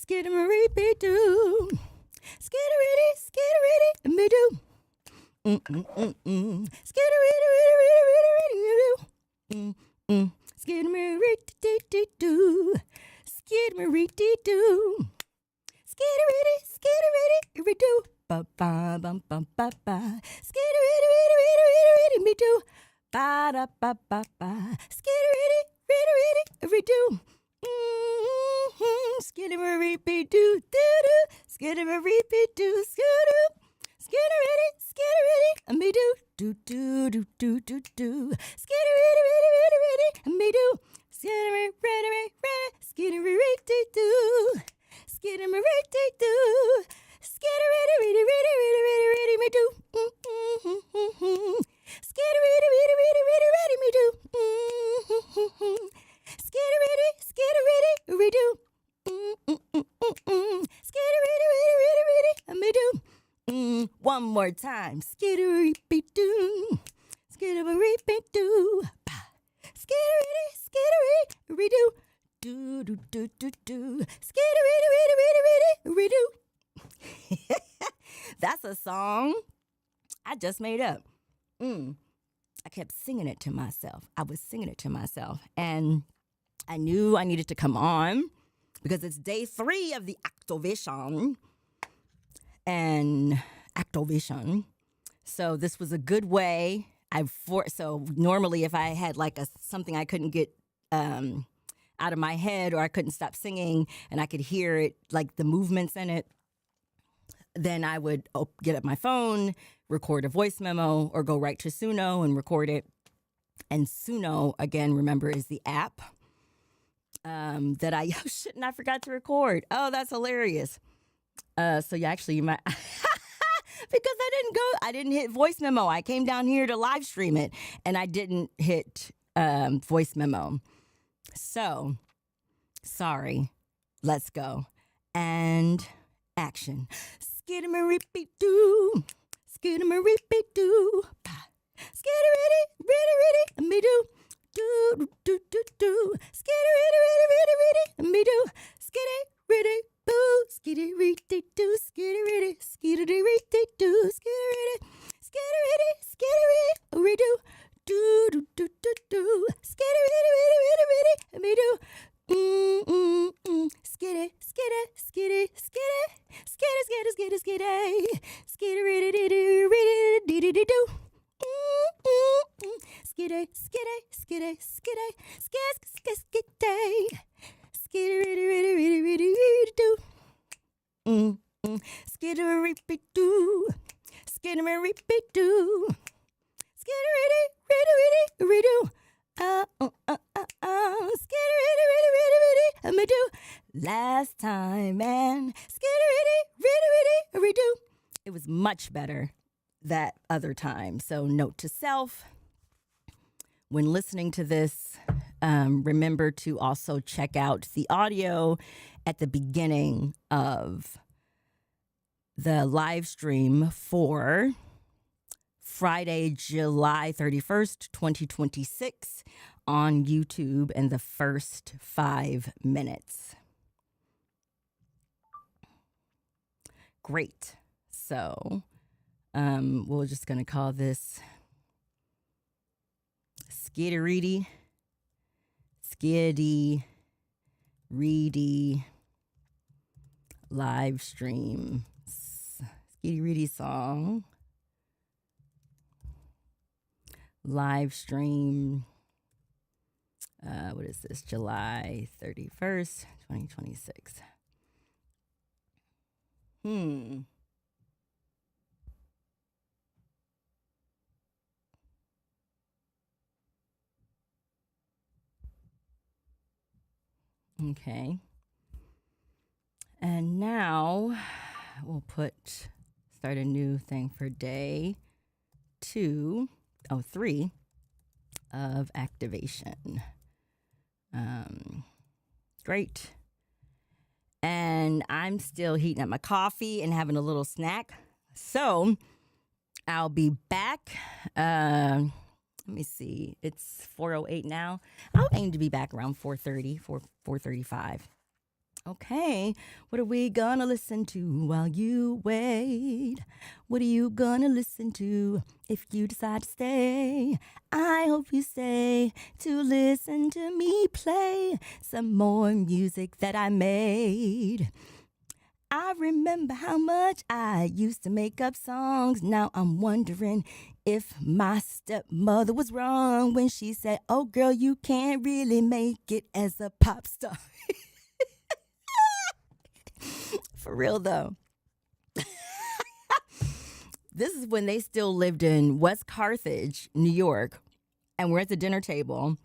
Skidamareepy-doo. Skidderiddy, skidderiddy, me do. Skidderiddy-riddy-riddy-riddy-riddy-doo. Skidamareepy-doo. Skidamareepy-doo. Skidderiddy, skidderiddy-riddy-doo. Ba-ba-bum-bum-ba-ba. Skidderiddy-riddy-riddy-riddy-riddy-me-doo. Ba-da-ba-ba-ba. Skidderiddy-riddy-riddy-riddy-doo. Skidamareepy-doo, doo-doo. Skidamareepy-doo, skidoo. Skidderiddy, skidderiddy, me do. Do-do-do-do-do-do. Skidderiddy-riddy-riddy-riddy, me do. Skidderiddy-riddy-riddy, skidderiddy-doo. Skidderiddy-doo. Skidderiddy-riddy-riddy-riddy-riddy, me do. Skidderiddy-riddy-riddy-riddy-riddy, me do. Skidderiddy, skidderiddy-riddy-doo. Skidderiddy-riddy-riddy-riddy, me do. One more time. Skidderiddy-doo. Skidderiddy-doo. Skidderiddy, skidderiddy-doo. Do-do-do-do-do. Skidderiddy-riddy-riddy-riddy-doo. That's a song I just made up. I kept singing it to myself. I was singing it to myself. And I knew I needed to come on because it's day 3 of the activation. So this was a good way. So normally if I had like something I couldn't get out of my head, or I couldn't stop singing and I could hear it, like the movements in it, then I would get up my phone, record a voice memo, or go right to Suno and record it. And Suno, again, remember, is the app that I forgot to record. Oh, that's hilarious. So yeah, actually you might, because I didn't hit voice memo. I came down here to live stream it and I didn't hit voice memo. So sorry, let's go. And action. Skidamareepy-doo. Skidamareepy-doo. Skidderiddy-riddy-riddy, me do. Do-do-do-do-do. Skidderiddy-riddy-riddy-riddy, me do. Skiddy-riddy. Boo, skiddy-riddy-doo, skiddy-riddy, skiddy-riddy-doo, skiddy-riddy, skiddy-riddy, skiddy-riddy-doo, do-do-do-do-do, skiddy-riddy-riddy-riddy-riddy, me do, skiddy, skiddy, skiddy, skiddy, skiddy, skiddy, skiddy, skiddy, skiddy-riddy-doo, skiddy, skiddy, skiddy, skiddy, skiddy, skiddy-riddy-riddy-riddy-riddy-doo. Skidamareepy-doo. Skidamareepy-doo. Skiddy-riddy-riddy-riddy-riddy-doo. Skiddy-riddy-riddy-riddy-riddy-me-doo. Last time, man. Skiddy-riddy-riddy-riddy-riddy-doo. It was much better that other time. So note to self, when listening to this, remember to also check out the audio at the beginning of the live stream for Friday, July 31st, 2026 on YouTube in the first 5 minutes. Great. So we're just going to call this Skiddy Reedy live stream. Skiddy Reedy song. Live stream. What is this? July 31st, 2026. Okay. And now we'll start a new thing for day 3 of activation. Great. And I'm still heating up my coffee and having a little snack. So I'll be back. Let me see. It's 4:08 now. I'll aim to be back around 4:30, 4:35. Okay, what are we gonna listen to while you wait? What are you gonna listen to if you decide to stay? I hope you stay to listen to me play some more music that I made. I remember how much I used to make up songs. Now I'm wondering if my stepmother was wrong when she said, "Oh, girl, you can't really make it as a pop star." For real, though. This is when they still lived in West Carthage, New York. And we're at the dinner table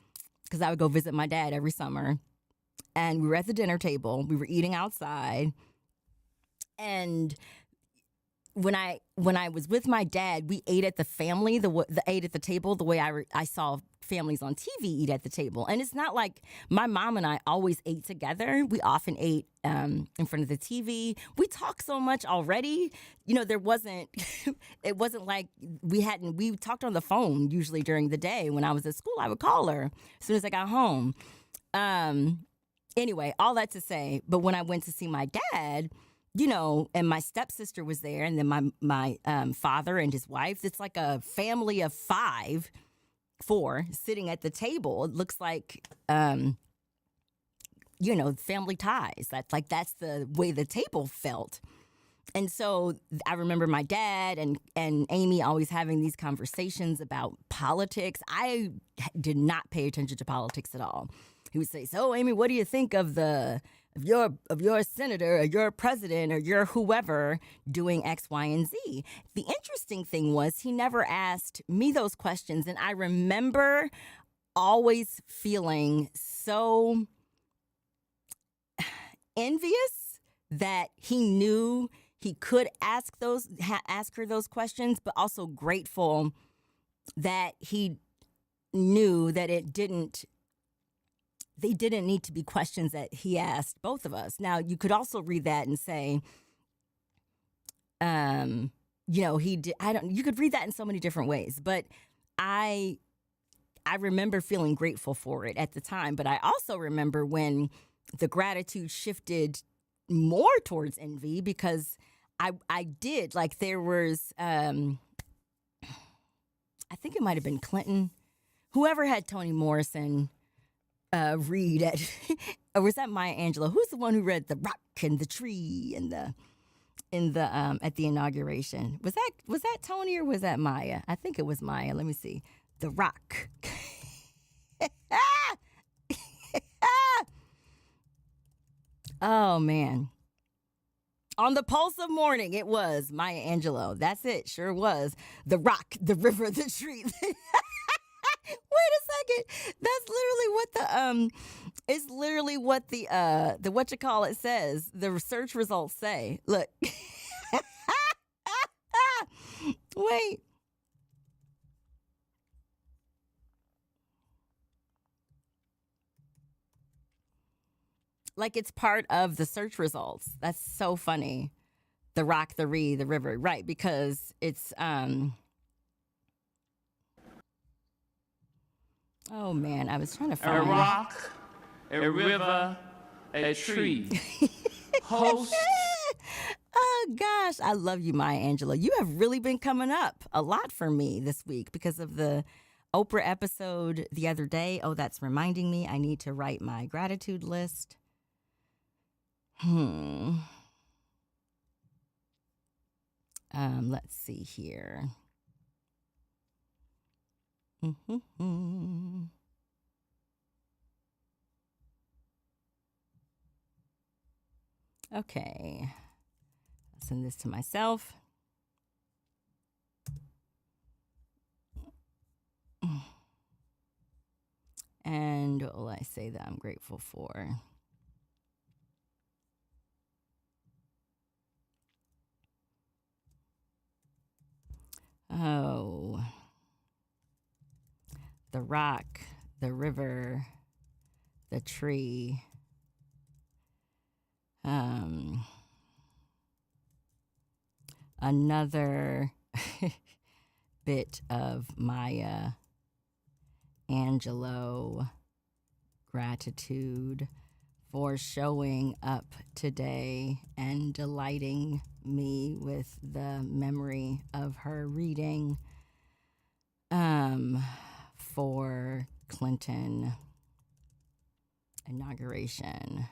because I would go visit my dad every summer. And we were at the dinner table. We were eating outside. And when I was with my dad, we ate at the family, ate at the table the way I saw families on TV eat at the table. And it's not like my mom and I always ate together. We often ate in front of the TV. We talked so much already. You know, it wasn't like we talked on the phone usually during the day. When I was at school, I would call her as soon as I got home. Anyway, all that to say, but when I went to see my dad, you know, and my stepsister was there, and then my father and his wife. It's like a family of four sitting at the table. It looks like, you know, family ties. That's the way the table felt. And so I remember my dad and Amy always having these conversations about politics. I did not pay attention to politics at all. He would say, "So, Amy, what do you think of your senator or your president or your whoever doing X, Y, and Z?" The interesting thing was he never asked me those questions. And I remember always feeling so envious that he knew he could ask her those questions, but also grateful that he knew that they didn't need to be questions that he asked both of us. Now, you could also read that and say, you know, he did. You could read that in so many different ways, but I remember feeling grateful for it at the time. But I also remember when the gratitude shifted more towards envy, because I did, like, there was, I think it might have been Clinton, whoever had Toni Morrison read at, or was that Maya Angelou? Who's the one who read The Rock and the Tree and at the inauguration? Was that Toni or was that Maya? I think it was Maya. Let me see. The Rock. Oh man. On the Pulse of Morning, it was Maya Angelou. That's it. Sure was. The Rock, the River, the Tree. Wait a second. That's literally what the what you call it says. The research results say. Look. Wait. Like it's part of the search results. That's so funny. The rock, the river. Right, because it's oh man, I was trying to find a rock, a river, a tree. Host. Oh gosh, I love you, Maya Angelou. You have really been coming up a lot for me this week because of the Oprah episode the other day. Oh, that's reminding me I need to write my gratitude list. Let's see here. Okay. I'll send this to myself. And what will I say that I'm grateful for? Oh, the rock, the river, the tree. Another bit of Maya Angelou gratitude for showing up today and delighting me with the memory of her reading for Clinton inauguration.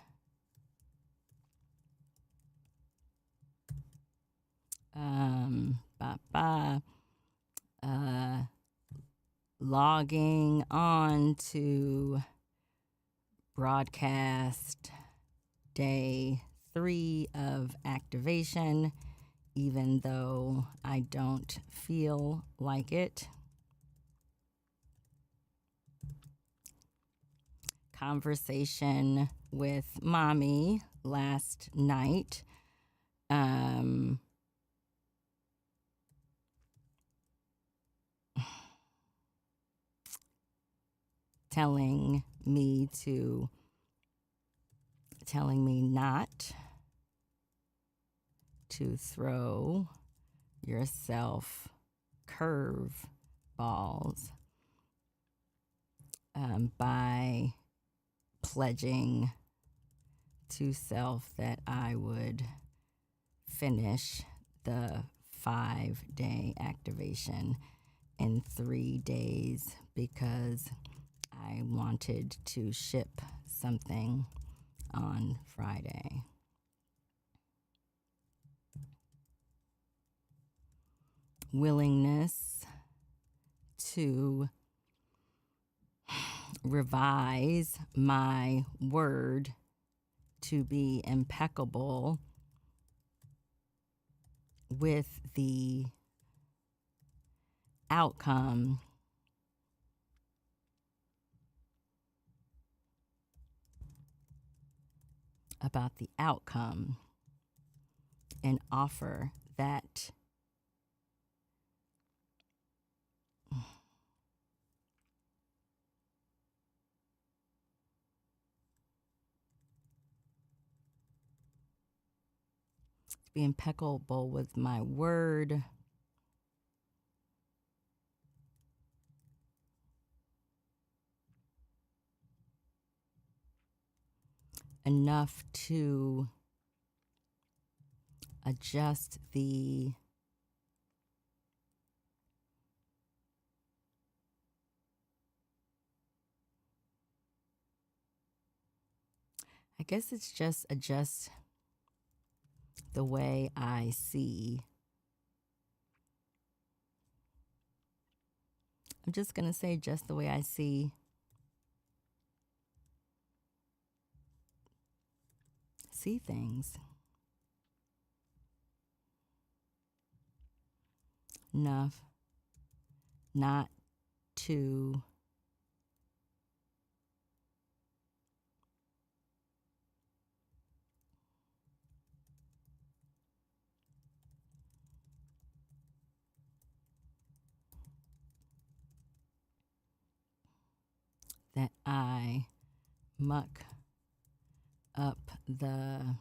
Logging on to broadcast day 3 of activation, even though I don't feel like it. Conversation with mommy last night. Telling me not to throw yourself curve balls by pledging to self that I would finish the 5-day activation in 3 days because I wanted to ship something on Friday. Willingness to revise my word to be impeccable with the outcome about the outcome and offer that to be impeccable with my word enough to adjust the I guess it's just adjust the way I see. I'm just going to say just the way I see things. Enough not to that I muck up the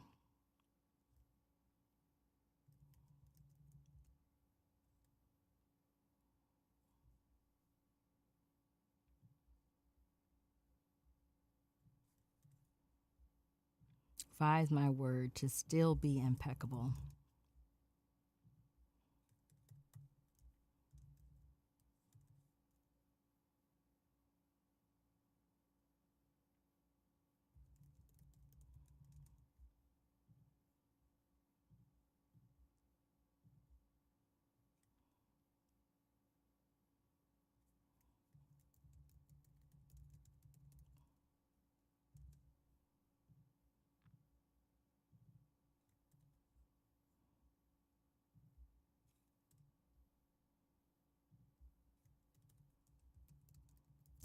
revise my word to still be impeccable.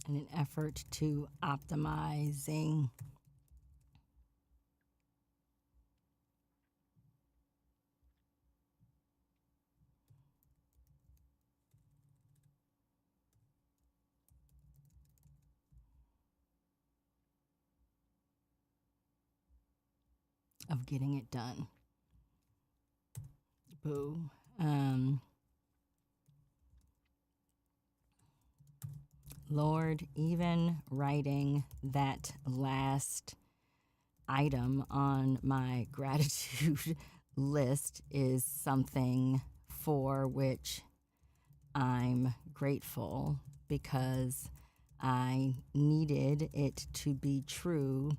In an effort to optimizing of getting it done. Boo. Lord, even writing that last item on my gratitude list is something for which I'm grateful because I needed it to be true,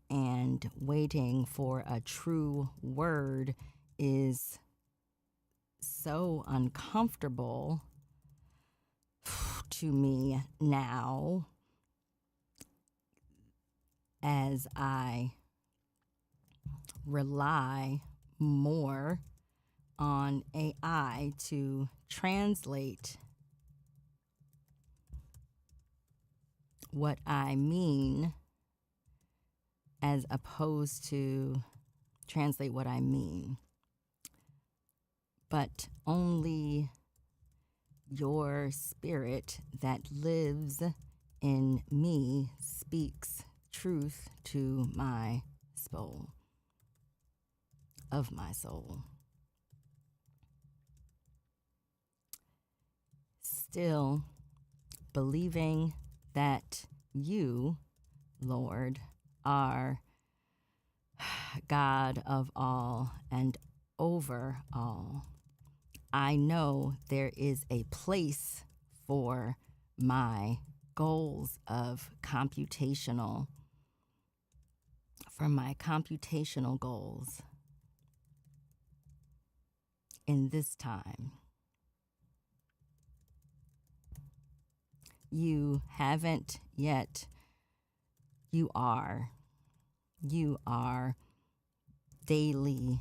and waiting for a true word is so uncomfortable to me now as I rely more on AI to translate what I mean as opposed to translate what I mean. But only your spirit that lives in me speaks truth to my soul, of my soul. Still believing that you, Lord, are God of all and over all. I know there is a place for my goals of computational, for my computational goals in this time. You haven't yet. You are daily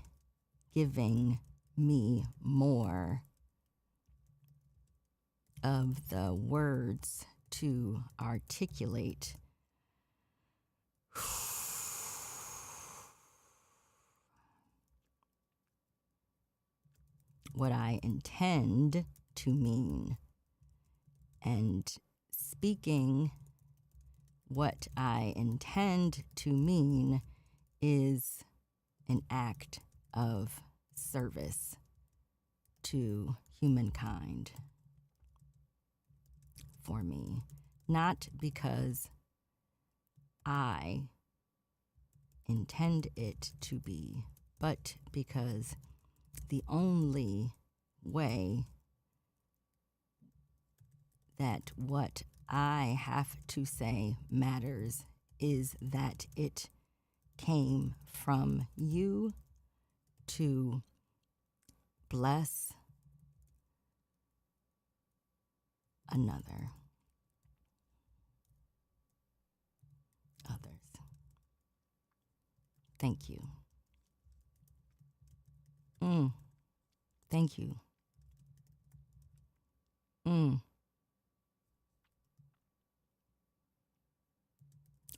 giving me more of the words to articulate what I intend to mean, and speaking what I intend to mean is an act of service to humankind for me, not because I intend it to be, but because the only way that what I have to say matters is that it came from you to bless another, others. Thank you. Thank you.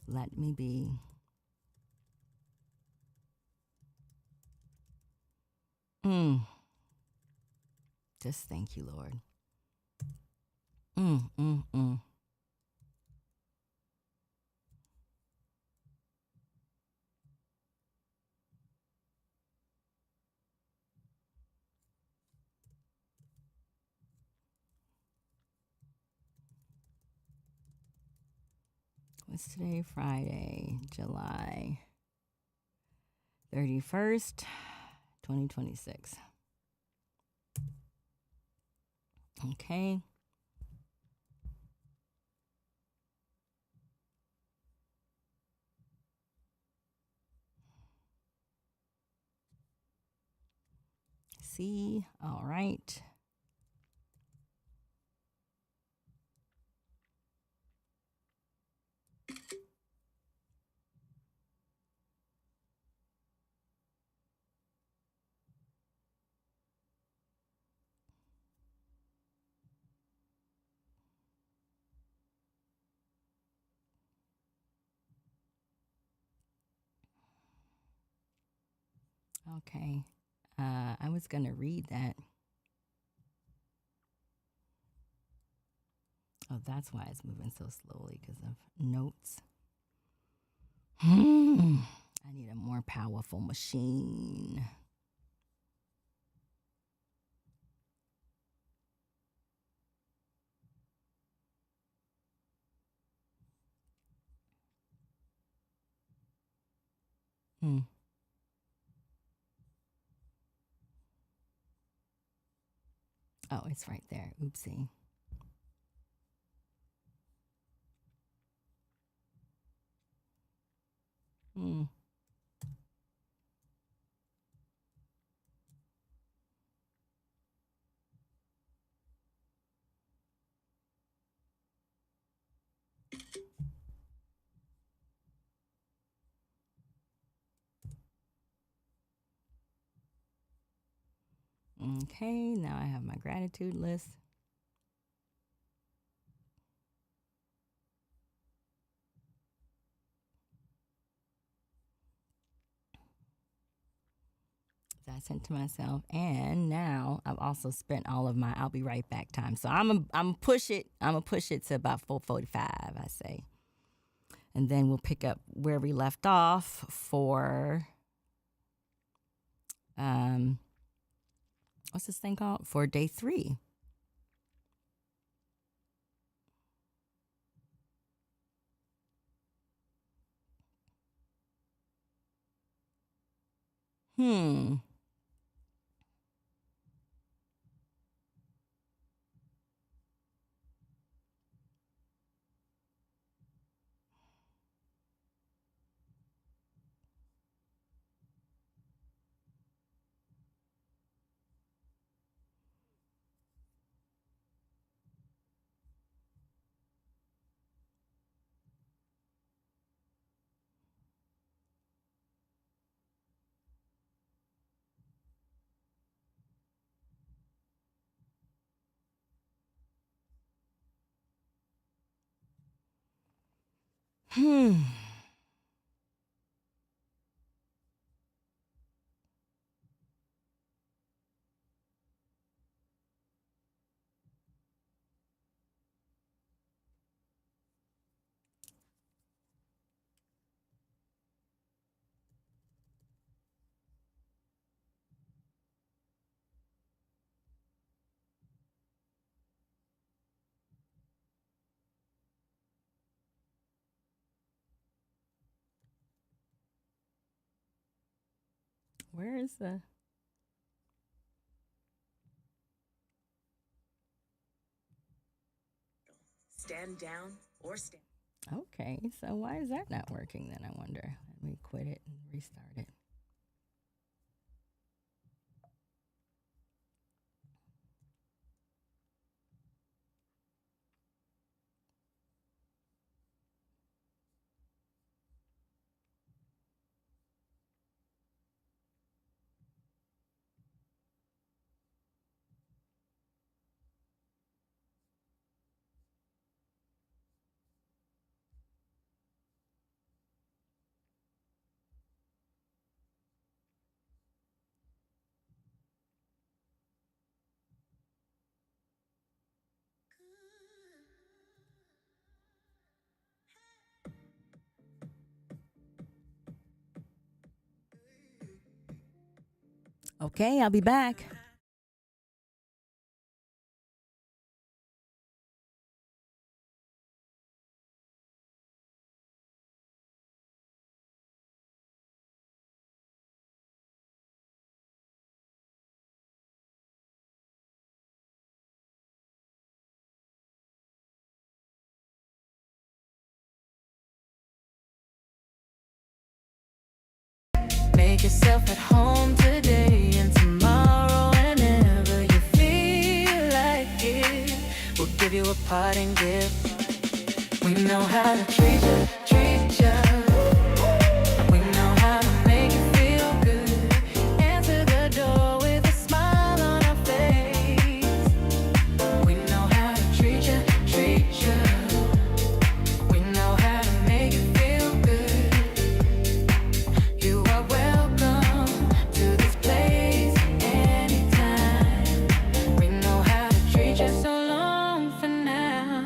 Let me be. Just thank you, Lord. What's today? Friday, July 31st, 2026. Okay. See, all right. Okay. I was going to read that. Oh, that's why it's moving so slowly, because of notes. I need a more powerful machine. Oh, it's right there. Oopsie. Hmm. Okay, now I have my gratitude list. That I sent to myself, and now I've also spent all of my "I'll be right back" time. So I'm push it. I'm gonna push it to about 4:45, I say, and then we'll pick up where we left off for what's this thing called, for day 3. Hmm. Hmm. Where is the? Stand down or stand. Okay, so why is that not working then? I wonder. Let me quit it and restart it. Okay, I'll be back. Make yourself at home today and tomorrow, whenever you feel like it. We'll give you a parting gift. We know how to treat you, treat you. We know how to make you feel good. Answer the door with a smile on our face. We know how to treat you, treat you. We know how to make you feel good. You are welcome to this place anytime. We know how to treat you, so long for now.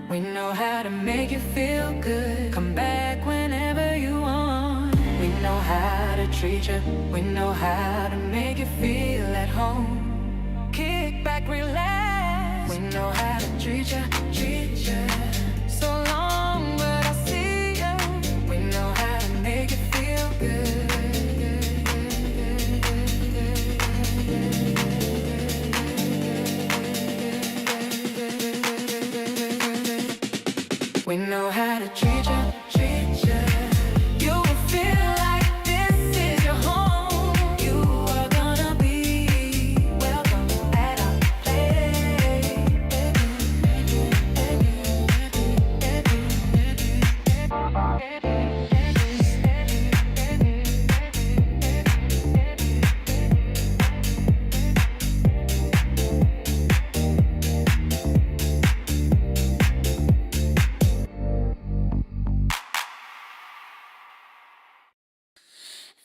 We know how to make you feel good. Come back whenever you want. We know how to treat you. We know how to make you feel at home. Kick back, relax. We know how to treat you, treat you. So long, but I'll see you. We know how to make you feel good. We know how to treat you, treat you. You will feel like this is your home. You are gonna be welcome at our place.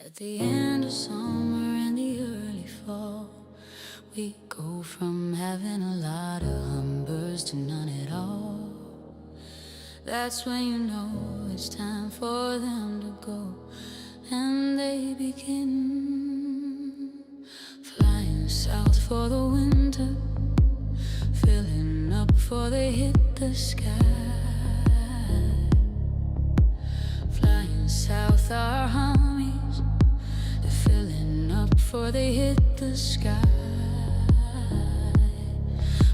At the end of summer and the early fall, we go from having a lot of humbers to none at all. That's when you know it's time for them to go, and they begin flying south for the winter, filling up before they hit the sky. Flying south our homies, they're filling up before they hit the sky.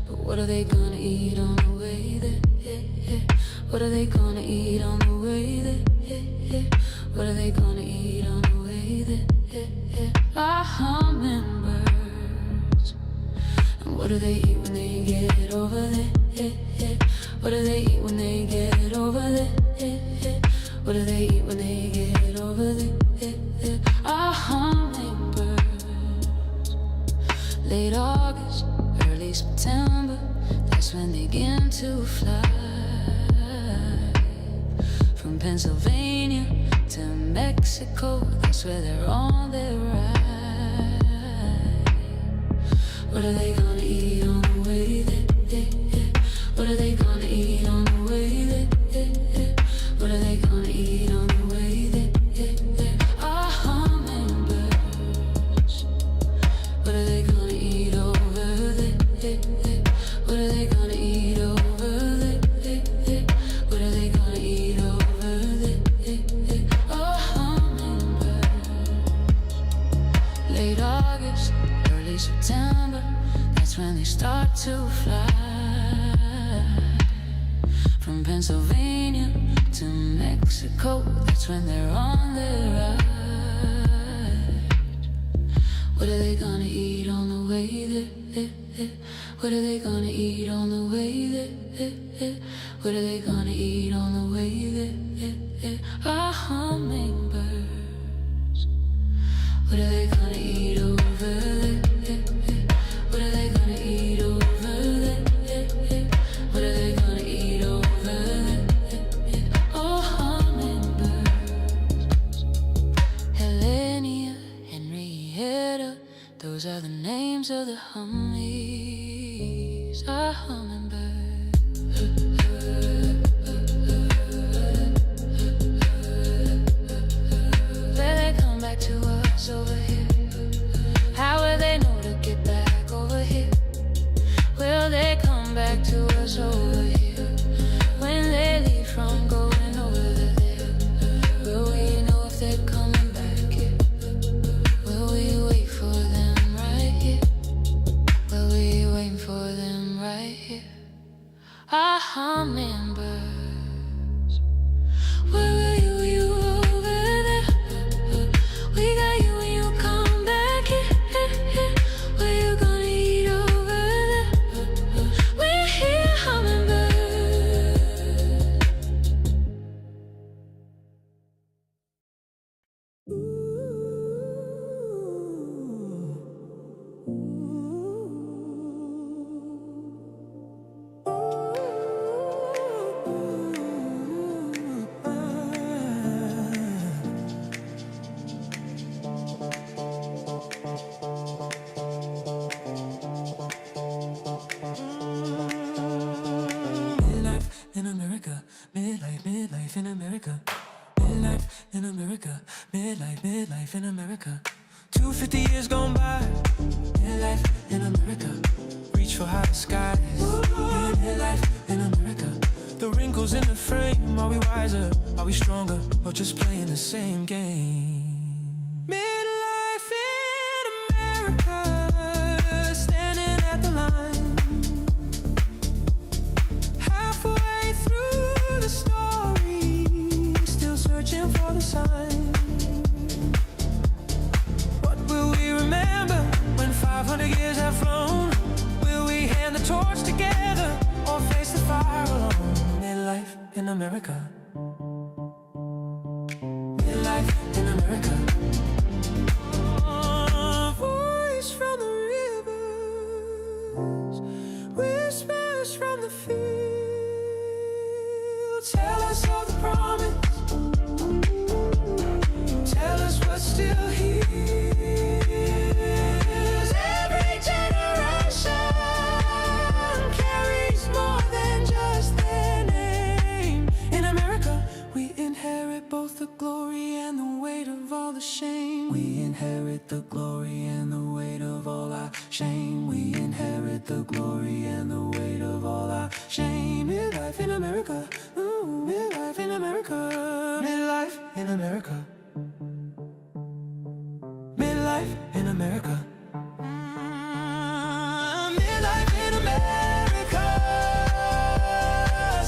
But what are they gonna eat on the way there? What are they gonna eat on the way there? What are they gonna eat on the way there? Our hummingbirds. And what do they eat when they get over there? What do they eat when they get over there? What do they eat when they get over there? Our hummingbirds. Late August, early September, that's when they begin to fly. From Pennsylvania to Mexico, that's where they're on their ride. What are they gonna eat on the way there? What are they gonna eat on the way there? What are they gonna eat on the way there? Our hummingbirds. What are they gonna eat over there? What are they gonna eat over there? What are they gonna eat over there? Our hummingbirds. Late August, early September, that's when they start to fly. From Pennsylvania to Mexico, that's when they're on their ride. What are they gonna eat on the way there? What are they gonna eat on the way there? What are they gonna eat on the way there? Our hummingbirds. What are they gonna eat over there? What are they gonna eat over there? What are they gonna eat over there? Oh, hummingbirds. Helenia, Henrietta, those are the names of the hummies. Our hummingbirds. Will they come back to us over here? How will they know to get back over here? Will they come back to us over here? When they leave from going over there, will we know if they're coming back here? Will we wait for them right here? Will we wait for them right here? Our hummingbirds. Where were you? Were you over there? We got you when you come back here. Where you gonna eat over there? We're here, hummingbirds. Midlife in America, midlife in America. Midlife in America, midlife in America. 250 years gone by, midlife in America. Reach for higher skies, midlife in America. The wrinkles in the frame, are we wiser, are we stronger, or just playing the same game? Midlife in America, standing at the line. Halfway through the torch together or face the fire alone. Midlife in America. Midlife in America. Voice from the rivers, whispers from the fields. Tell us of the promise. Tell us what's still here. Every generation carries more than just their name. In America, we inherit both the glory and the weight of all the shame. We inherit the glory and the weight of all our shame. We inherit the glory and the weight of all our shame. Midlife in America. Ooh, midlife in America. Midlife in America. Midlife in America. Midlife in America.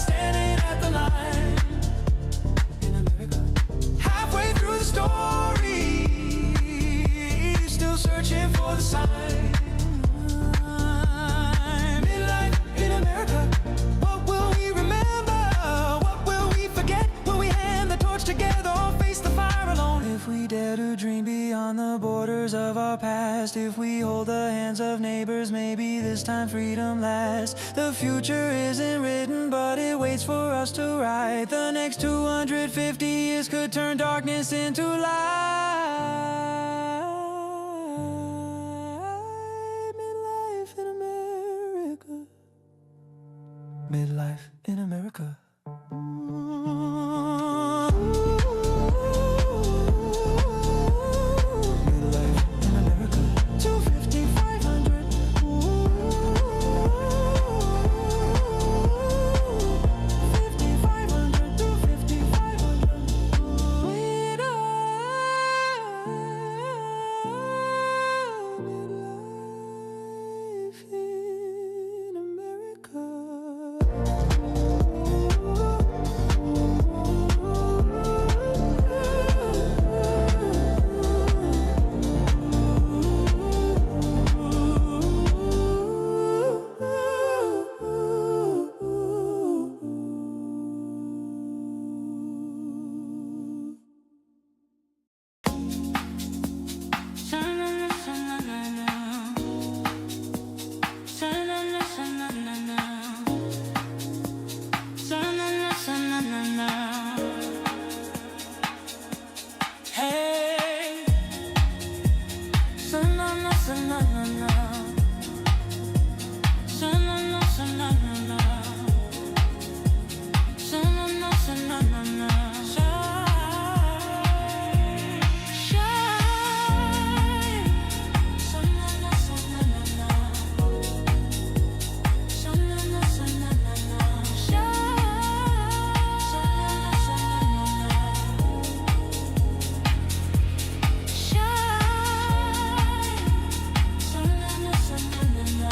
Standing at the line. In America. Halfway through the story, still searching for the sign. Midlife in America. What will we remember? What will we forget? Will we hand the torch together or face the fire alone? If we dare to dream beyond the borders of our past, if we hold the hands of neighbors, maybe this time freedom lasts. The future isn't written, but it waits for us to write. The next 250 years could turn darkness into light. Midlife in America. Midlife in America. Midlife in America. 250, 500. 5,500, 250, 500. Midlife in America. Hey, sa-na-na, sa-na-na-na. Sa-na-na, sa-na-na-na. Sa-na-na, sa-na-na-na. Shine, shine. Sa-na-na, sa-na-na-na. Sa-na-na, sa-na-na-na. Shine, sa-na-na, sa-na-na-na.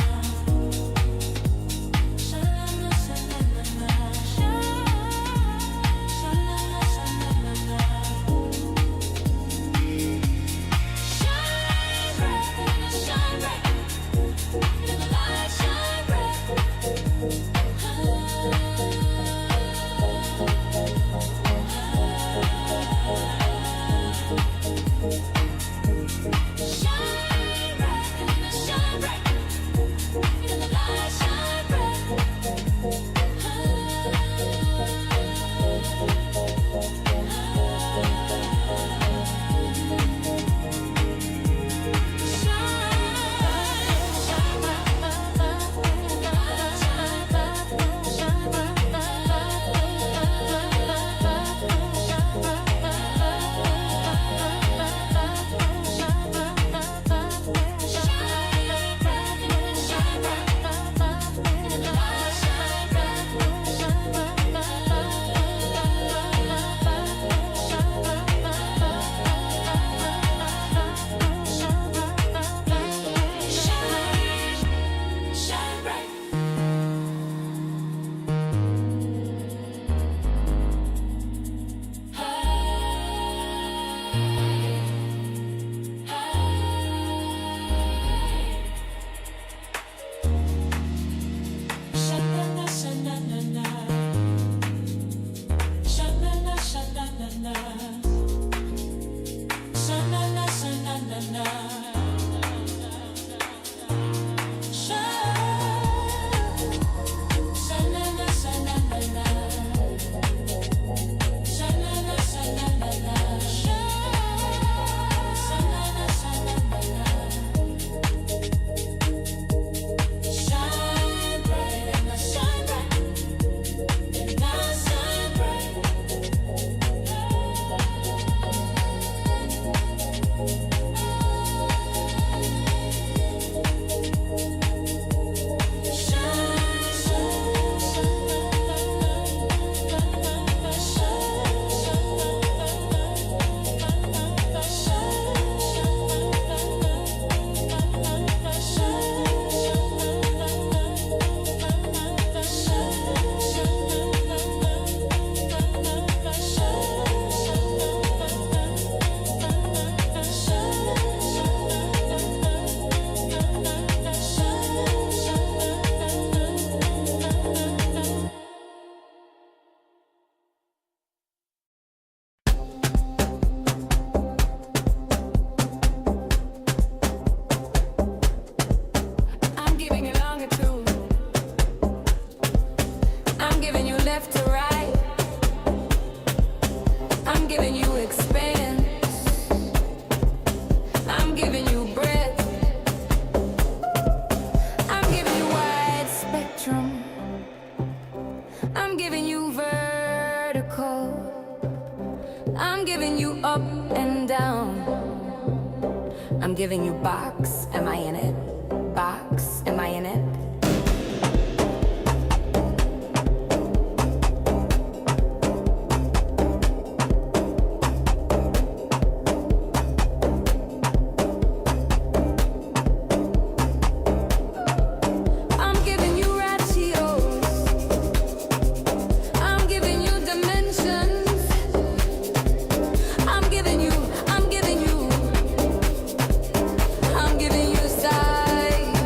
I'm giving you box, am I in it? Box, am I in it? I'm giving you ratios. I'm giving you dimensions. I'm giving you size.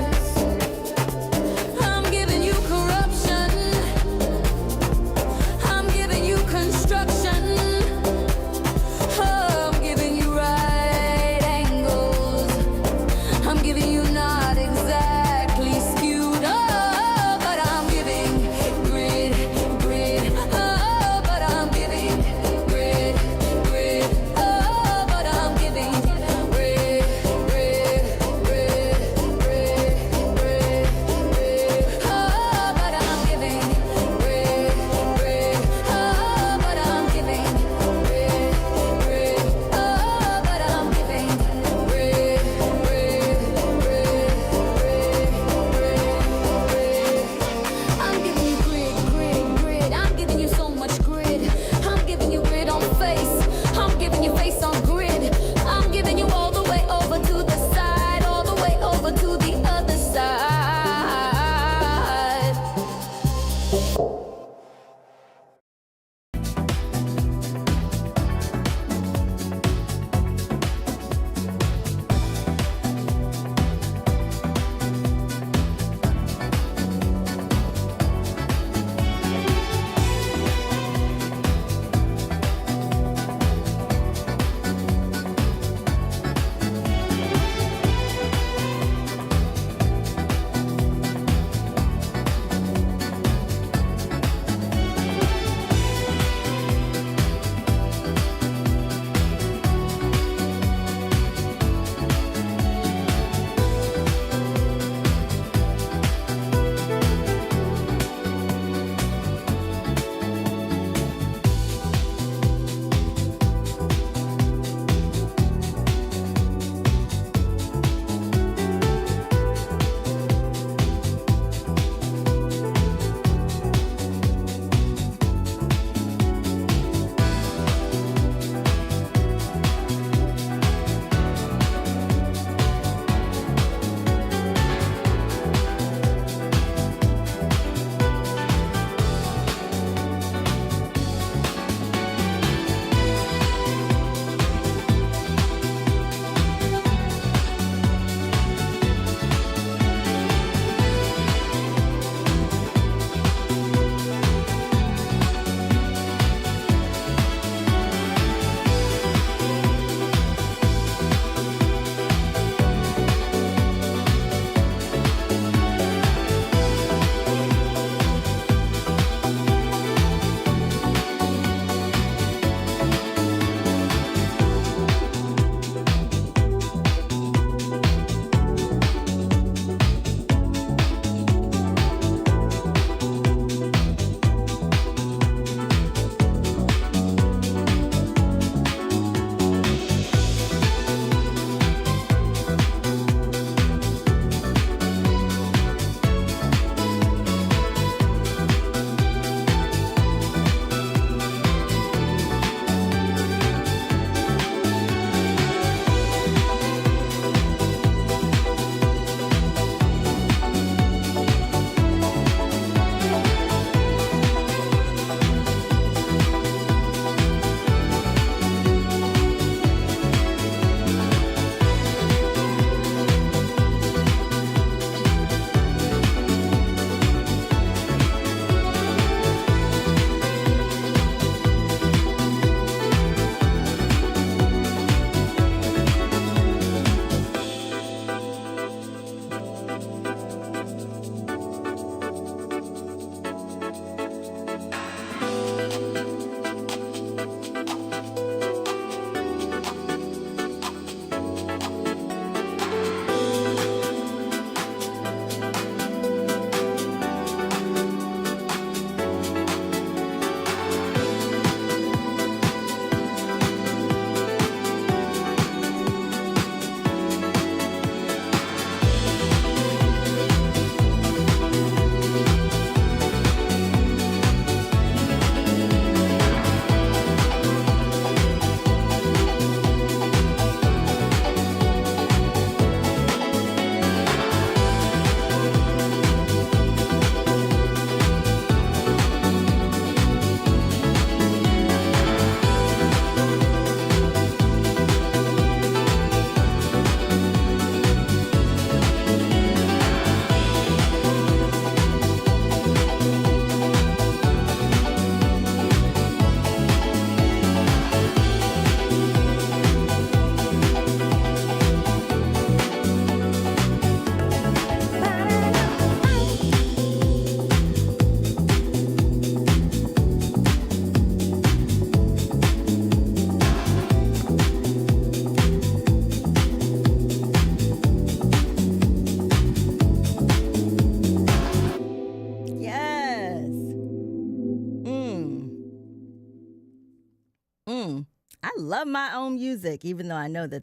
of my own music, even though I know that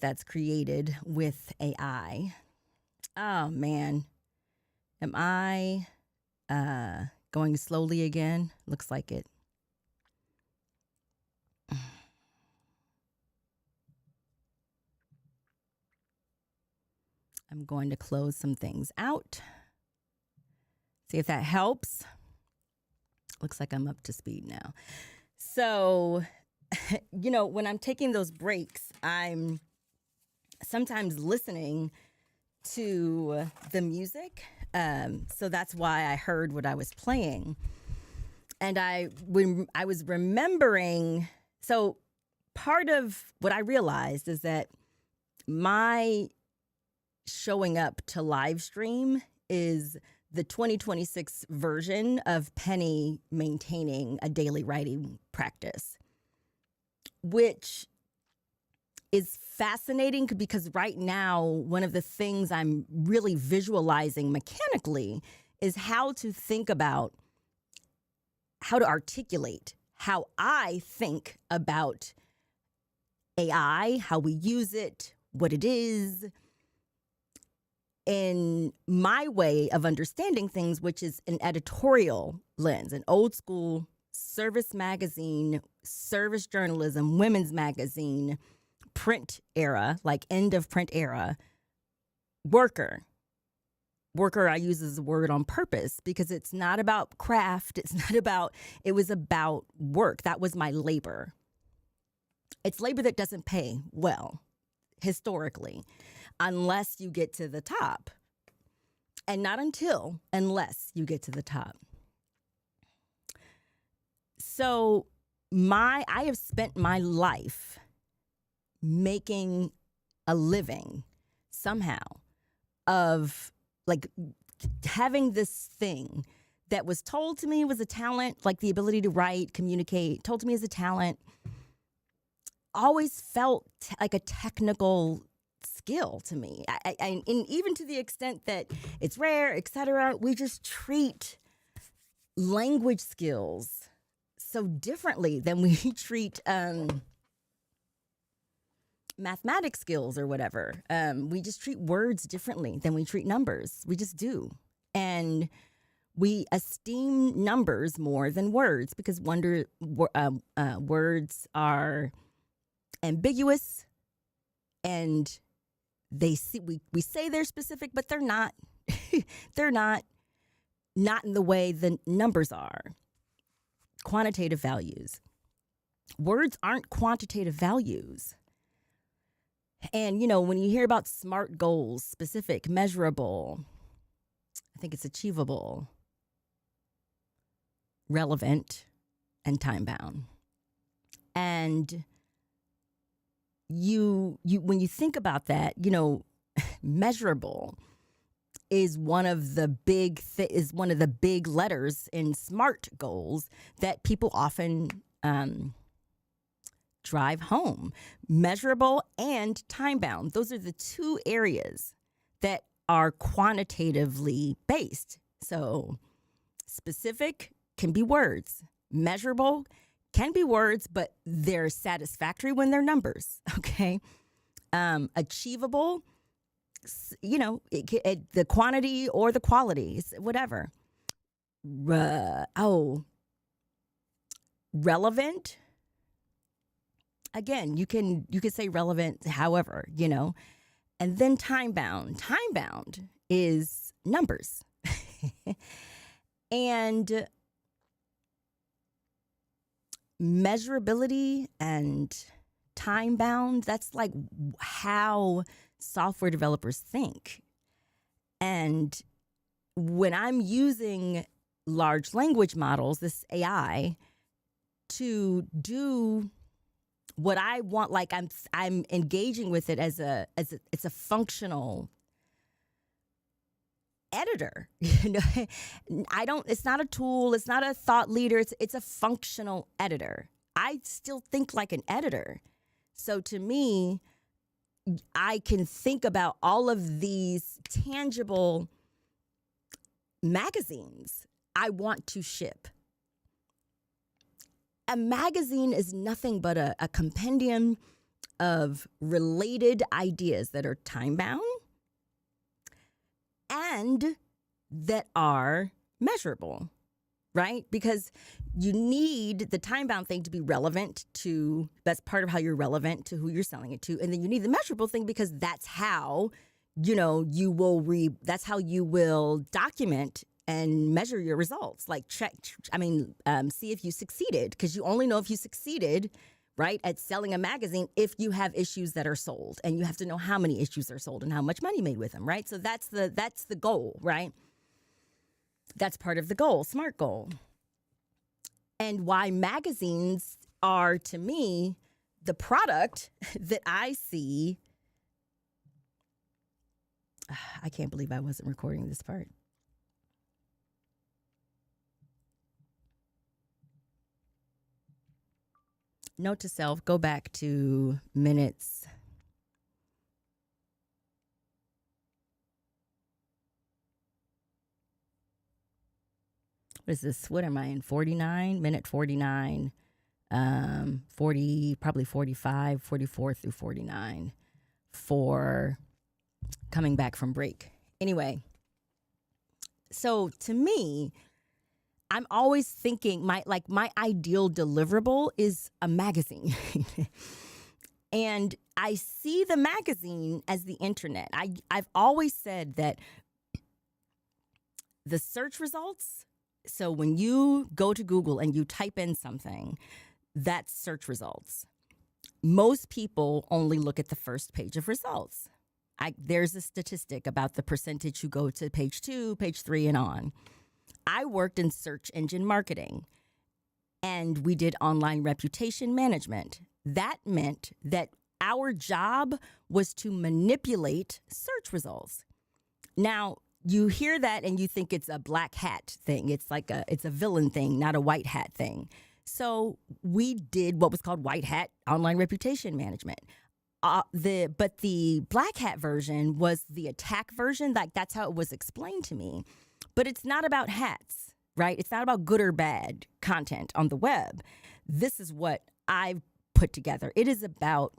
that's created with AI. Oh man, am I going slowly again? Looks like it. I'm going to close some things out. See if that helps. Looks like I'm up to speed now. So, when I'm taking those breaks, I'm sometimes listening to the music. So that's why I heard what I was playing. And when I was remembering, so part of what I realized is that my showing up to live stream is the 2026 version of Penny maintaining a daily writing practice, which is fascinating because right now, one of the things I'm really visualizing mechanically is how to think about, how to articulate how I think about AI, how we use it, what it is, in my way of understanding things, which is an editorial lens, an old school service magazine, service journalism, women's magazine, print era, like end of print era, worker. Worker, I use as a word on purpose because it's not about craft. It was about work. That was my labor. It's labor that doesn't pay well, historically, unless you get to the top. And not unless you get to the top. So I have spent my life making a living somehow of like having this thing that was told to me was a talent, like the ability to write, communicate, told to me as a talent, always felt like a technical skill to me. And even to the extent that it's rare, etc., we just treat language skills so differently than we treat mathematics skills or whatever. We just treat words differently than we treat numbers. We just do. And we esteem numbers more than words because words are ambiguous and we say they're specific, but they're not. They're not in the way the numbers are. Quantitative values. Words aren't quantitative values. And, when you hear about SMART goals, specific, measurable, I think it's achievable, relevant, and time-bound. And when you think about that, measurable is one of the big letters in SMART goals that people often drive home. Measurable and time-bound. Those are the two areas that are quantitatively based. So specific can be words. Measurable can be words, but they're satisfactory when they're numbers, okay? Achievable, the quantity or the qualities, whatever. Relevant. Again, you can say relevant however, and then time-bound. Time-bound is numbers. And measurability and time-bound, that's like how software developers think. And when I'm using large language models, this AI, to do what I want, like I'm engaging with it as it's a functional editor. It's not a tool, it's not a thought leader, it's a functional editor. I still think like an editor. So to me, I can think about all of these tangible magazines I want to ship. a magazine is nothing but a compendium of related ideas that are time-bound and that are measurable, right? Because you need the time-bound thing to be relevant to, that's part of how you're relevant to who you're selling it to. And then you need the measurable thing because that's how, that's how you will document and measure your results. Like see if you succeeded, because you only know if you succeeded, right, at selling a magazine if you have issues that are sold, and you have to know how many issues are sold and how much money made with them, right? So that's the goal, right? That's part of the goal, SMART goal. And why magazines are, to me, the product that I see. I can't believe I wasn't recording this part. Note to self, go back to minutes. What is this? What am I in? 49? Minute 49. 40, probably 45, 44 through 49 for coming back from break. Anyway, so to me, I'm always thinking my ideal deliverable is a magazine. And I see the magazine as the internet. I've always said that the search results, so when you go to Google and you type in something, that's search results. Most people only look at the first page of results. There's a statistic about the percentage who go to page 2, page 3, and on. I worked in search engine marketing, and we did online reputation management. That meant that our job was to manipulate search results. Now, you hear that and you think it's a black hat thing. It's a villain thing, not a white hat thing. So we did what was called white hat online reputation management. But the black hat version was the attack version. That's how it was explained to me. But it's not about hats, right? It's not about good or bad content on the web. This is what I've put together. It is about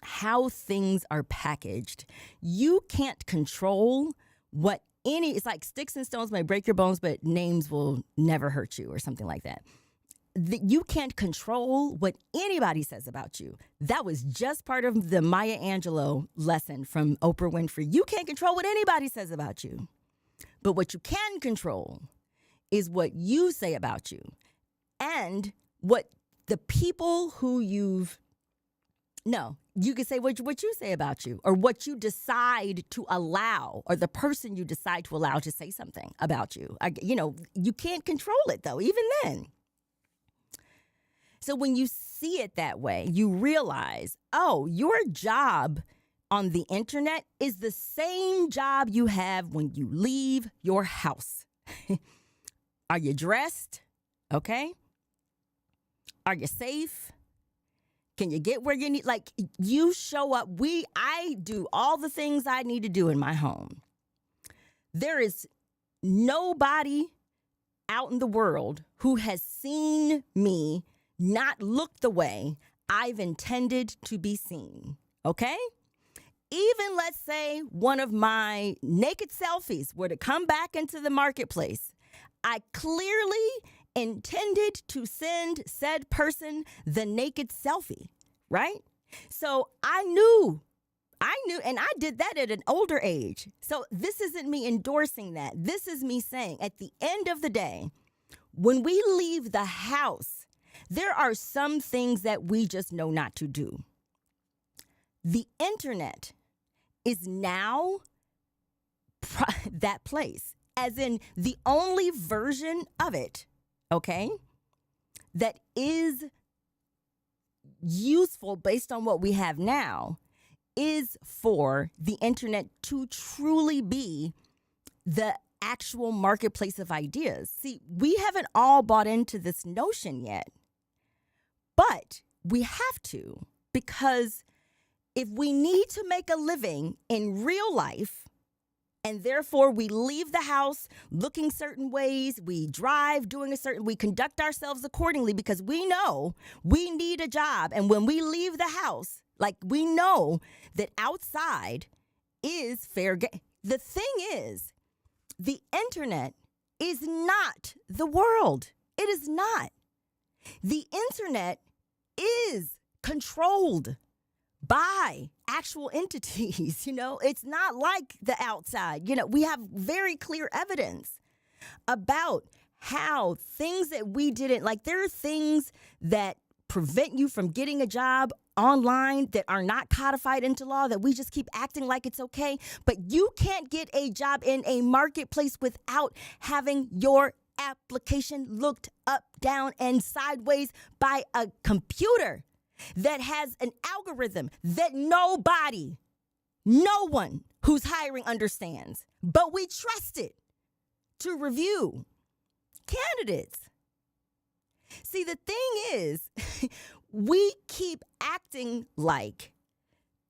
how things are packaged. You can't control it's like sticks and stones may break your bones, but names will never hurt you, or something like that. You can't control what anybody says about you. That was just part of the Maya Angelou lesson from Oprah Winfrey. You can't control what anybody says about you. But what you can control is what you say about you, and what the people who you can say what you say about you, or what you decide to allow, or the person you decide to allow to say something about you. You can't control it, though, even then. So when you see it that way, you realize, your job on the internet is the same job you have when you leave your house. Are you dressed? Okay. Are you safe? Can you get where you need? You show up. I do all the things I need to do in my home. There is nobody out in the world who has seen me not look the way I've intended to be seen. Okay? Even, let's say, one of my naked selfies were to come back into the marketplace, I clearly intended to send said person the naked selfie, right? So I knew, and I did that at an older age. So this isn't me endorsing that. This is me saying, at the end of the day, when we leave the house, there are some things that we just know not to do. The internet is now that place, as in the only version of it, okay, that is useful based on what we have now, is for the internet to truly be the actual marketplace of ideas. See, we haven't all bought into this notion yet, but we have to, because if we need to make a living in real life, And therefore, we leave the house looking certain ways. We drive doing we conduct ourselves accordingly because we know we need a job. And when we leave the house, like we know that outside is fair game. The thing is, the internet is not the world. It is not. The internet is controlled by actual entities. It's not like the outside. We have very clear evidence about how things that we didn't like, there are things that prevent you from getting a job online that are not codified into law, that we just keep acting like it's okay. But you can't get a job in a marketplace without having your application looked up, down, and sideways by a computer that has an algorithm that no one who's hiring understands. But we trust it to review candidates. See, the thing is, we keep acting like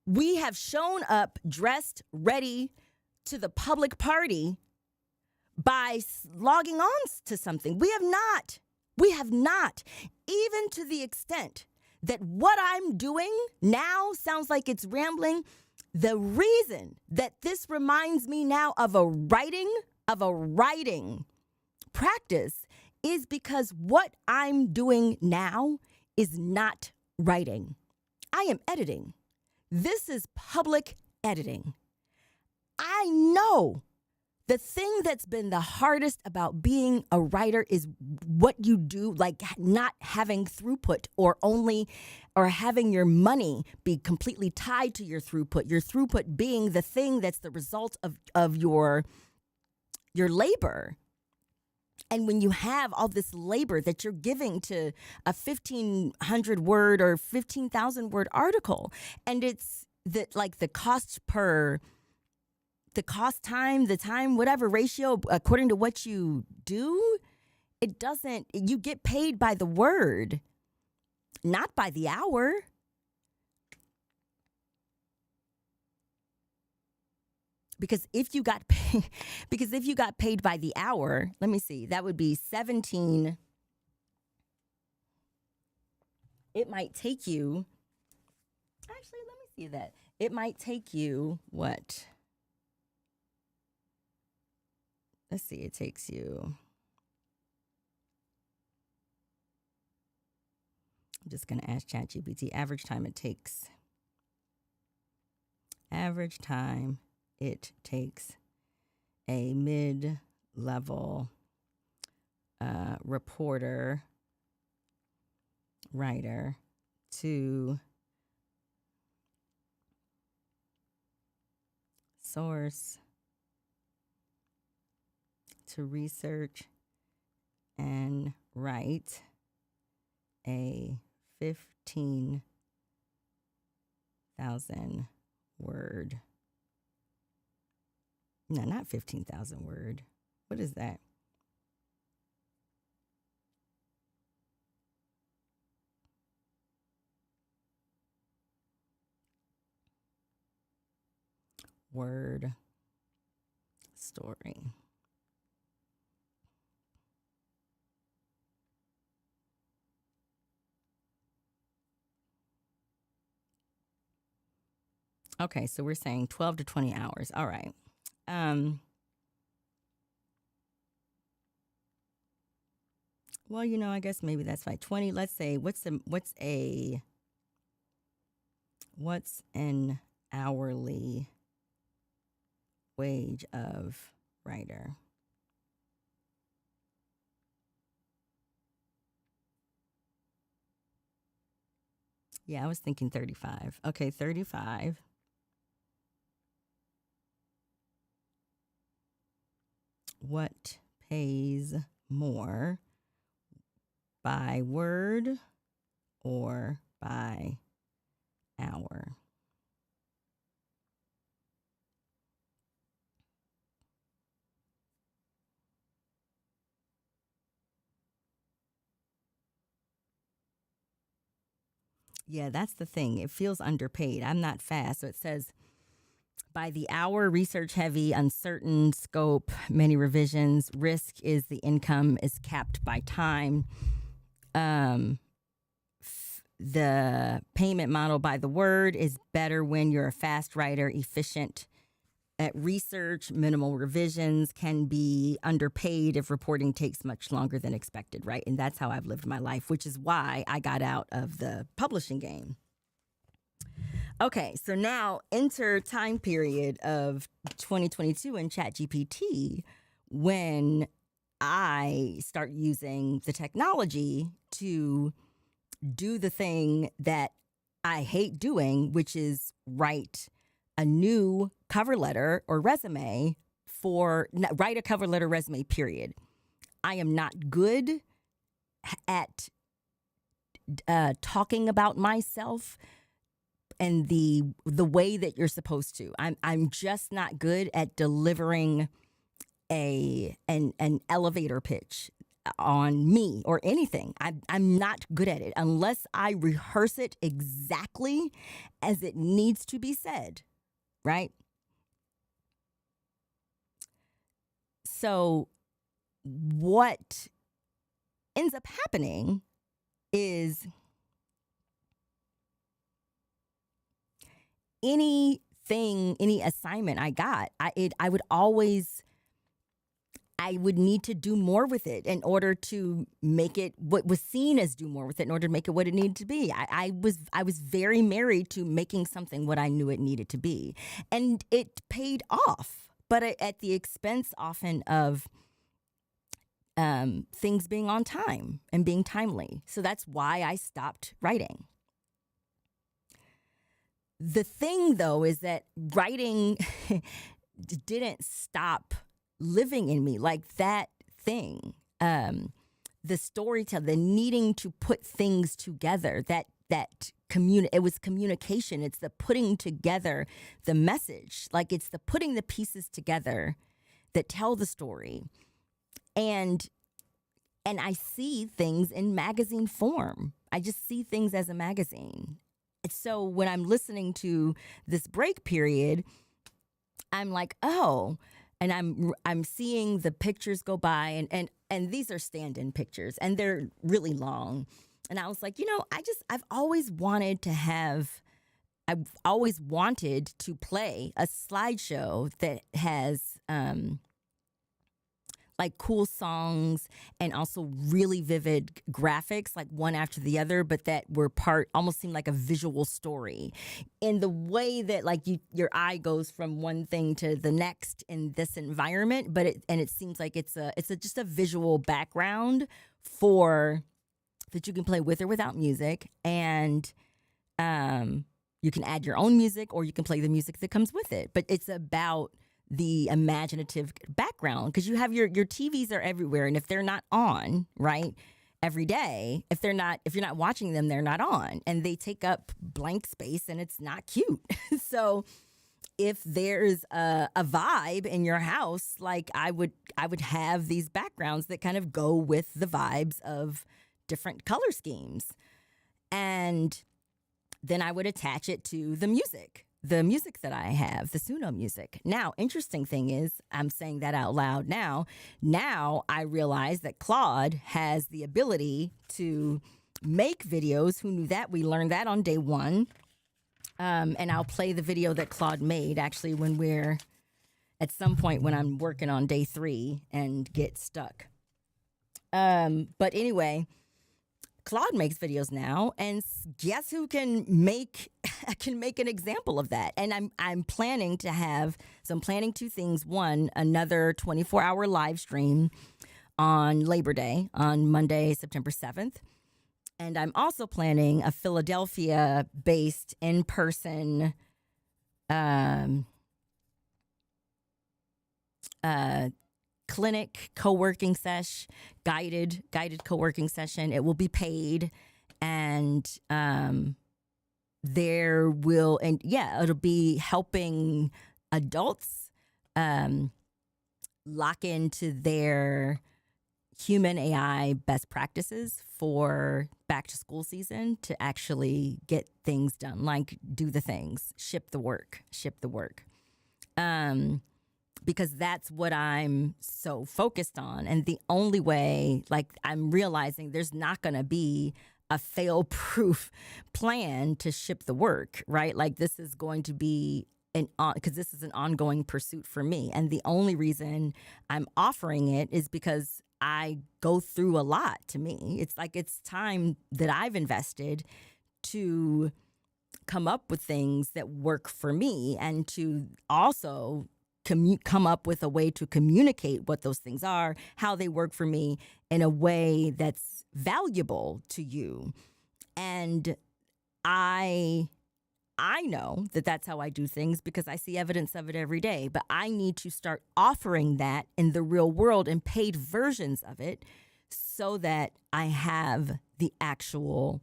we have shown up dressed, ready to the public party by logging on to something. We have not. We have not. Even to the extent that what I'm doing now sounds like it's rambling. The reason that this reminds me now of a writing practice is because what I'm doing now is not writing. I am editing. This is public editing. I know the thing that's been the hardest about being a writer is what you do, like not having throughput or having your money be completely tied to your throughput being the thing that's the result of your labor. And when you have all this labor that you're giving to a 1,500 word or 15,000 word article, and it's the time, whatever ratio, according to what you do, you get paid by the word, not by the hour. Because if you got paid by the hour, let me see, that would be 17. It might take you, actually, let me see that. It might take you what? Let's see, it takes you, I'm just going to ask ChatGPT, average time it takes a mid-level reporter, writer to source, to research and write a 15,000 word. No, not 15,000 word. What is that? Word story. Okay, so we're saying 12 to 20 hours. All right. Well, I guess maybe that's fine. 20, let's say, what's an hourly wage of writer? Yeah, I was thinking 35. Okay, 35. What pays more, by word or by hour? Yeah, that's the thing. It feels underpaid. I'm not fast. So it says by the hour, research heavy, uncertain scope, many revisions. Risk is the income is capped by time. The payment model by the word is better when you're a fast writer, efficient at research, minimal revisions, can be underpaid if reporting takes much longer than expected, right? And that's how I've lived my life, which is why I got out of the publishing game. Okay, so now enter time period of 2022 in ChatGPT when I start using the technology to do the thing that I hate doing, which is write a new cover letter or resume write a cover letter resume, period. I am not good at talking about myself and the way that you're supposed to. I'm just not good at delivering an elevator pitch on me or anything. I'm not good at it unless I rehearse it exactly as it needs to be said, right? So what ends up happening is any assignment I got, I would need to do more with it in order to make it what was seen as do more with it in order to make it what it needed to be. I was very married to making something what I knew it needed to be. And it paid off, but at the expense often of things being on time and being timely. So that's why I stopped writing. The thing, though, is that writing didn't stop living in me, like that thing, the storytelling, the needing to put things together, it was communication. It's the putting together the message, like it's the putting the pieces together that tell the story. And I see things in magazine form. I just see things as a magazine. So when I'm listening to this break period, I'm like, oh. And I'm seeing the pictures go by, and these are stand-in pictures, and they're really long. And I was like, I've always wanted to play a slideshow that has like cool songs and also really vivid graphics, like one after the other, but that were almost seemed like a visual story in the way that like your eye goes from one thing to the next in this environment, but it seems like it's just a visual background that you can play with or without music, and you can add your own music or you can play the music that comes with it. But it's about the imaginative background, because you have your TVs are everywhere, and if they're not on right every day, if you're not watching them, they're not on, and they take up blank space, and it's not cute. So if there's a vibe in your house, like I would have these backgrounds that kind of go with the vibes of different color schemes, and then I would attach it to the music that I have, the Suno music. Now, interesting thing is, I'm saying that out loud now. Now I realize that Claude has the ability to make videos. Who knew that? We learned that on day one. And I'll play the video that Claude made actually at some point when I'm working on day 3 and get stuck. But anyway, Claude makes videos now, and guess who can make an example of that? And I'm planning I'm planning 2 things. One, another 24-hour live stream on Labor Day, on Monday, September 7th. And I'm also planning a Philadelphia-based in-person clinic co-working guided co-working session. It will be paid, and it'll be helping adults lock into their human AI best practices for back to school season to actually get things done, like do the things, ship the work. because that's what I'm so focused on. And the only way, like, I'm realizing there's not going to be a fail-proof plan to ship the work, right? Like, this is going to be because this is an ongoing pursuit for me. And the only reason I'm offering it is because I go through a lot. To me, it's like, it's time that I've invested to come up with things that work for me, and to also come up with a way to communicate what those things are, how they work for me, in a way that's valuable to you. And I know that that's how I do things because I see evidence of it every day. But I need to start offering that in the real world in paid versions of it, so that I have the actual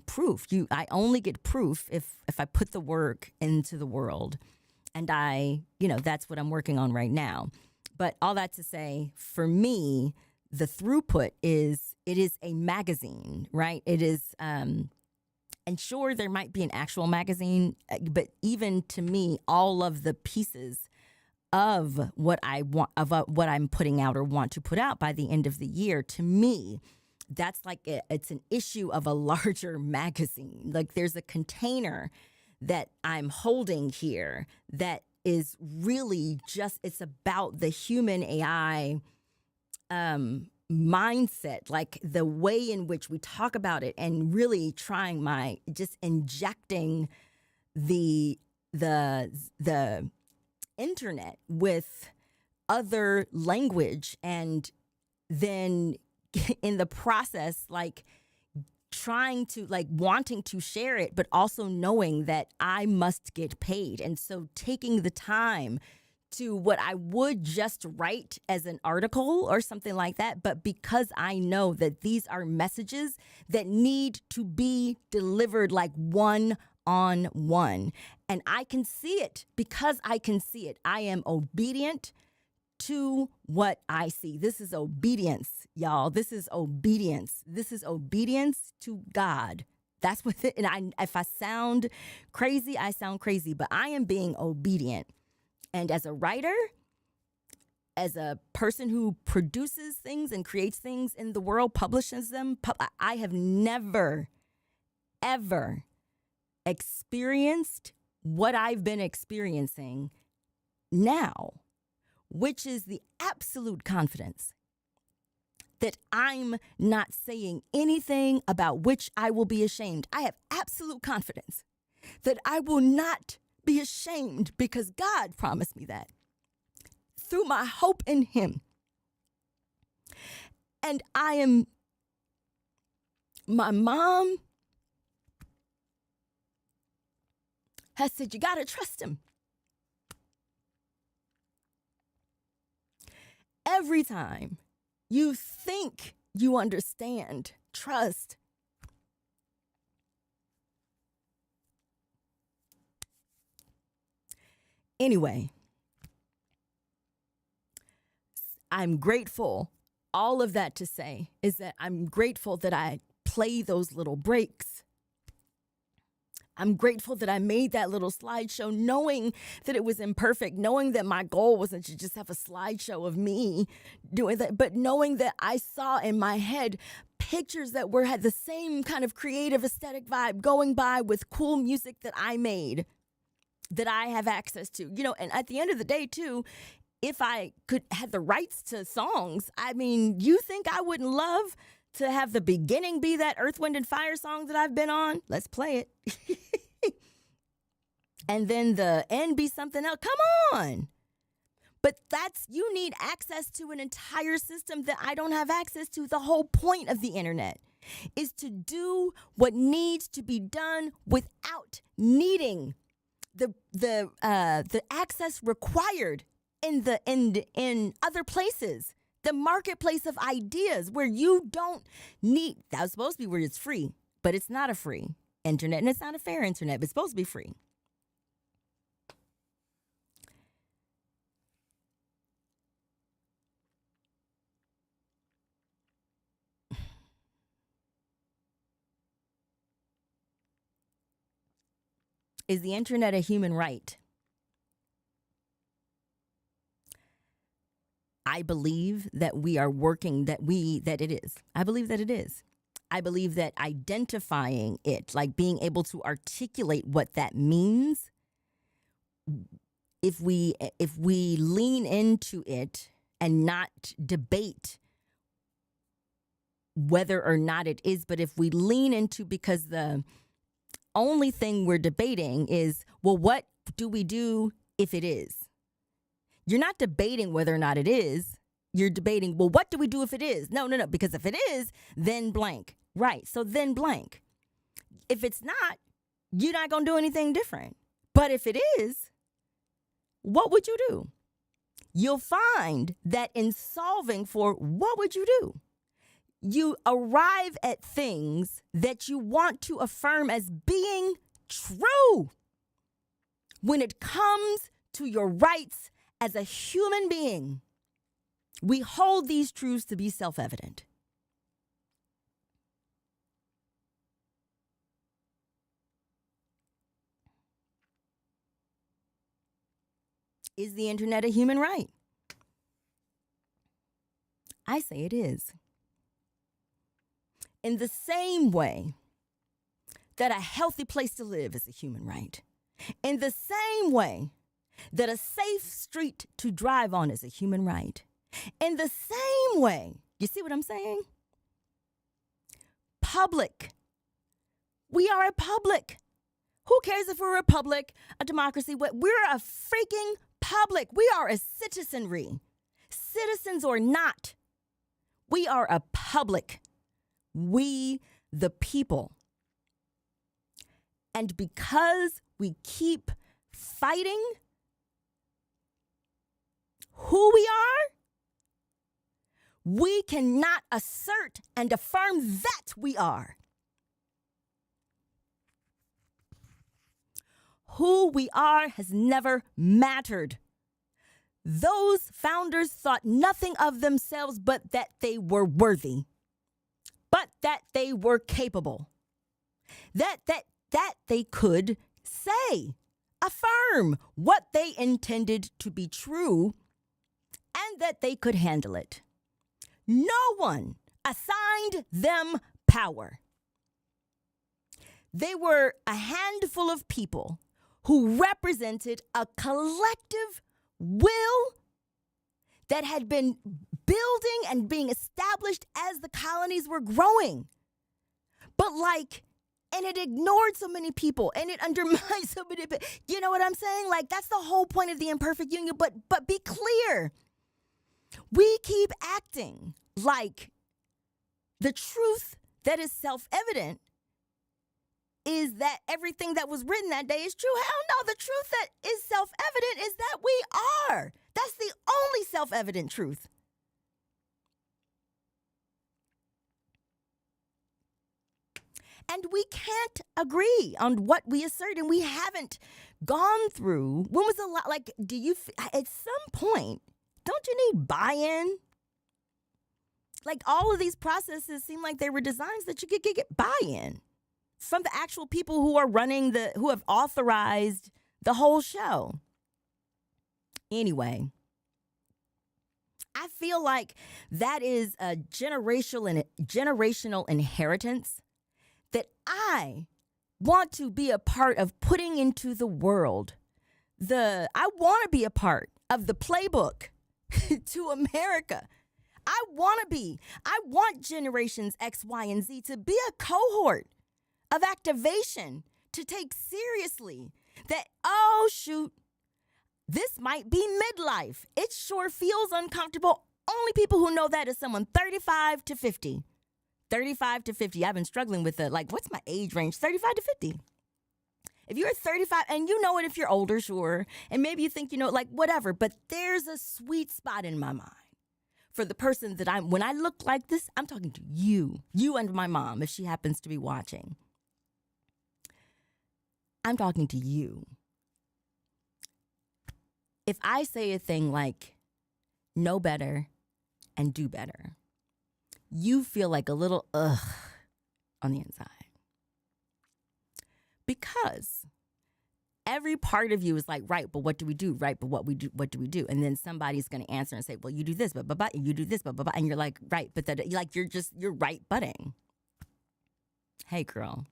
proof. I only get proof if I put the work into the world. And that's what I'm working on right now. But all that to say, for me, the throughput is a magazine, right? It is, and sure, there might be an actual magazine, but even to me, all of the pieces of what I want, of what I'm putting out or want to put out by the end of the year, to me, that's like it's an issue of a larger magazine. Like, there's a container that I'm holding here that is really just, it's about the human AI mindset, like the way in which we talk about it, and really trying just injecting the internet with other language, and then in the process, like trying to, like, wanting to share it, but also knowing that I must get paid. And so taking the time to what I would just write as an article or something like that, but because I know that these are messages that need to be delivered like one-on-one. And I can see it. Because I can see it, I am obedient to what I see. This is obedience, y'all. This is obedience. This is obedience to God. That's what it, and if I sound crazy, I sound crazy, but I am being obedient. And as a writer, as a person who produces things and creates things in the world, publishes them, I have never, ever experienced what I've been experiencing now, which is the absolute confidence that I'm not saying anything about which I will be ashamed. I have absolute confidence that I will not be ashamed, because God promised me that through my hope in Him. And my mom has said, you got to trust Him. Every time you think you understand, trust. Anyway, I'm grateful. All of that to say is that I'm grateful that I play those little breaks. I'm grateful that I made that little slideshow, knowing that it was imperfect, knowing that my goal wasn't to just have a slideshow of me doing that, but knowing that I saw in my head pictures that had the same kind of creative aesthetic vibe going by with cool music that I made, that I have access to, and at the end of the day too, if I had the rights to songs, I mean, you think I wouldn't love to have the beginning be that Earth, Wind, and Fire song that I've been on? Let's play it. And then the end be something else. Come on. But you need access to an entire system that I don't have access to. The whole point of the internet is to do what needs to be done without needing the access required in other places, the marketplace of ideas, where you don't need. That was supposed to be where it's free, but it's not a free internet, and it's not a fair internet, but it's supposed to be free. Is the internet a human right? I believe that we are working, that it is. I believe that it is. I believe that identifying it, like being able to articulate what that means, if we lean into it and not debate whether or not it is, but if we lean into, because the only thing we're debating is, well, what do we do if it is? You're not debating whether or not it is. You're debating, well, what do we do if it is? No, because if it is, then blank. Right, so then blank. If it's not, you're not going to do anything different. But if it is, what would you do? You'll find that in solving for what would you do, you arrive at things that you want to affirm as being true when it comes to your rights as a human being. We hold these truths to be self-evident. Is the internet a human right? I say it is. In the same way that a healthy place to live is a human right. In the same way that a safe street to drive on is a human right. In the same way, you see what I'm saying? Public. We are a public. Who cares if we're a republic, a democracy? We're a freaking public. We are a citizenry. Citizens or not, we are a public. We, the people. And because we keep fighting who we are, we cannot assert and affirm that we are. Who we are has never mattered. Those founders thought nothing of themselves but that they were worthy, but that they were capable, that they could say, affirm what they intended to be true, and that they could handle it. No one assigned them power. They were a handful of people who represented a collective will that had been building and being established as the colonies were growing. But and it ignored so many people and it undermined so many people. You know what I'm saying? That's the whole point of the imperfect union. But be clear. We keep acting like the truth that is self-evident is that everything that was written that day is true. Hell no, the truth that is self-evident is that we are. That's the only self-evident truth. And we can't agree on what we assert, and we haven't gone through. When was the do you, at some point, don't you need buy-in? All of these processes seem like they were designed so that you could get buy-in from the actual people who are running who have authorized the whole show. Anyway, I feel like that is a generational inheritance that I want to be a part of putting into the world. I want to be a part of the playbook to America. I want generations X, Y, and Z to be a cohort of activation to take seriously that, oh, shoot, this might be midlife. It sure feels uncomfortable. Only people who know that is someone 35 to 50. 35 to 50. I've been struggling with what's my age range? 35 to 50. If you're 35, and you know it if you're older, sure, and maybe you think, whatever, but there's a sweet spot in my mind for the person that when I look like this, I'm talking to you and my mom, if she happens to be watching. I'm talking to you. If I say a thing like, know better and do better, you feel like a little ugh on the inside. Because every part of you is like, right, but what do we do? Right, but what do we do? And then somebody's going to answer and say, well, you do this, but you do this, but and you're like, right, but that, like, you're right butting. Hey, girl.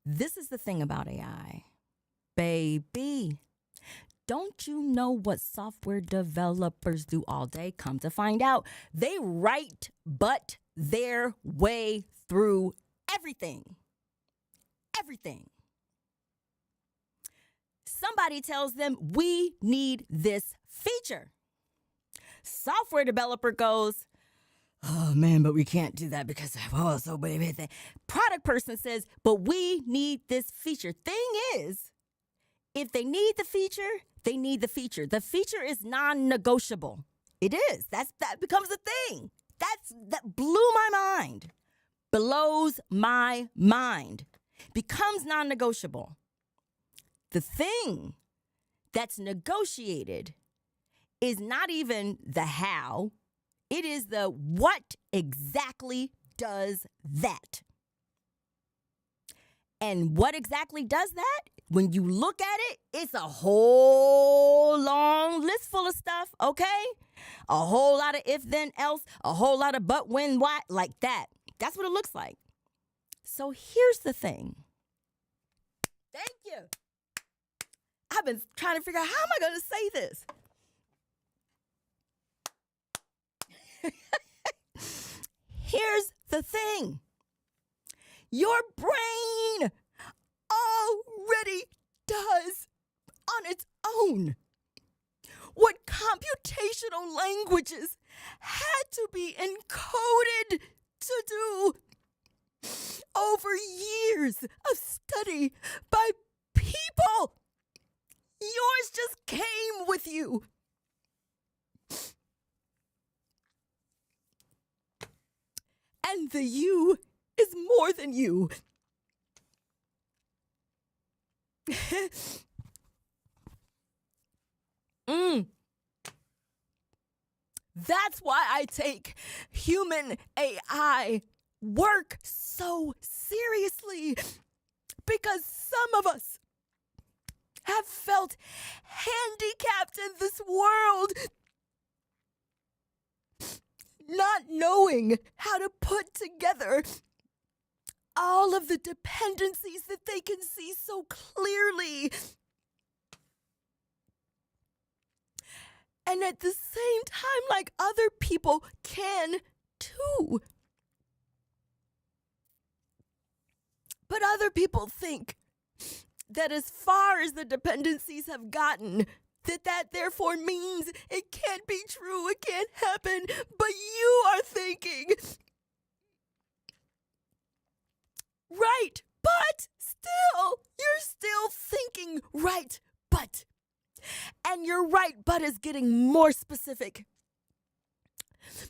This is the thing about AI. Baby, don't you know what software developers do all day? Come to find out, they right but their way through everything. Everything. Somebody tells them, we need this feature. Software developer goes, oh man, but we can't do that because, oh, so baby. Product person says, but we need this feature. Thing is, if they need the feature, they need the feature. The feature is non-negotiable. It is. That becomes a thing. That blew my mind. Blows my mind. Becomes non-negotiable. The thing that's negotiated is not even the how. It is the what exactly does that. And what exactly does that? When you look at it, it's a whole long list full of stuff, okay? A whole lot of if, then, else, a whole lot of but, when, why, like that. That's what it looks like. So here's the thing. Thank you. I've been trying to figure out, how am I going to say this? Here's the thing. Your brain already does on its own what computational languages had to be encoded to do over years of study by people. Yours just came with you. And the you is more than you. That's why I take human AI work so seriously. Because some of us have felt handicapped in this world, not knowing how to put together all of the dependencies that they can see so clearly. And at the same time, like other people can too. But other people think that as far as the dependencies have gotten, that therefore means it can't be true, it can't happen. But you are thinking, right, but still, you're still thinking right, but. And your right but is getting more specific.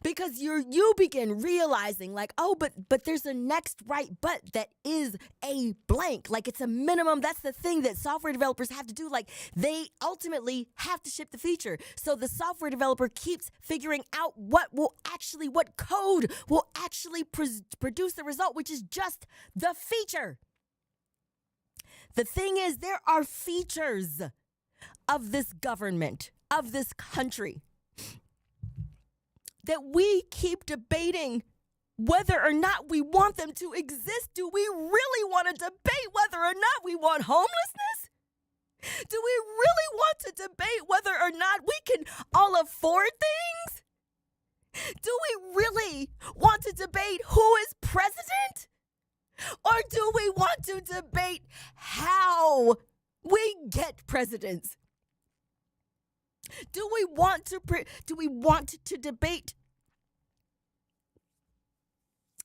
Because you begin realizing like, oh, but there's a next right but that is a blank. Like it's a minimum. That's the thing that software developers have to do. Like they ultimately have to ship the feature. So the software developer keeps figuring out what code will actually produce the result, which is just the feature. The thing is, there are features of this government, of this country, that we keep debating whether or not we want them to exist. Do we really want to debate whether or not we want homelessness? Do we really want to debate whether or not we can all afford things? Do we really want to debate who is president? Or do we want to debate how we get presidents? Do we want to debate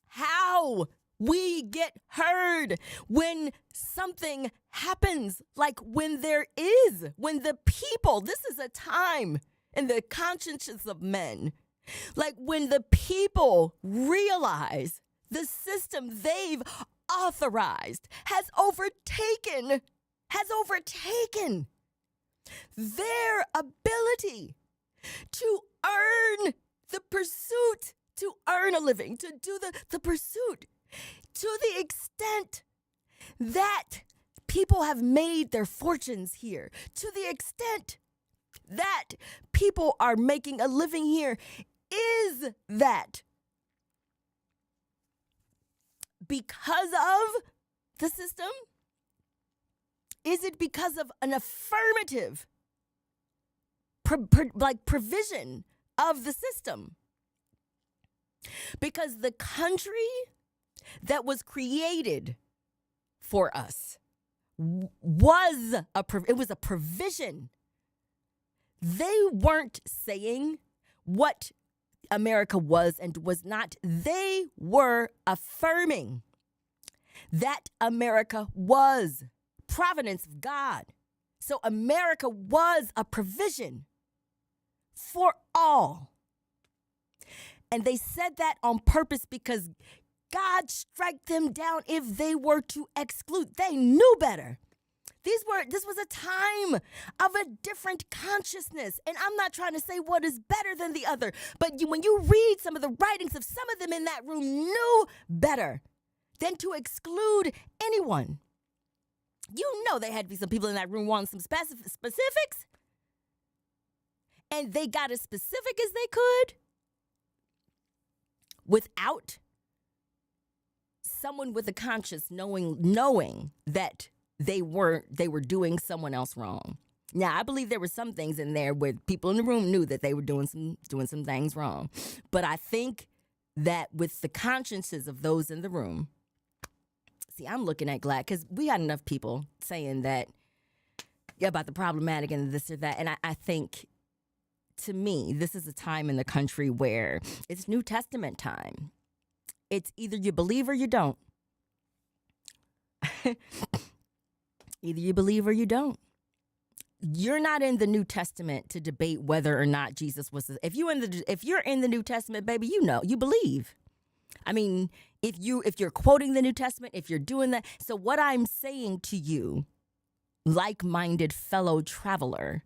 how we get heard when something happens, like when the people, this is a time in the consciences of men, like when the people realize the system they've authorized has overtaken their ability to earn the pursuit, to earn a living, to do the pursuit, to the extent that people have made their fortunes here to the extent that people are making a living here. Is that because of the system? Is it because of an affirmative provision of the system? Because the country that was created for us was it was a provision. They weren't saying what America was and was not. They were affirming that America was providence of God. So America was a provision for all. And they said that on purpose because God struck them down if they were to exclude. They knew better. This was a time of a different consciousness. And I'm not trying to say what is better than the other, but when you read some of the writings of some of them in that room knew better than to exclude anyone. You know there had to be some people in that room wanting some specifics. And they got as specific as they could without someone with a conscience knowing that they were doing someone else wrong. Now, I believe there were some things in there where people in the room knew that they were doing some things wrong. But I think that with the consciences of those in the room, see, I'm looking at GLAAD because we had enough people saying that about the problematic and this or that. And I think, to me, this is a time in the country where it's New Testament time. It's either you believe or you don't. Either you believe or you don't. You're not in the New Testament to debate whether or not Jesus was. If you're in the New Testament, baby, you believe. I mean, if you're quoting the New Testament, if you're doing that. So what I'm saying to you, like-minded fellow traveler,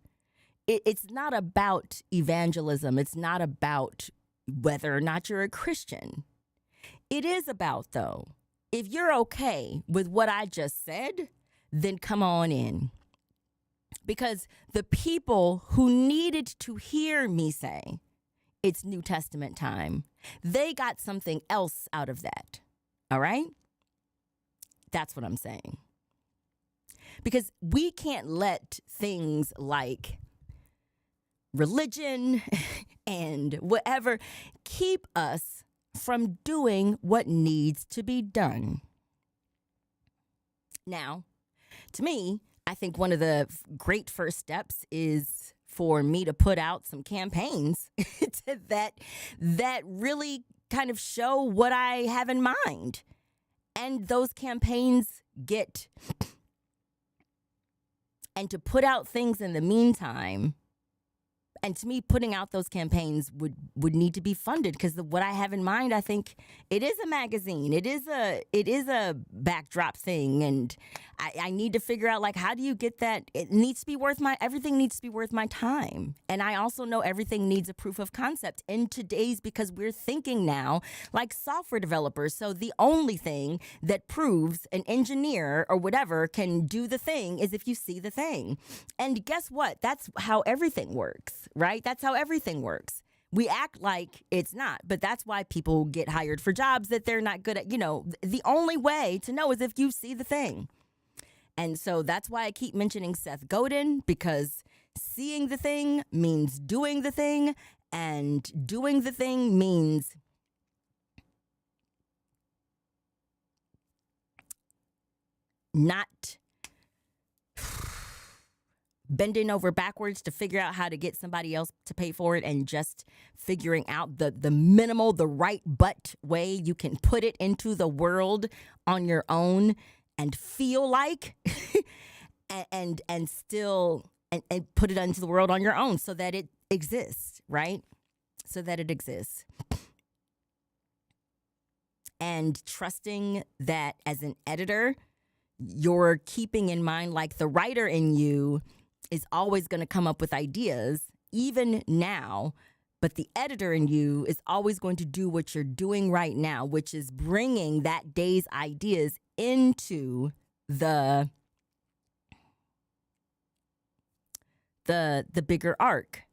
it's not about evangelism. It's not about whether or not you're a Christian. It is about, though, if you're okay with what I just said, then come on in. Because the people who needed to hear me say it's New Testament time, they got something else out of that. All right? That's what I'm saying. Because we can't let things like religion and whatever keep us from doing what needs to be done. Now, to me, I think one of the great first steps is for me to put out some campaigns that really kind of show what I have in mind. And those campaigns and to put out things in the meantime. And to me, putting out those campaigns would need to be funded because what I have in mind, I think it is a magazine. It is a backdrop thing. And I need to figure out, like, how do you get that? It needs to be everything needs to be worth my time. And I also know everything needs a proof of concept in today's, because we're thinking now like software developers. So the only thing that proves an engineer or whatever can do the thing is if you see the thing. And guess what? That's how everything works. Right? That's how everything works. We act like it's not, but that's why people get hired for jobs that they're not good at. The only way to know is if you see the thing. And so that's why I keep mentioning Seth Godin, because seeing the thing means doing the thing, and doing the thing means not bending over backwards to figure out how to get somebody else to pay for it, and just figuring out the minimal, the right butt way you can put it into the world on your own and feel like and still and put it into the world on your own so that it exists, right? So that it exists. And trusting that as an editor, you're keeping in mind, like, the writer in you is always going to come up with ideas, even now, but the editor in you is always going to do what you're doing right now, which is bringing that day's ideas into the the bigger arc,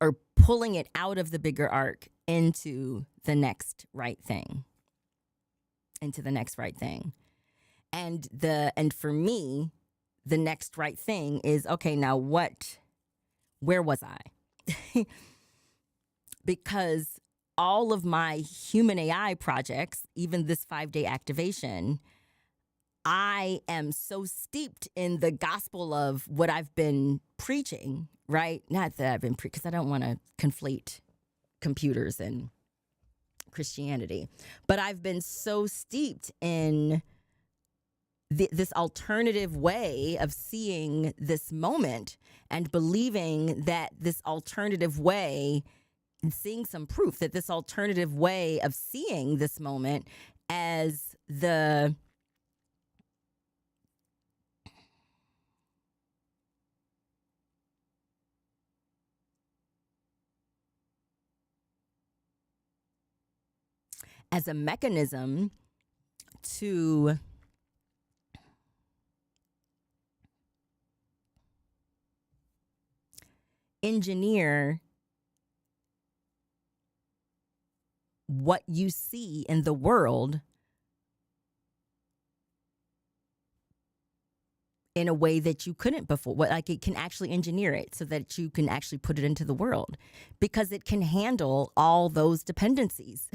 or pulling it out of the bigger arc into the next right thing, and for me, the next right thing is, okay, now where was I? Because all of my human AI projects, even this 5-day activation, I am so steeped in the gospel of what I've been preaching, right? Not that I've been because I don't want to conflate computers and Christianity, but I've been so steeped in this alternative way of seeing this moment and believing that this alternative way, and seeing some proof that this alternative way of seeing this moment as a mechanism to engineer what you see in the world in a way that you couldn't before. Like, it can actually engineer it so that you can actually put it into the world, because it can handle all those dependencies.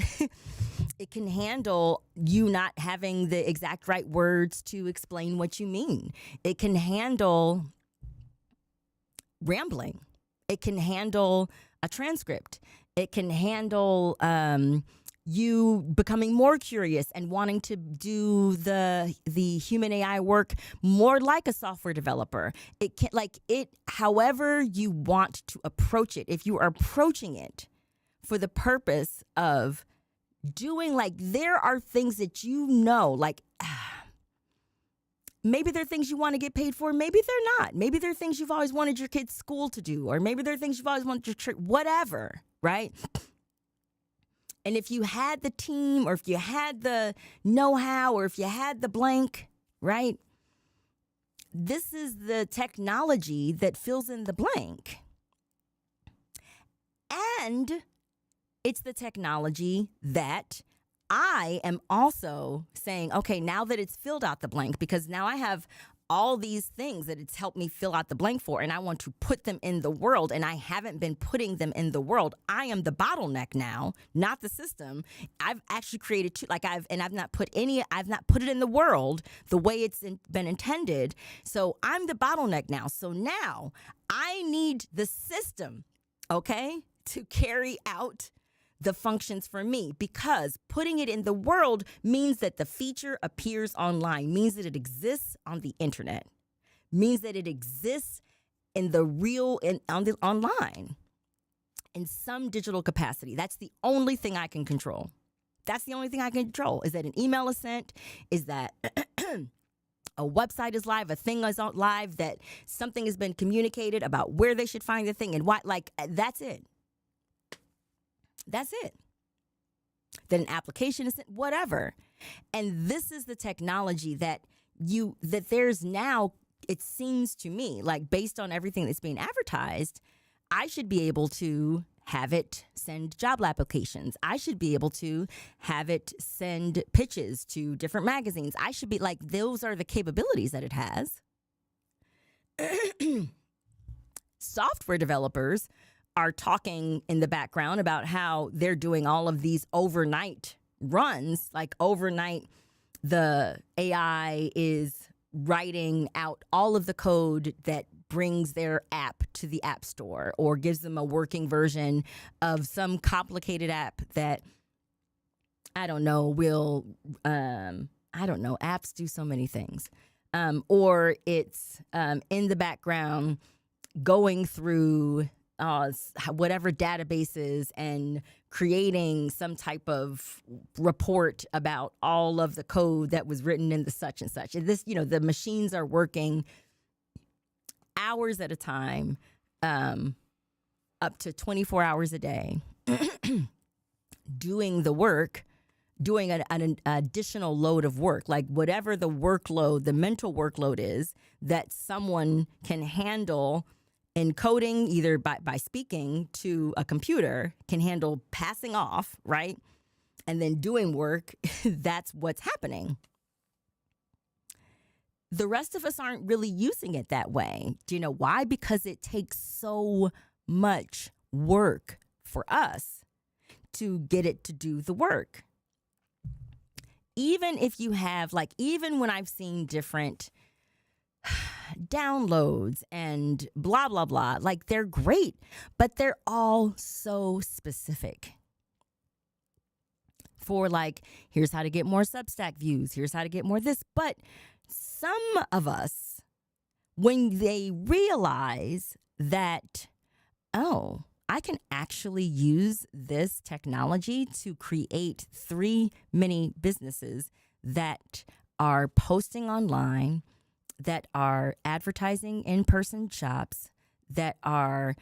It can handle you not having the exact right words to explain what you mean. It can handle rambling. It can handle a transcript. It can handle you becoming more curious and wanting to do the human AI work more like a software developer. It can, however you want to approach it. If you are approaching it for the purpose of doing, there are things that maybe they're things you want to get paid for. Maybe they're not. Maybe they're things you've always wanted your kid's school to do, or maybe they're things you've always wanted your church, whatever, right? And if you had the team, or if you had the know-how, or if you had the blank, right? This is the technology that fills in the blank. And it's the technology that I am also saying, okay, now that it's filled out the blank, because now I have all these things that it's helped me fill out the blank for, and I want to put them in the world, and I haven't been putting them in the world. I am the bottleneck now, not the system. I've actually created two, I've not put it in the world the way it's been intended. So I'm the bottleneck now. So now I need the system, okay, to carry out the functions for me, because putting it in the world means that the feature appears online, means that it exists on the internet, means that it exists in the real and online in some digital capacity. That's the only thing I can control. That's the only thing I can control, is that an email is sent, is that a website is live, a thing is live, that something has been communicated about where they should find the thing and why. That's it. That's it. That an application is, whatever. And this is the technology that there's now, it seems to me, based on everything that's being advertised, I should be able to have it send job applications. I should be able to have it send pitches to different magazines. I should be those are the capabilities that it has. Software developers are talking in the background about how they're doing all of these overnight runs. Overnight, the AI is writing out all of the code that brings their app to the App Store, or gives them a working version of some complicated app that, I don't know, apps do so many things. Or it's in the background going through whatever databases and creating some type of report about all of the code that was written in the such and such. And this, the machines are working hours at a time, up to 24 hours a day, doing the work doing an additional load of work, like whatever the workload, the mental workload is that someone can handle in coding, either by speaking to a computer, can handle passing off, right? And then doing work, that's what's happening. The rest of us aren't really using it that way. Do you know why? Because it takes so much work for us to get it to do the work. Even if you have, like, even when I've seen different downloads and blah, blah, blah, like, they're great, but they're all so specific. For like, here's how to get more Substack views, here's how to get more this. But some of us, when they realize that, oh, I can actually use this technology to create 3 mini businesses that are posting online, that are advertising in-person shops, that are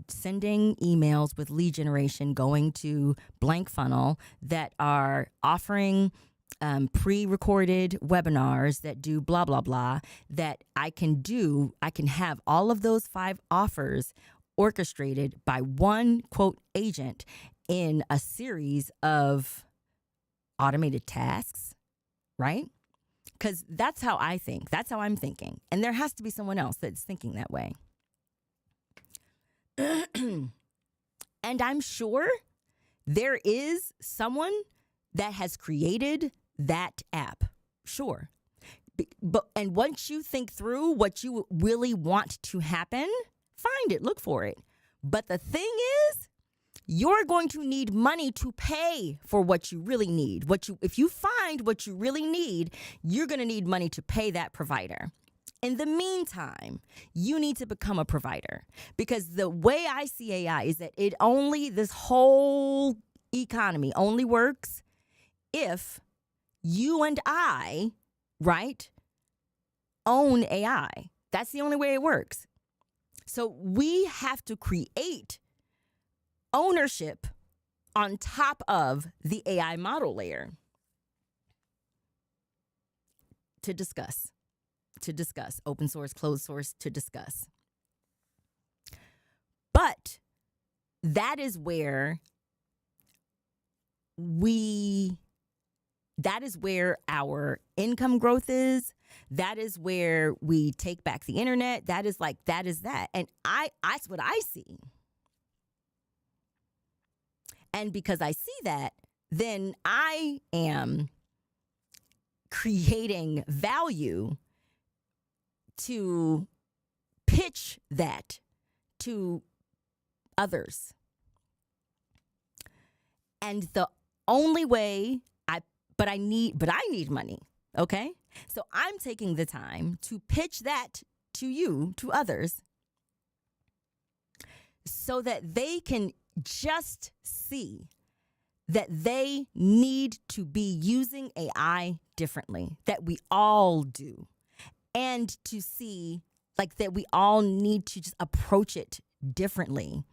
sending emails with lead generation going to blank funnel, that are offering pre-recorded webinars that do blah, blah, blah, that I can have all of those 5 offers orchestrated by one, quote, agent in a series of automated tasks, right? Because that's how I think. That's how I'm thinking. And there has to be someone else that's thinking that way. And I'm sure there is someone that has created that app. Sure. And once you think through what you really want to happen, find it, look for it. But the thing is, you're going to need money to pay for what you really need. If you find what you really need, you're going to need money to pay that provider. In the meantime, you need to become a provider, because the way I see AI is that this whole economy only works if you and I, right, own AI. That's the only way it works. So we have to create ownership on top of the AI model layer to discuss open source, closed source, to discuss. But that is where our income growth is. That is where we take back the internet. That is that. And that's what I see. And because I see that, then I am creating value to pitch that to others. And the only way I need money, okay? So I'm taking the time to pitch that to you, to others, so that they can just see that they need to be using AI differently, that we all do. And to see, like, that we all need to just approach it differently.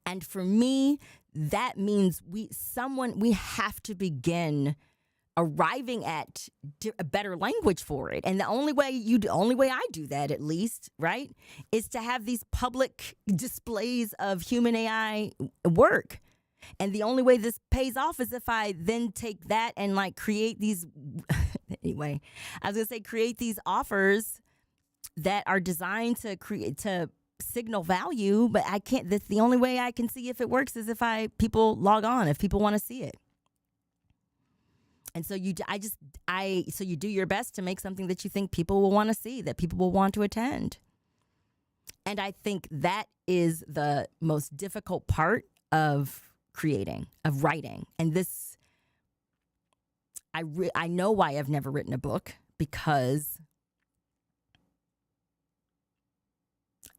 And for me, that means we have to begin arriving at a better language for it. And the only way I do that, at least, right, is to have these public displays of human AI work. And the only way this pays off is if I then take that and, like, create these anyway, I was going to say create these offers that are designed to signal value, but I can't. That's the only way I can see if it works is if people log on, if people want to see it. And so you do your best to make something that you think people will want to see, that people will want to attend. And I think that is the most difficult part of creating, of writing. And this, I know why I've never written a book, because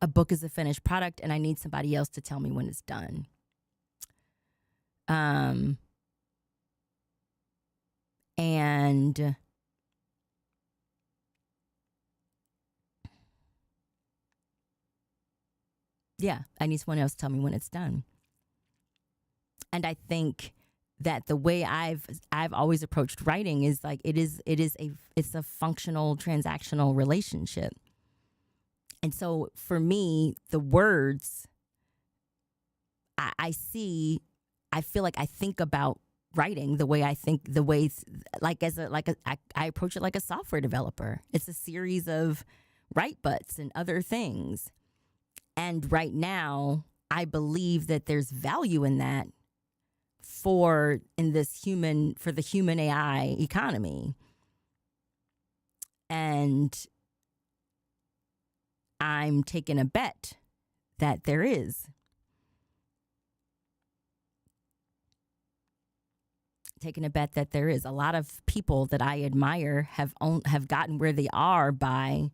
a book is a finished product and I need somebody else to tell me when it's done. And yeah, I need someone else to tell me when it's done. And I think that the way I've always approached writing is like it's a functional transactional relationship. And so for me, the words I feel like I think about writing the way I approach it like a software developer. It's a series of write buts and other things. And right now, I believe that there's value in that for the human AI economy. And I'm taking a bet that there is. Taking a bet that there is. A lot of people that I admire have gotten where they are by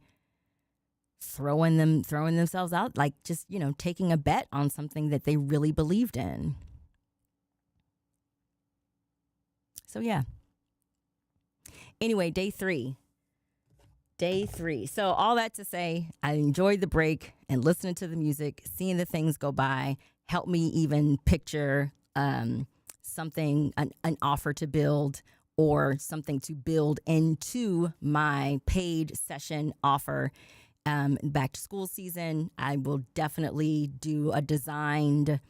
throwing themselves out, like just, taking a bet on something that they really believed in. So yeah. Anyway, day three. So all that to say, I enjoyed the break and listening to the music, seeing the things go by, helped me even picture something, an offer to build or something to build into my paid session offer. Back to school season, I will definitely do a designed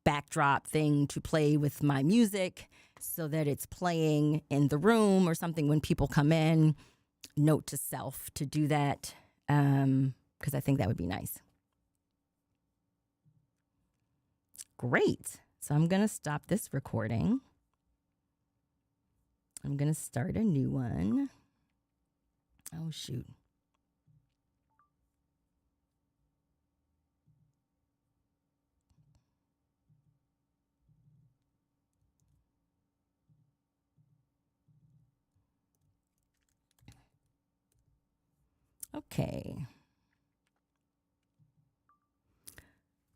backdrop thing to play with my music so that it's playing in the room or something when people come in. Note to self to do that because I think that would be nice. Great. So I'm going to stop this recording. I'm going to start a new one. Oh, shoot. Okay.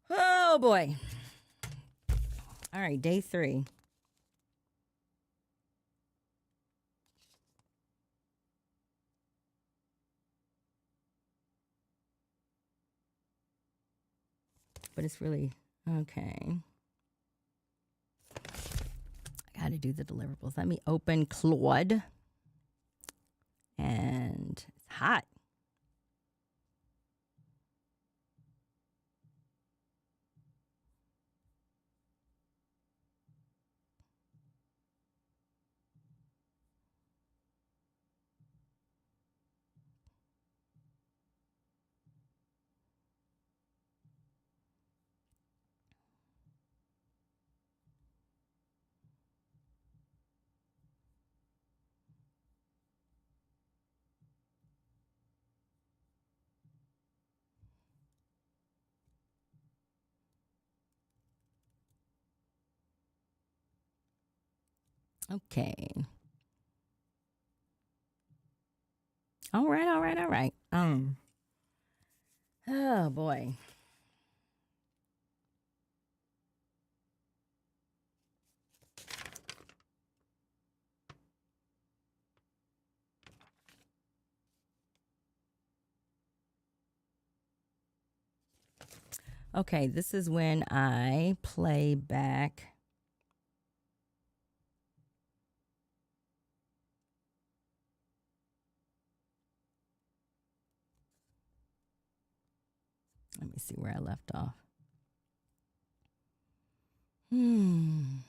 Oh, boy. All right, day 3. But it's really, okay. I got to do the deliverables. Let me open Claude. And it's hot. Okay. All right. Oh, boy. Okay, this is when I play back. Let me see where I left off. I'm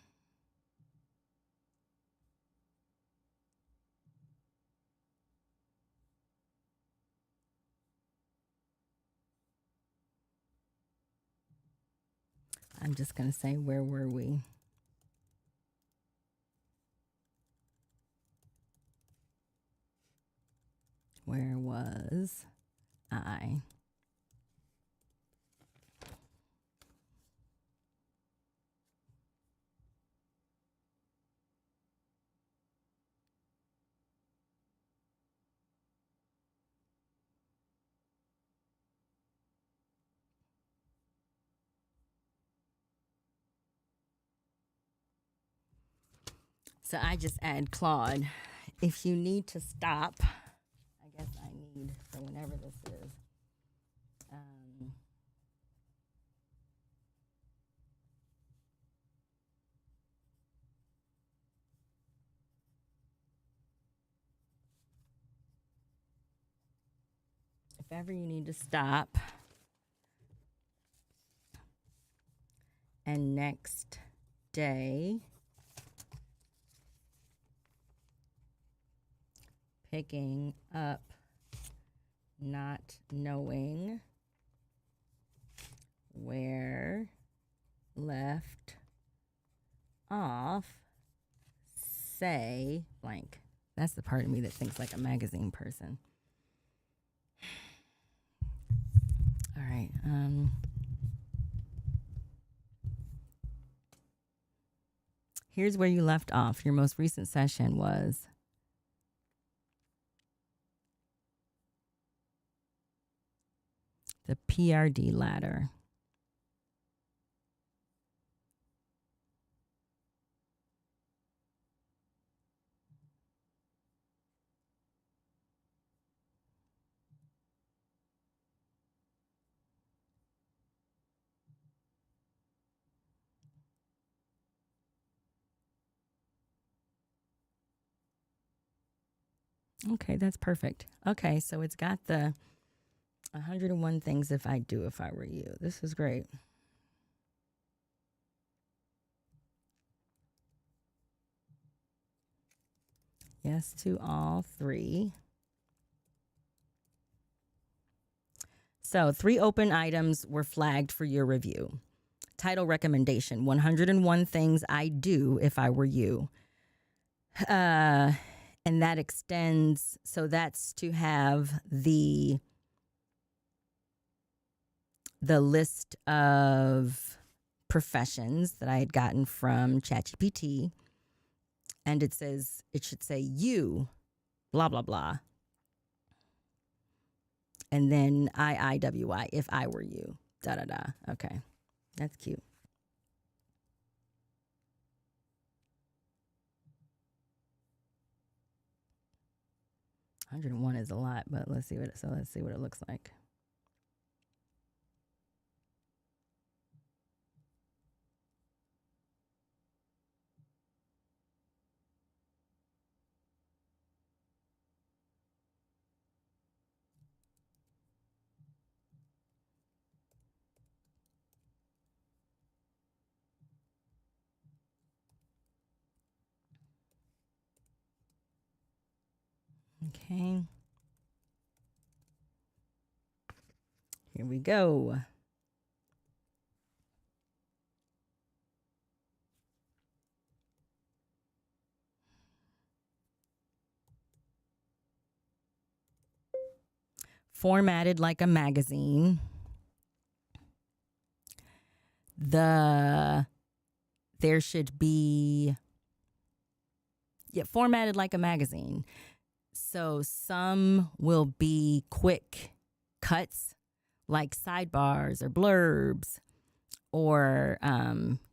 just going to say, where were we? Where was I? So I just add Claude. If you need to stop, I guess I need for whenever this is. if ever you need to stop and next day picking up, not knowing where left off, say blank. That's the part of me that thinks like a magazine person. All right. Here's where you left off. Your most recent session was the PRD ladder. Okay, that's perfect. Okay, so it's got the 101 things if I do if I were you. This is great. Yes to all 3. So 3 open items were flagged for your review. Title recommendation, 101 things I do if I were you. And that extends, so that's to have the list of professions that I had gotten from ChatGPT. And it should say you, blah, blah, blah. And then IIWI, if I were you, da, da, da. Okay, that's cute. $101 is a lot, but let's see what it looks like. Okay. Here we go. Formatted like a magazine. There should be, formatted like a magazine. So some will be quick cuts like sidebars or blurbs or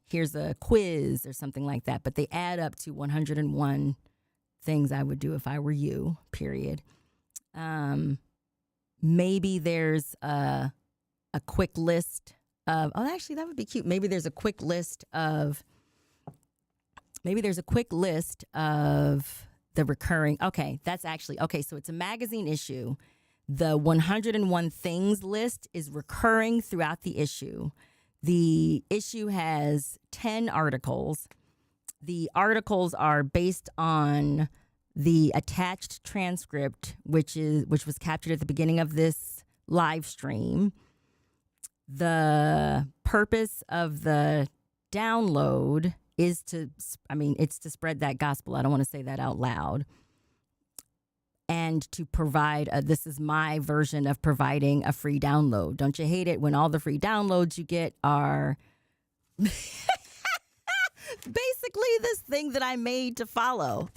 here's a quiz or something like that. But they add up to 101 things I would do if I were you, period. Maybe there's a quick list of, actually that would be cute. Maybe there's a quick list of the recurring. Okay, that's actually, okay, so it's a magazine issue. The 101 things list is recurring throughout the issue. The issue has 10 articles. The articles are based on the attached transcript, which was captured at the beginning of this live stream. The purpose of the download is it's to spread that gospel. I don't want to say that out loud. And to provide, this is my version of providing a free download. Don't you hate it when all the free downloads you get are basically this thing that I made to follow?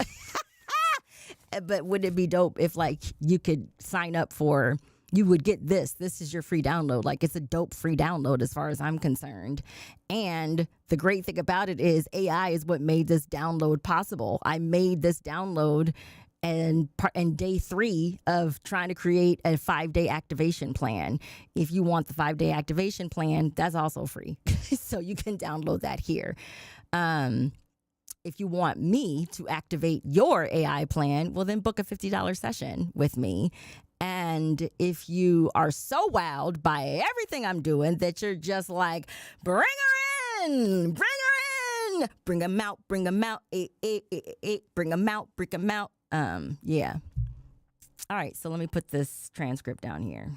But wouldn't it be dope if you could sign up for, you would get this. This is your free download. It's a dope free download as far as I'm concerned. And the great thing about it is AI is what made this download possible. I made this download and day 3 of trying to create a 5-day activation plan. If you want the 5-day activation plan, that's also free. So you can download that here. If you want me to activate your AI plan, well, then book a $50 session with me. And if you are so wowed by everything I'm doing that you're just like, bring her in, bring her in, bring them out, bring them out, bring them out. Yeah. All right, so let me put this transcript down here.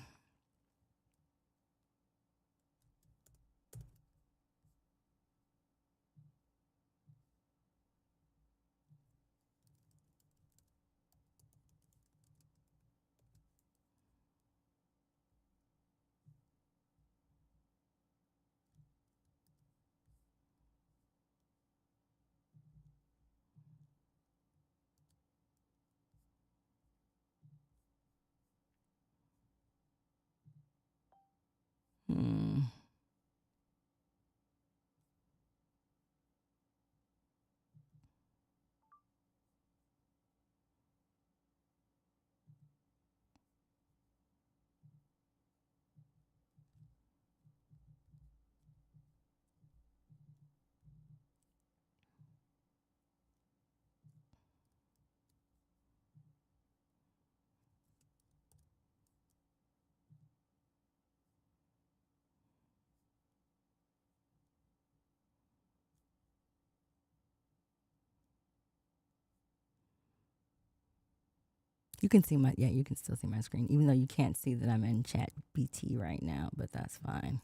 You can see you can still see my screen, even though you can't see that I'm in Chat BT right now, but that's fine.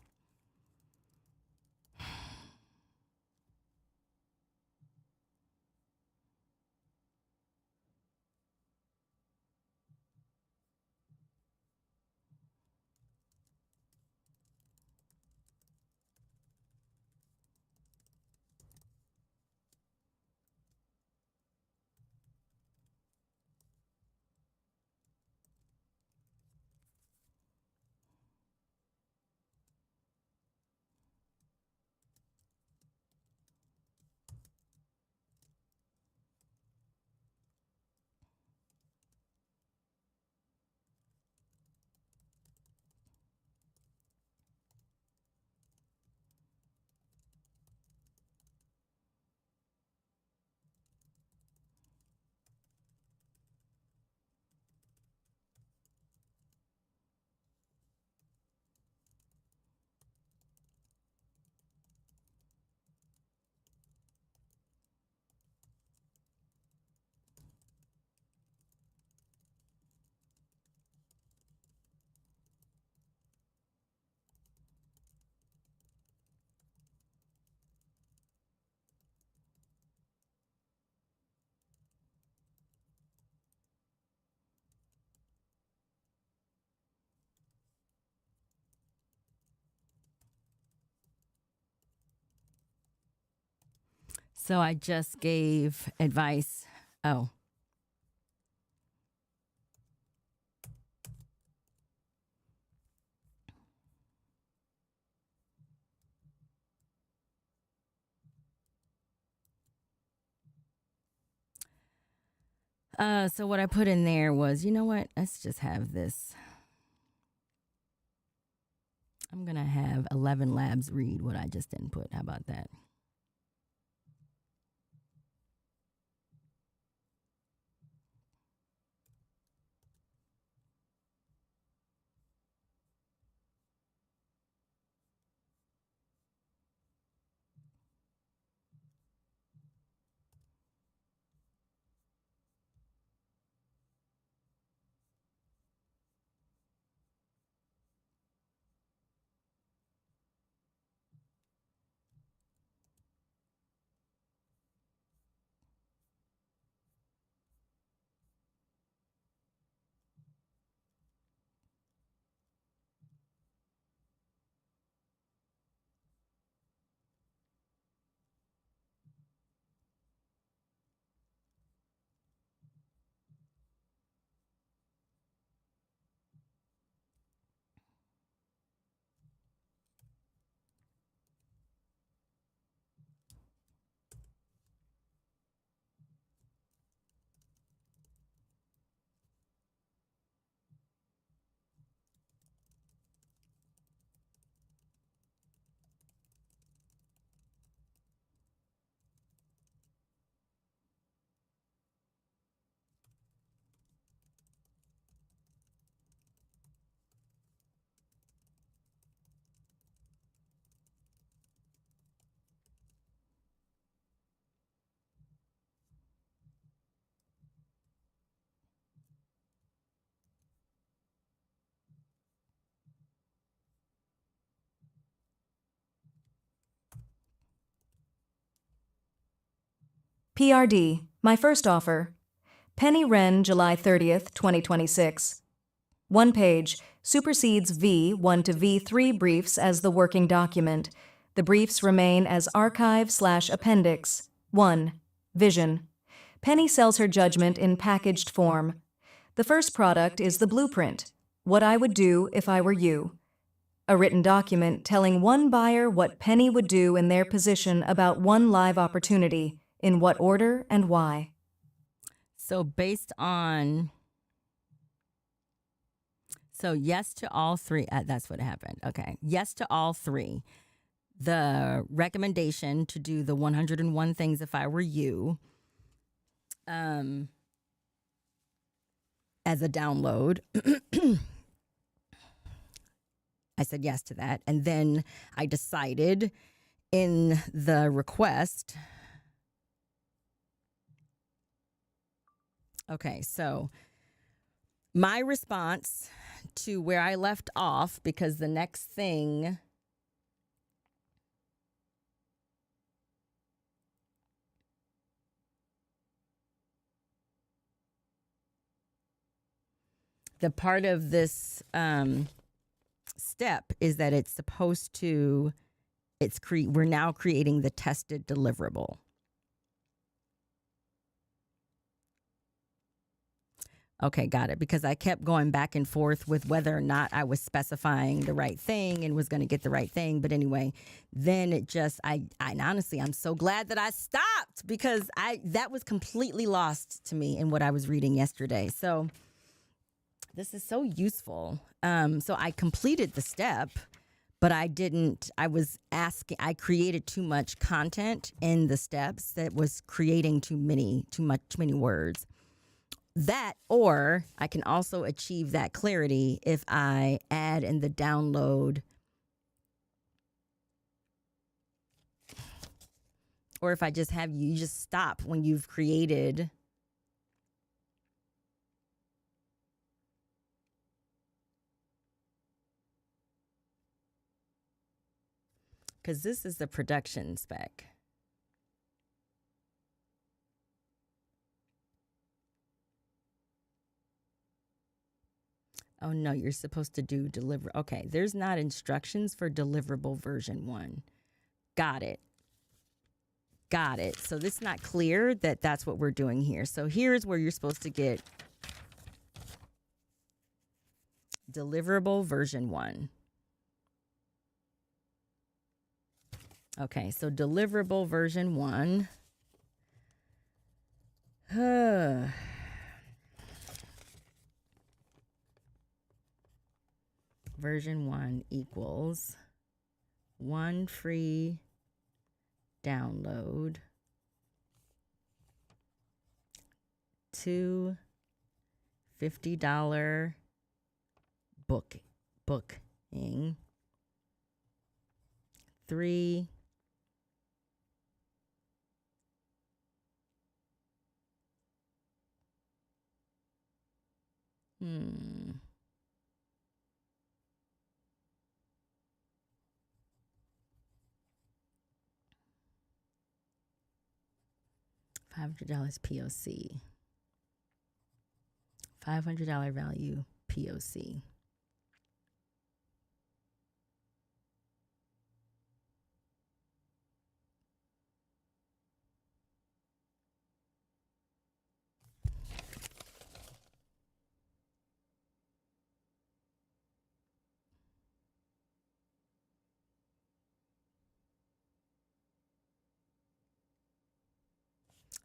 So I just gave advice. Oh. So what I put in there was, you know what? Let's just have this. I'm going to have 11 Labs read what I just input. How about that? PRD, my first offer. Penny Wrenn, July 30th, 2026. 1 page, supersedes V1 to V3 briefs as the working document. The briefs remain as archive/appendix. 1. Vision. Penny sells her judgment in packaged form. The first product is the blueprint, what I would do if I were you. A written document telling one buyer what Penny would do in their position about one live opportunity, in what order and why. So yes to all three. That's what happened. Okay. Yes to all three. The recommendation to do the 101 things if I were you as a download. I said yes to that. And then I decided in the request. Okay, so my response to where I left off, because the next thing the part of this step is that it's supposed to, we're now creating the tested deliverable. Okay, got it. Because I kept going back and forth with whether or not I was specifying the right thing and was going to get the right thing. But anyway, then it just, I honestly, I'm so glad that I stopped, because that was completely lost to me in what I was reading yesterday. So this is so useful. So I completed the step, but I created too much content in the steps that was creating too many words. That, or I can also achieve that clarity if I add in the download, or if I just have you just stop when you've created because this is the production spec. Oh, no, you're supposed to do deliver. Okay, there's not instructions for deliverable version 1. Got it. So this is not clear that that's what we're doing here. So here's where you're supposed to get deliverable version 1. Okay, so deliverable version 1. Version 1 equals 1 free download, 2 $50 booking, 3 $500 POC. $500 value POC.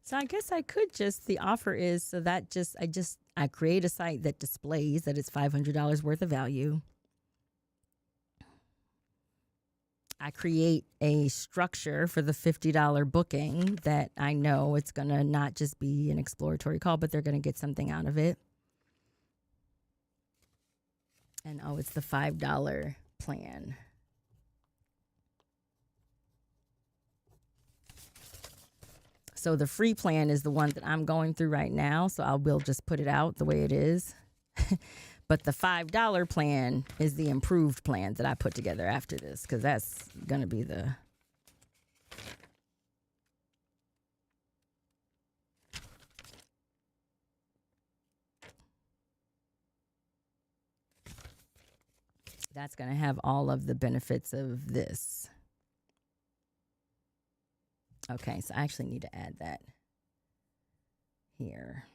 So I guess I could just, the offer is, so that just, I create a site that displays that it's $500 worth of value. I create a structure for the $50 booking that I know it's going to not just be an exploratory call, but they're going to get something out of it. And oh, it's the $5 plan. So the free plan is the one that I'm going through right now. So I will just put it out the way it is. But the $5 plan is the improved plan that I put together after this, because that's going to be the... That's going to have all of the benefits of this. Okay, so I actually need to add that here.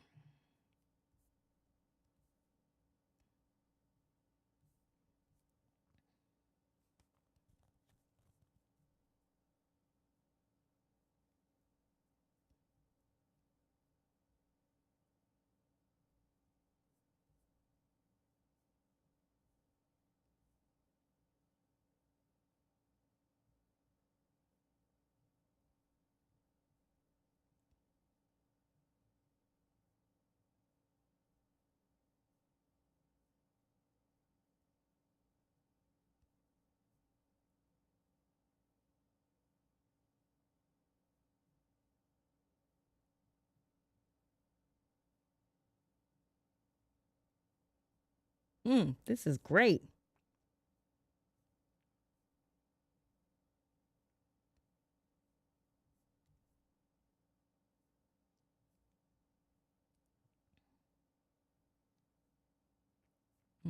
This is great.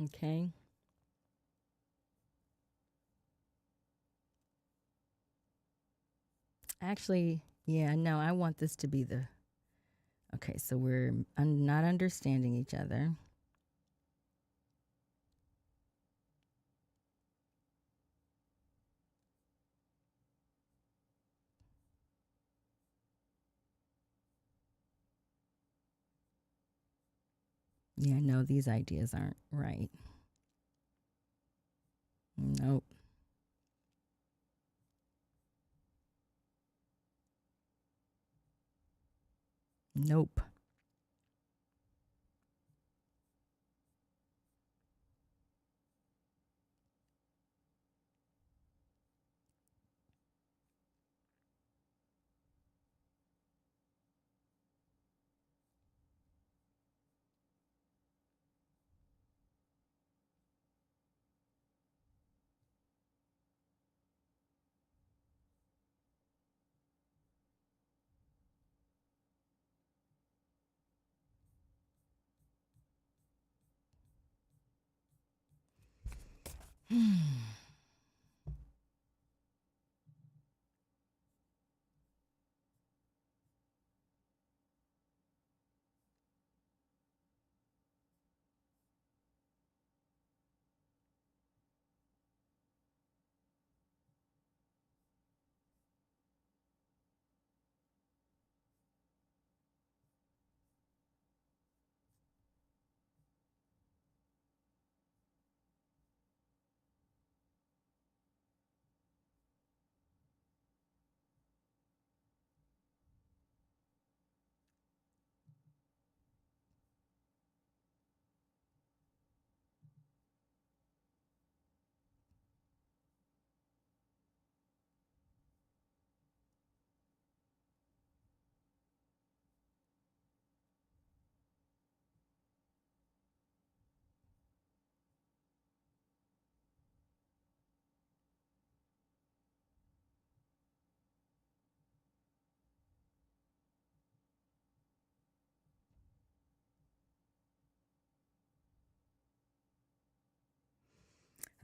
Okay. Actually, yeah, no, I want this to be the. Okay, so we're not understanding each other. Yeah, no, these ideas aren't right. Nope. Nope.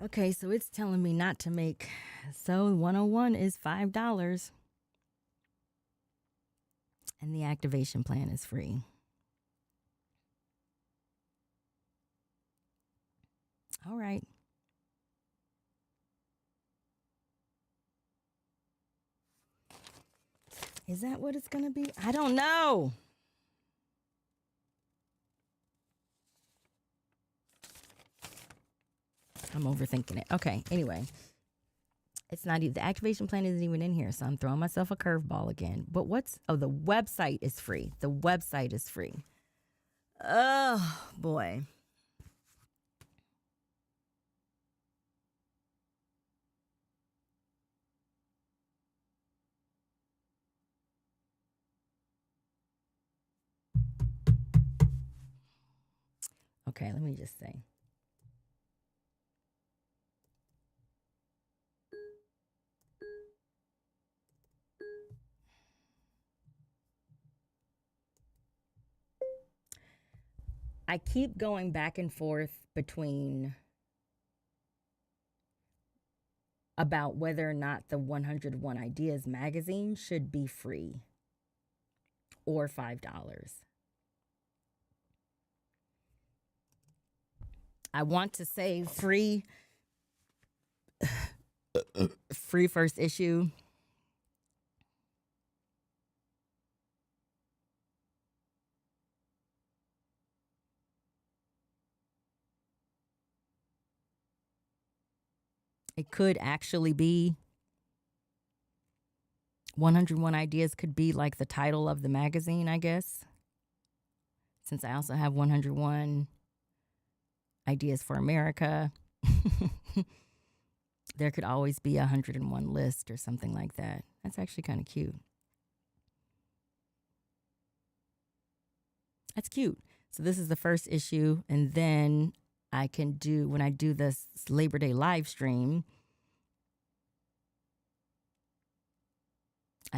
Okay, so it's telling me not to make. So 101 is $5. And the activation plan is free. All right. Is that what it's going to be? I don't know. I'm overthinking it. Okay, anyway. It's not even, the activation plan isn't even in here, so I'm throwing myself a curveball again. But the website is free. The website is free. Oh, boy. Okay, let me just say. I keep going back and forth between about whether or not the 101 Ideas magazine should be free or $5. I want to say free first issue. It could actually be 101 Ideas could be like the title of the magazine, I guess. Since I also have 101 Ideas for America, there could always be a 101 list or something like that. That's actually kind of cute. That's cute. So this is the first issue, and then I can do, when I do this Labor Day live stream,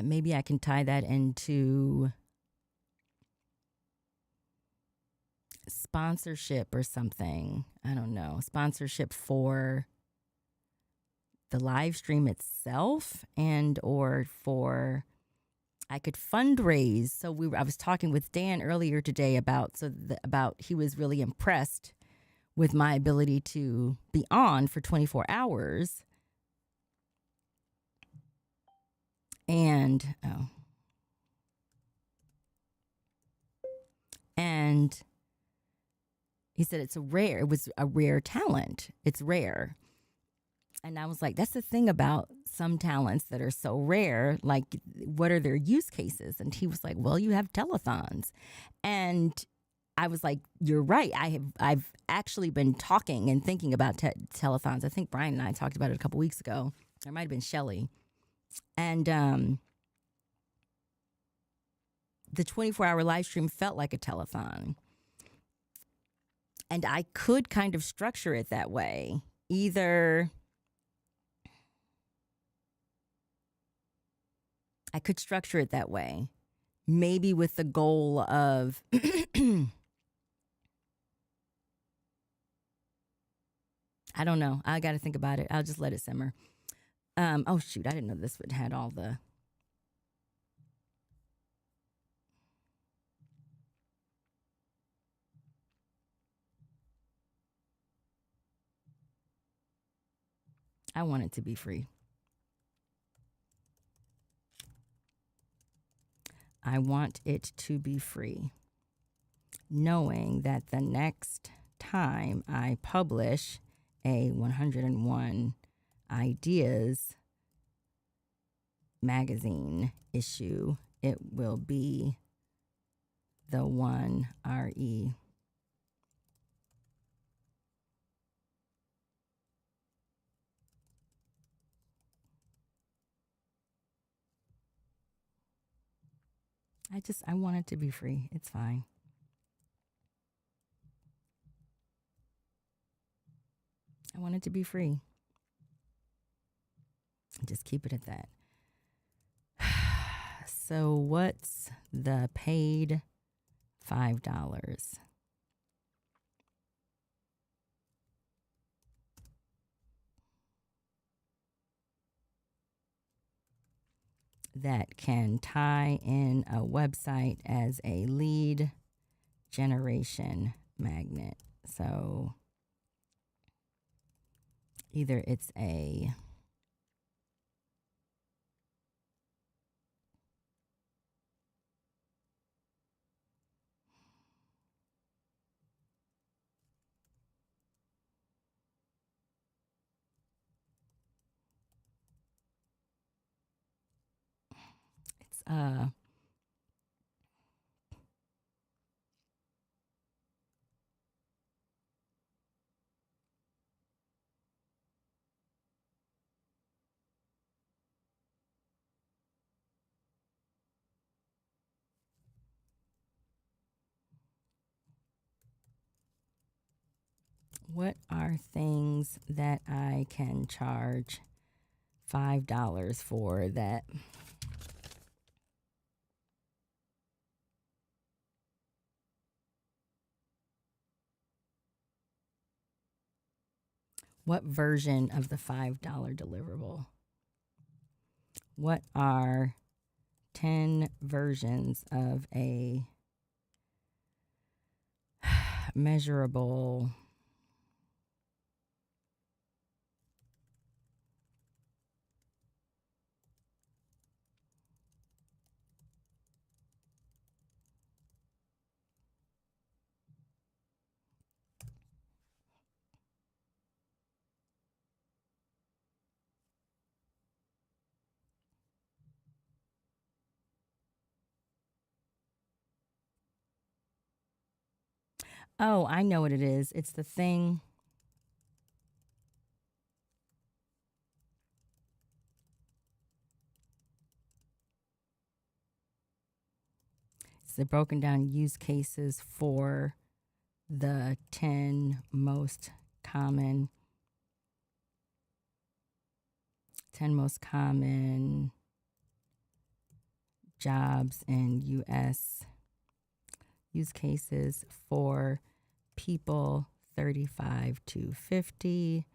maybe I can tie that into sponsorship or something. I don't know. Sponsorship for the live stream itself, and or for, I could fundraise. So I was talking with Dan earlier today about he was really impressed with my ability to be on for 24 hours. And he said it was a rare talent. It's rare. And I was like, that's the thing about some talents that are so rare. Like, what are their use cases? And he was like, well, you have telethons. And I was like, you're right. I've actually been talking and thinking about telethons. I think Brian and I talked about it a couple weeks ago. There might have been Shelley. And the 24-hour live stream felt like a telethon. And I could kind of structure it that way. Either I could structure it that way, maybe with the goal of I don't know. I got to think about it. I'll just let it simmer. Oh, shoot. I didn't know this would had all the. I want it to be free. I want it to be free, knowing that the next time I publish a 101 Ideas magazine issue, it will be the one RE. I want it to be free. It's fine. I want it to be free. Just keep it at that. So what's the paid $5? That can tie in a website as a lead generation magnet. So either it's a what are things that I can charge $5 for that What version of the $5 deliverable? What are 10 versions of a measurable Oh, I know what it is. It's the thing. It's the broken down use cases for the 10 most common jobs in US use cases for people 35 to 50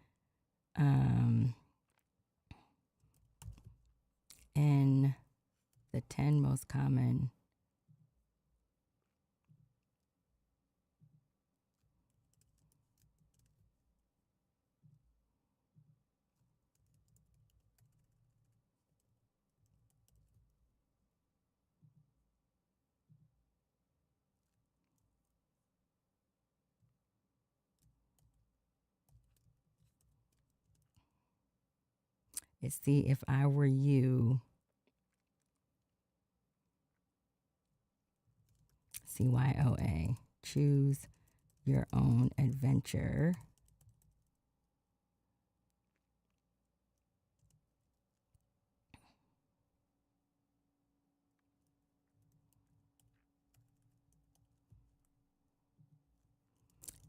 in the 10 most common It's the if I were you, CYOA, choose your own adventure.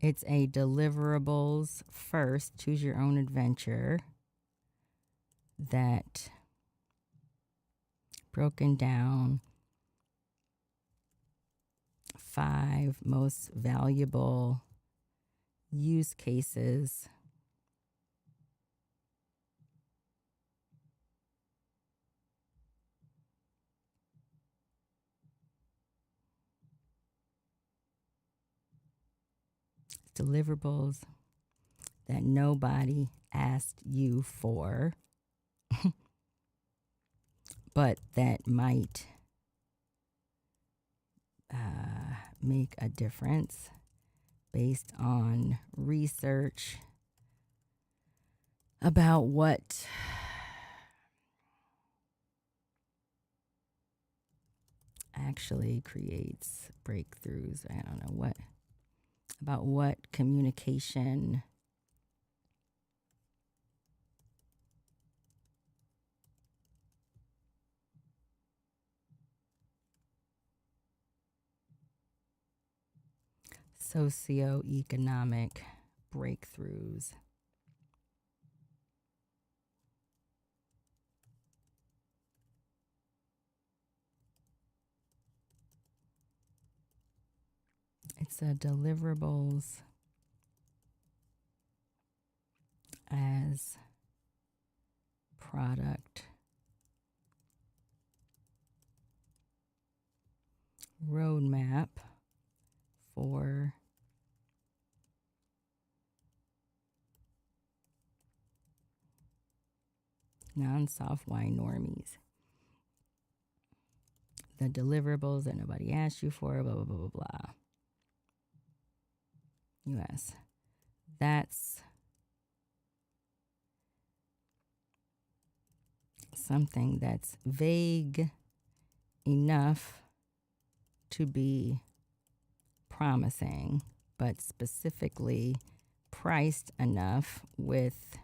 It's a deliverables first, choose your own adventure that broken down 5 most valuable use cases deliverables that nobody asked you for, but that might make a difference based on research about what actually creates breakthroughs. I don't know what communication socioeconomic breakthroughs. It's a deliverables as product roadmap for non-soft wine normies. The deliverables that nobody asked you for, blah, blah, blah, blah, blah. US. That's something that's vague enough to be promising, but specifically priced enough with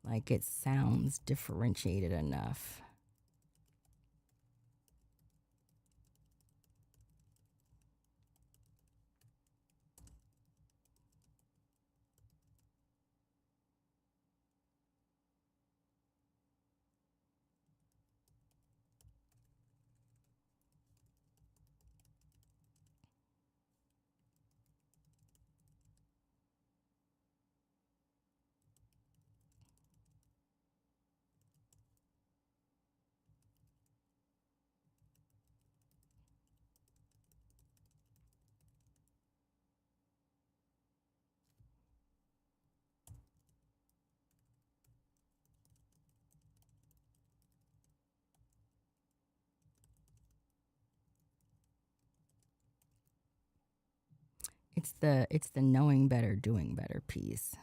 like it sounds differentiated enough. It's the knowing better, doing better piece.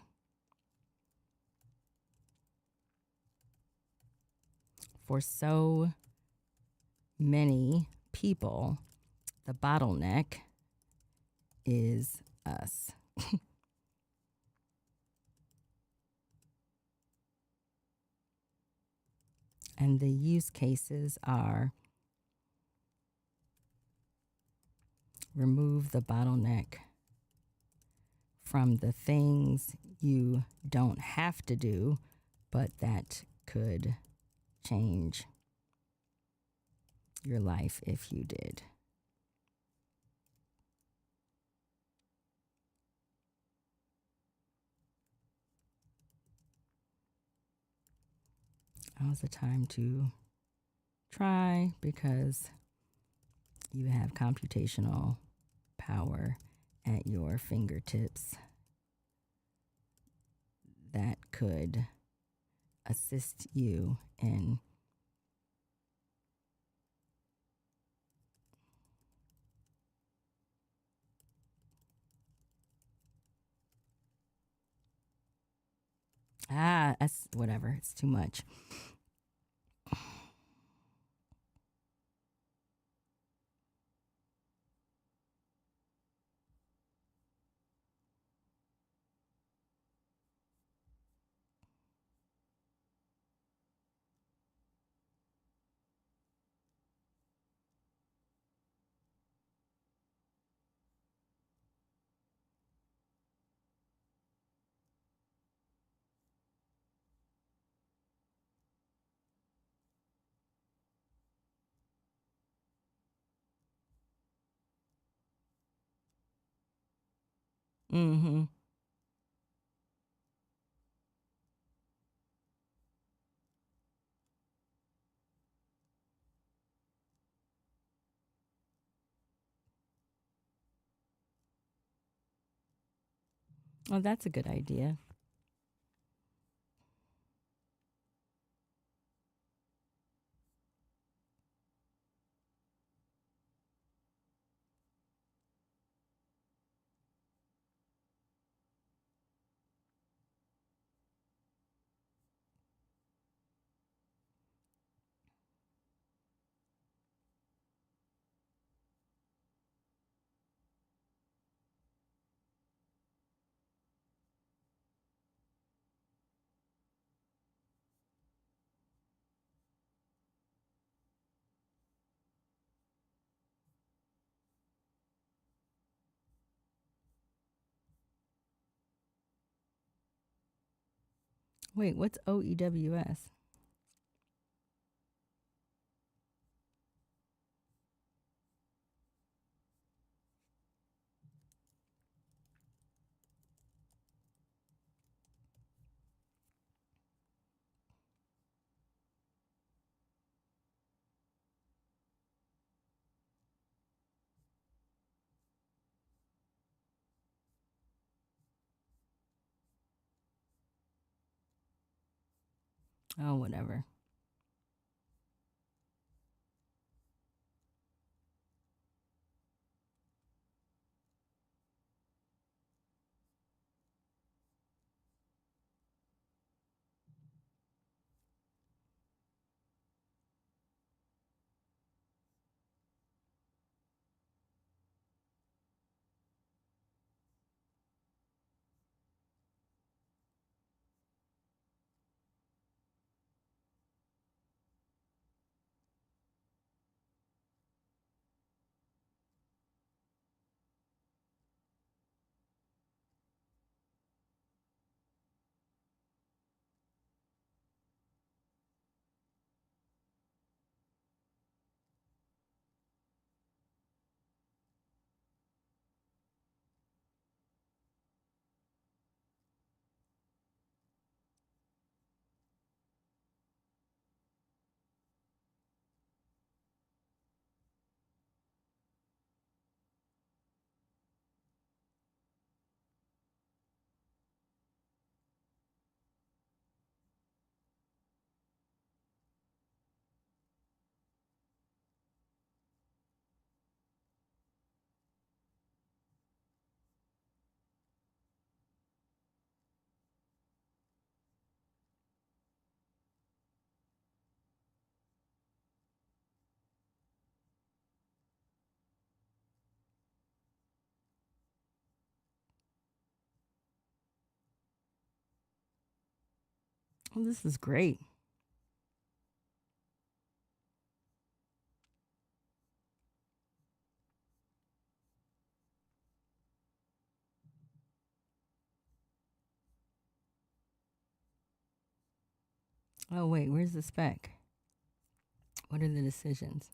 For so many people, the bottleneck is us. And the use cases are remove the bottleneck from the things you don't have to do, but that could change your life if you did. Now's the time to try, because you have computational power at your fingertips that could assist you in that's whatever, it's too much. Mm-hmm. Oh, that's a good idea. Wait, what's OEWS? Oh, whatever. Well, this is great. Oh, wait, where's the spec? What are the decisions?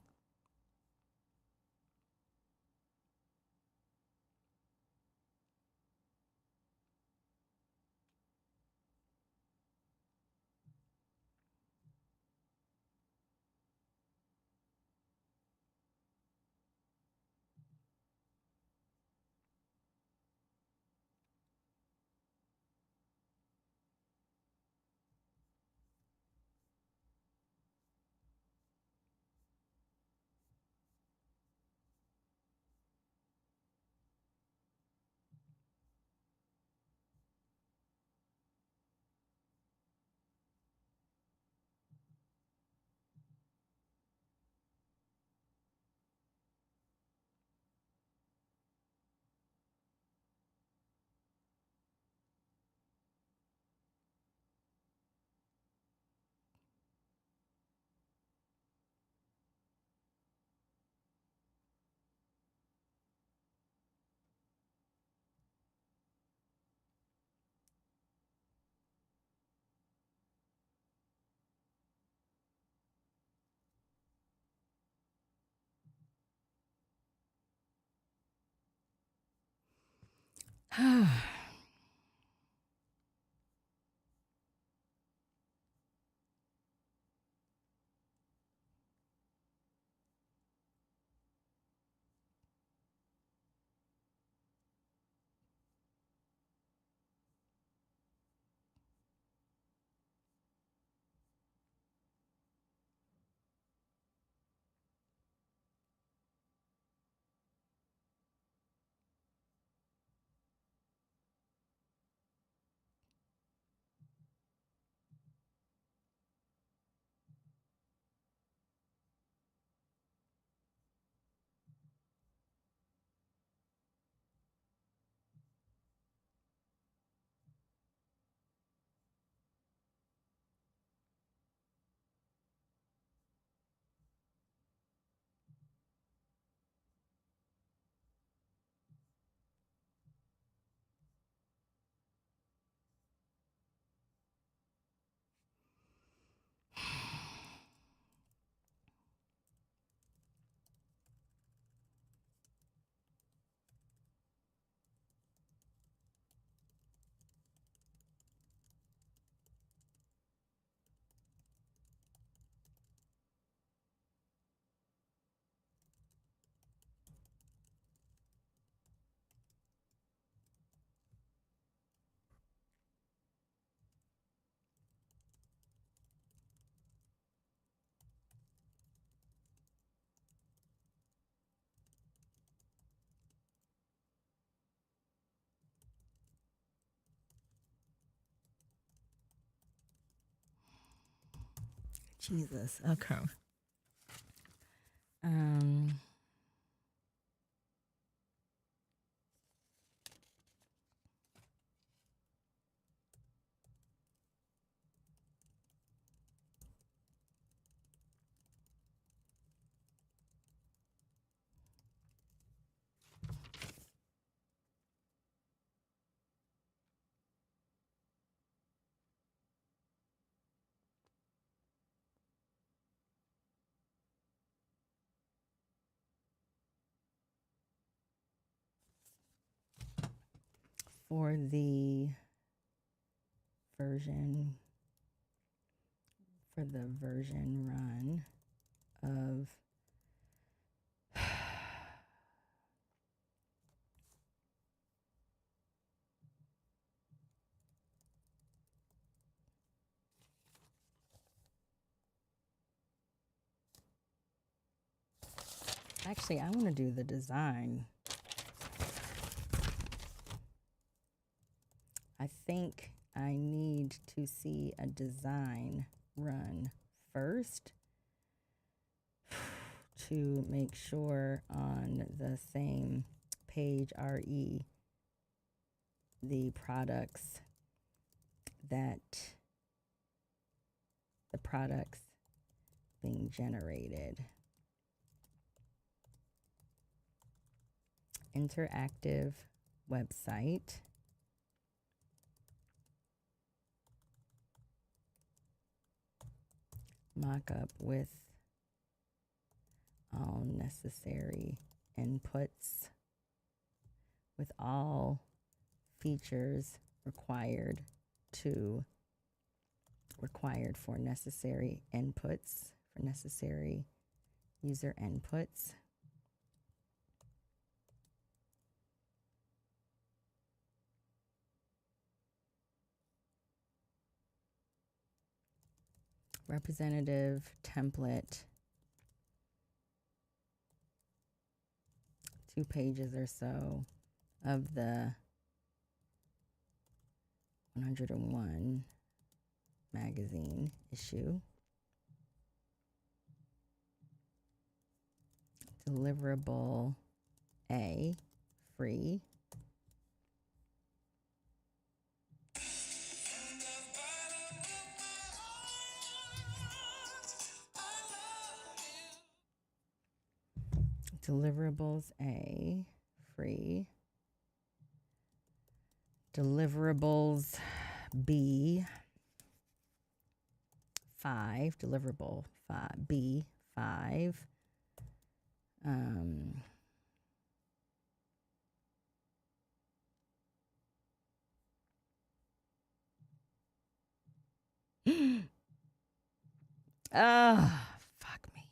Jesus. Okay. Um. For the version, run of actually, I want to do the design. I think I need to see a design run first to make sure on the same page RE the products that the products being generated. Interactive website. Mock-up with all necessary inputs, with all features required for necessary inputs, for necessary user inputs. Representative template, 2 pages or so of the 101 magazine issue. Deliverable A, free. Deliverables A, free. Deliverables B, 5. Deliverable B, 5. Fuck me.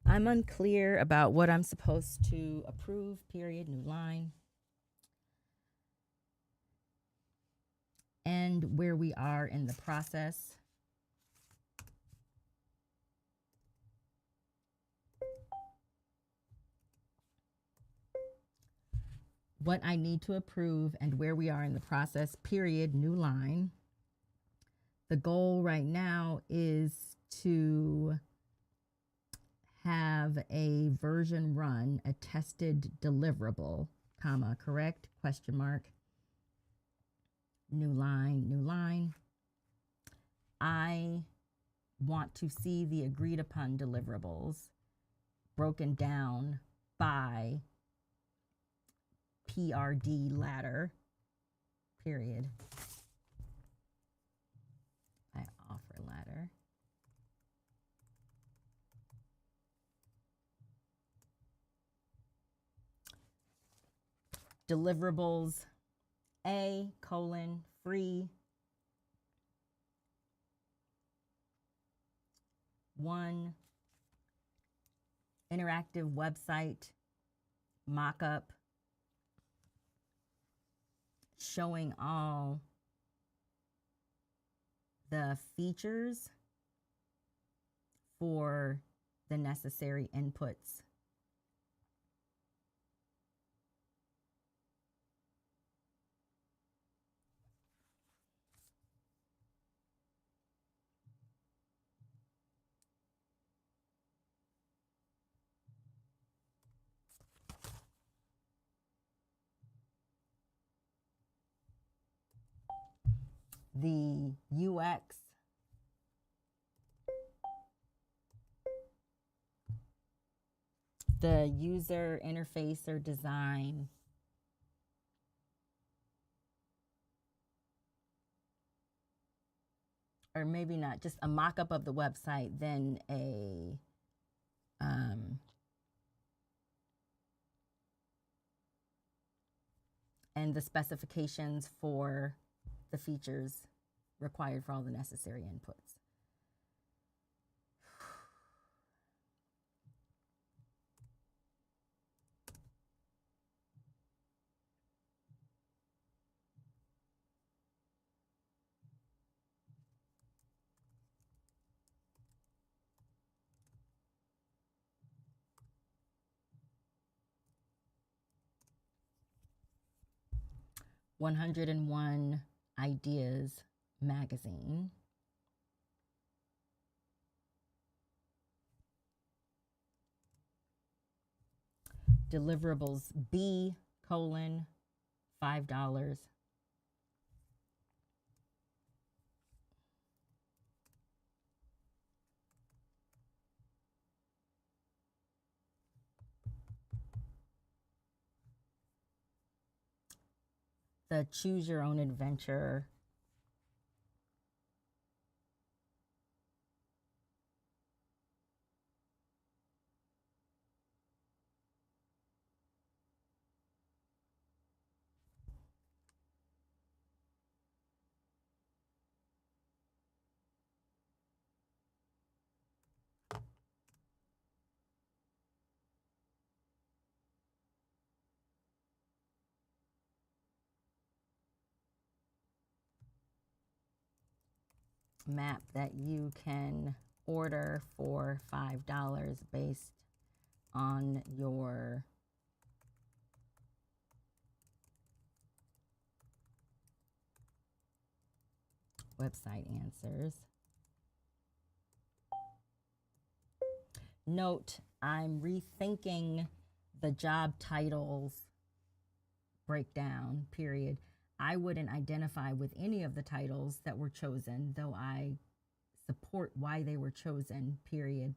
I'm unclear about what I'm supposed to approve, period, new line. And where we are in the process. What I need to approve and where we are in the process, period, new line. The goal right now is to have a version run, a tested deliverable, comma, correct, question mark, new line, new line. I want to see the agreed upon deliverables broken down by PRD ladder, period. I offer ladder. Deliverables A, colon, free. 1, interactive website mock-up showing all the features for the necessary inputs. The UX, the user interface or design, or maybe not, just a mock-up of the website, then a and the specifications for the features required for all the necessary inputs. 101 Ideas magazine. Deliverables B : $5. The Choose Your Own Adventure map that you can order for $5 based on your website answers. Note, I'm rethinking the job titles breakdown, period. I wouldn't identify with any of the titles that were chosen, though I support why they were chosen, period.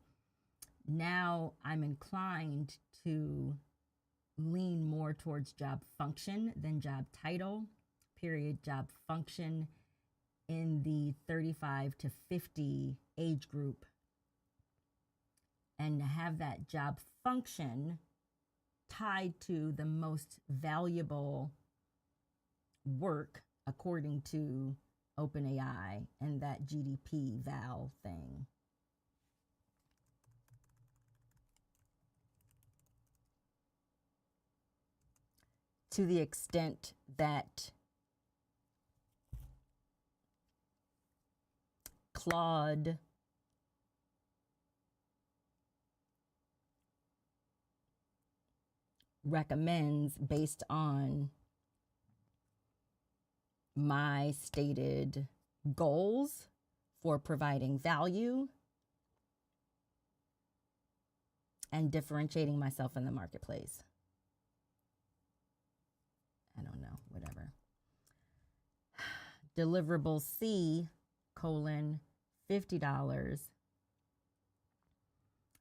Now I'm inclined to lean more towards job function than job title, period. Job function in the 35 to 50 age group. And to have that job function tied to the most valuable work according to OpenAI and that GDP val thing. To the extent that Claude recommends based on my stated goals for providing value and differentiating myself in the marketplace. I don't know, whatever. Deliverable C : $50.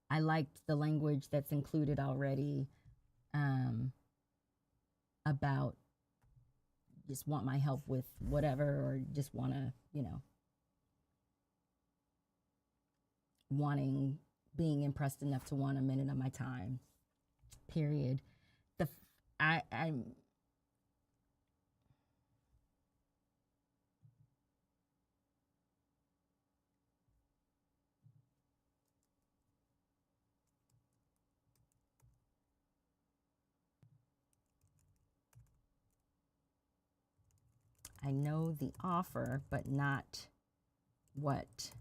I liked the language that's included already about just want my help with whatever, or just want to, being impressed enough to want a minute of my time, period. I know the offer, but not what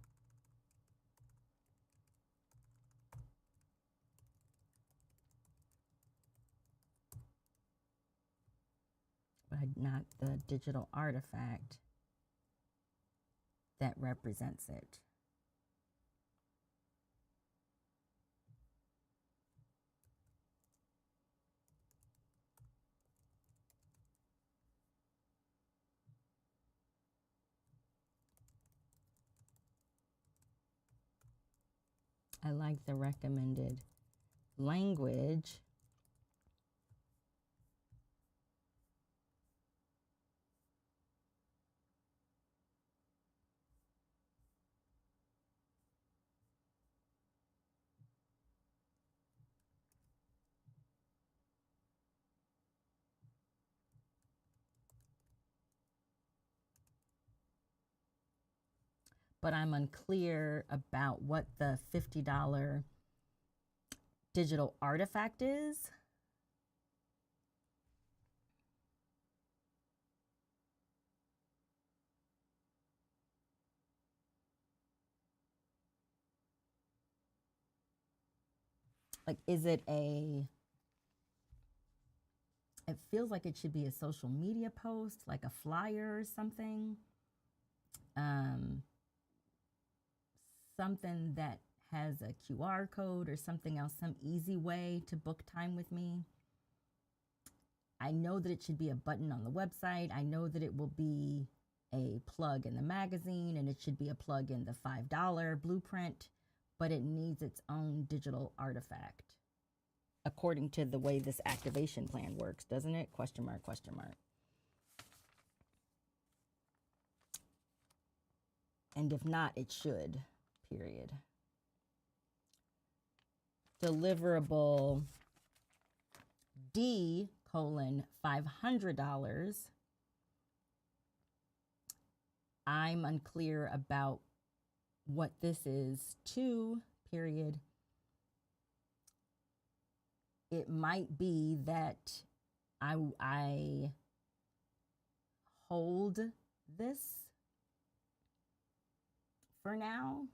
not the digital artifact that represents it. I like the recommended language. But I'm unclear about what the $50 digital artifact is. Like, is it a It feels like it should be a social media post, like a flyer or something. Something that has a QR code or something else, some easy way to book time with me. I know that it should be a button on the website. I know that it will be a plug in the magazine, and it should be a plug in the $5 blueprint, but it needs its own digital artifact, according to the way this activation plan works, doesn't it? Question mark, question mark. And if not, it should, period. Deliverable D : $500. I'm unclear about what this is. 2, period. It might be that I hold this for now,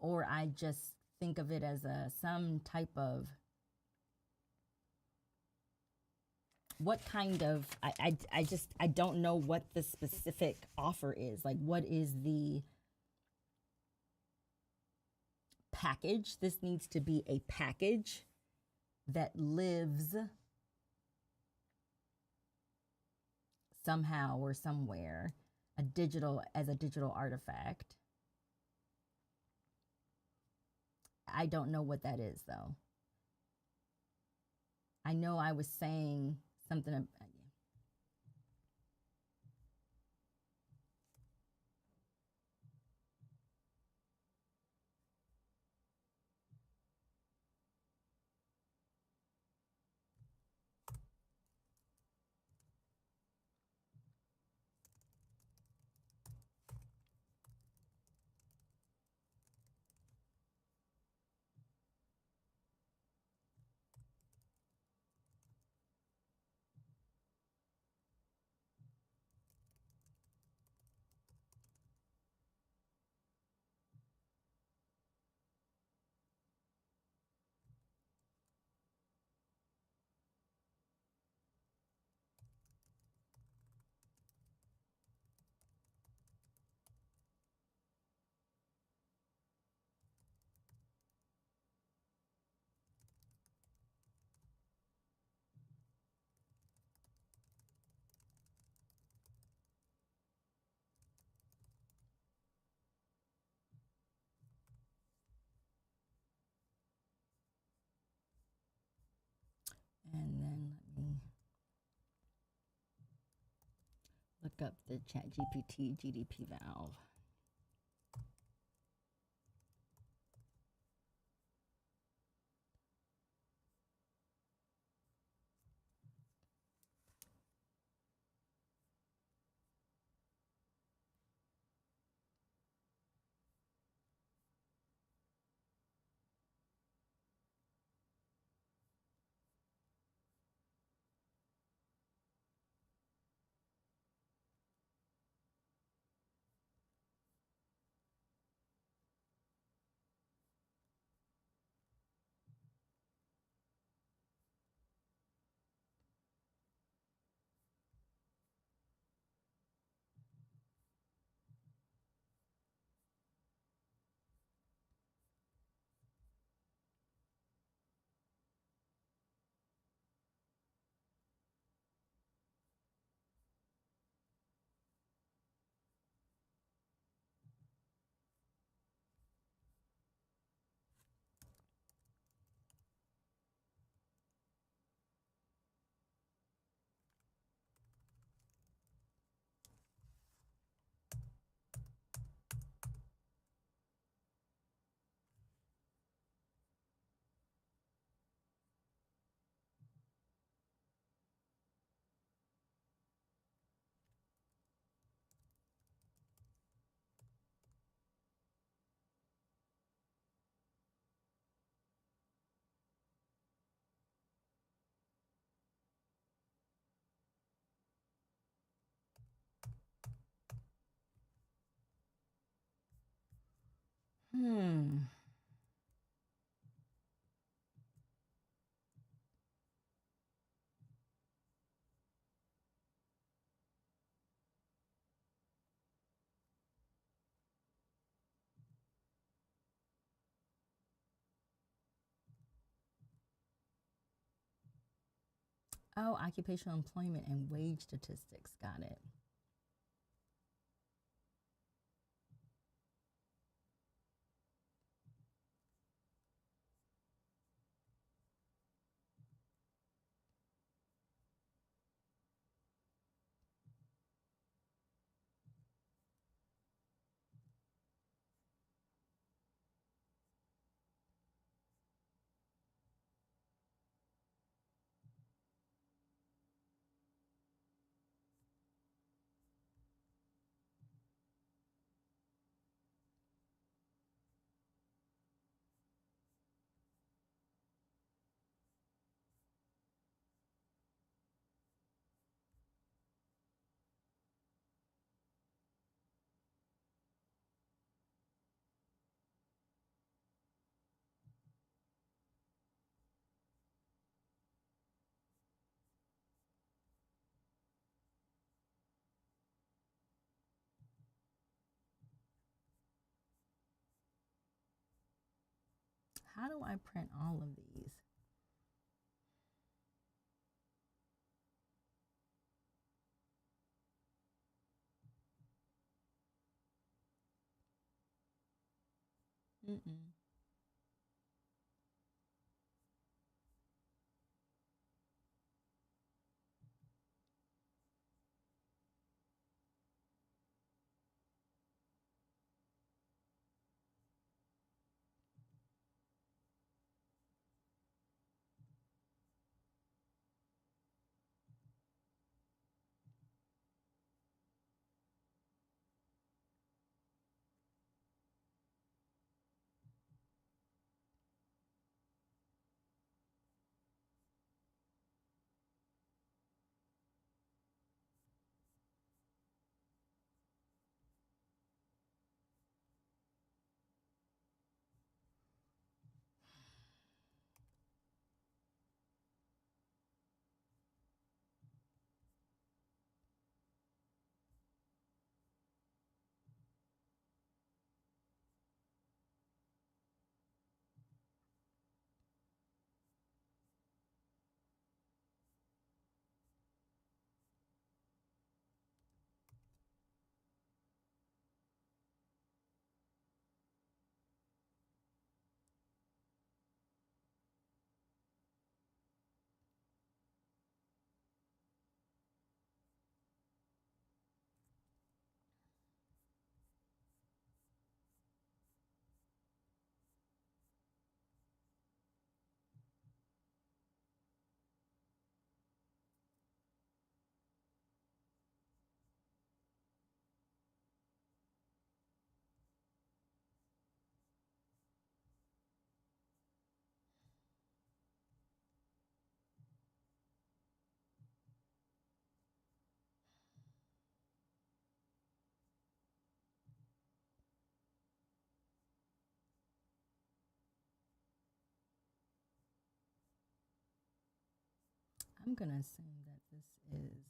or I just think of it as some type of, what kind of, I don't know what the specific offer is. Like, what is the package? This needs to be a package that lives somehow or somewhere, as a digital artifact. I don't know what that is, though. I know I was saying something about, and then let me look up the ChatGPT GDP valve. Oh, occupational employment and wage statistics. Got it. How do I print all of these? Mm-mm. I'm going to assume that this is.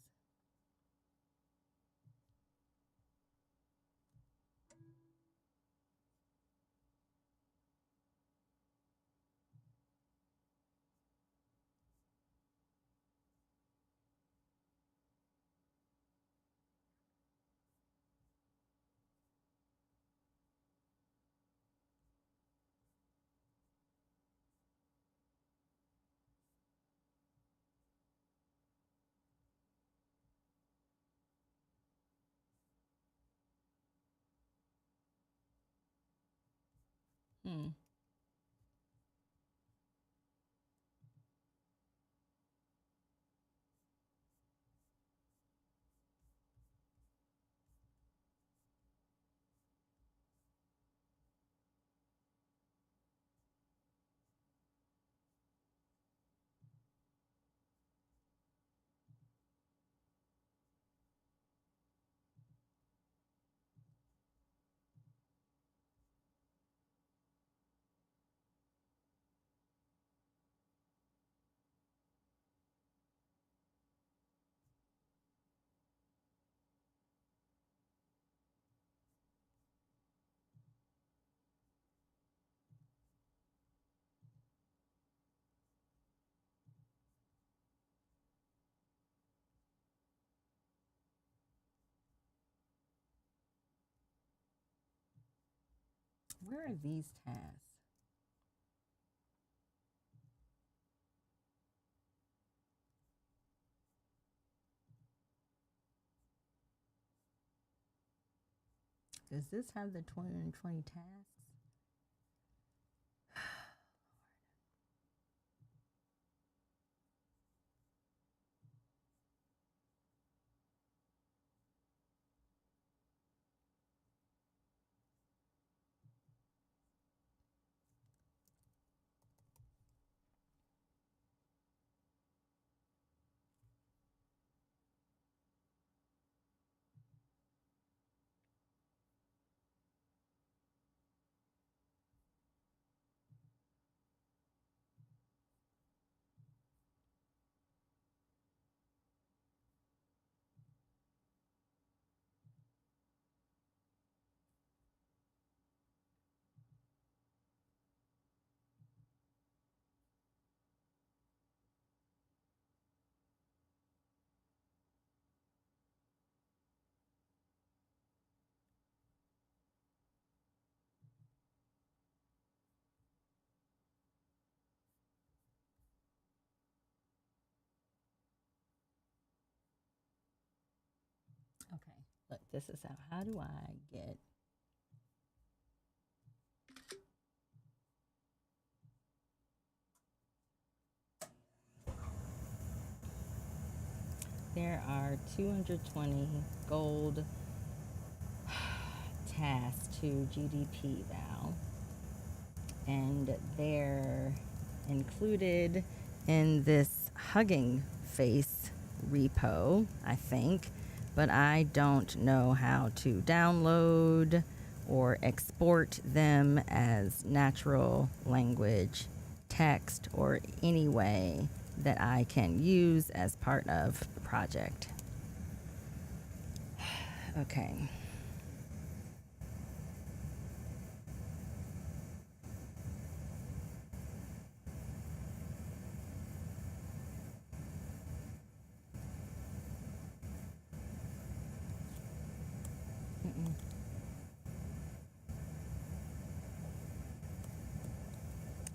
Hmm. Where are these tasks? Does this have the 2020 tasks? Okay, look, this is how do I get there are 220 gold tasks to GDP val, and they're included in this Hugging Face repo, I think, but I don't know how to download or export them as natural language text or any way that I can use as part of the project. Okay.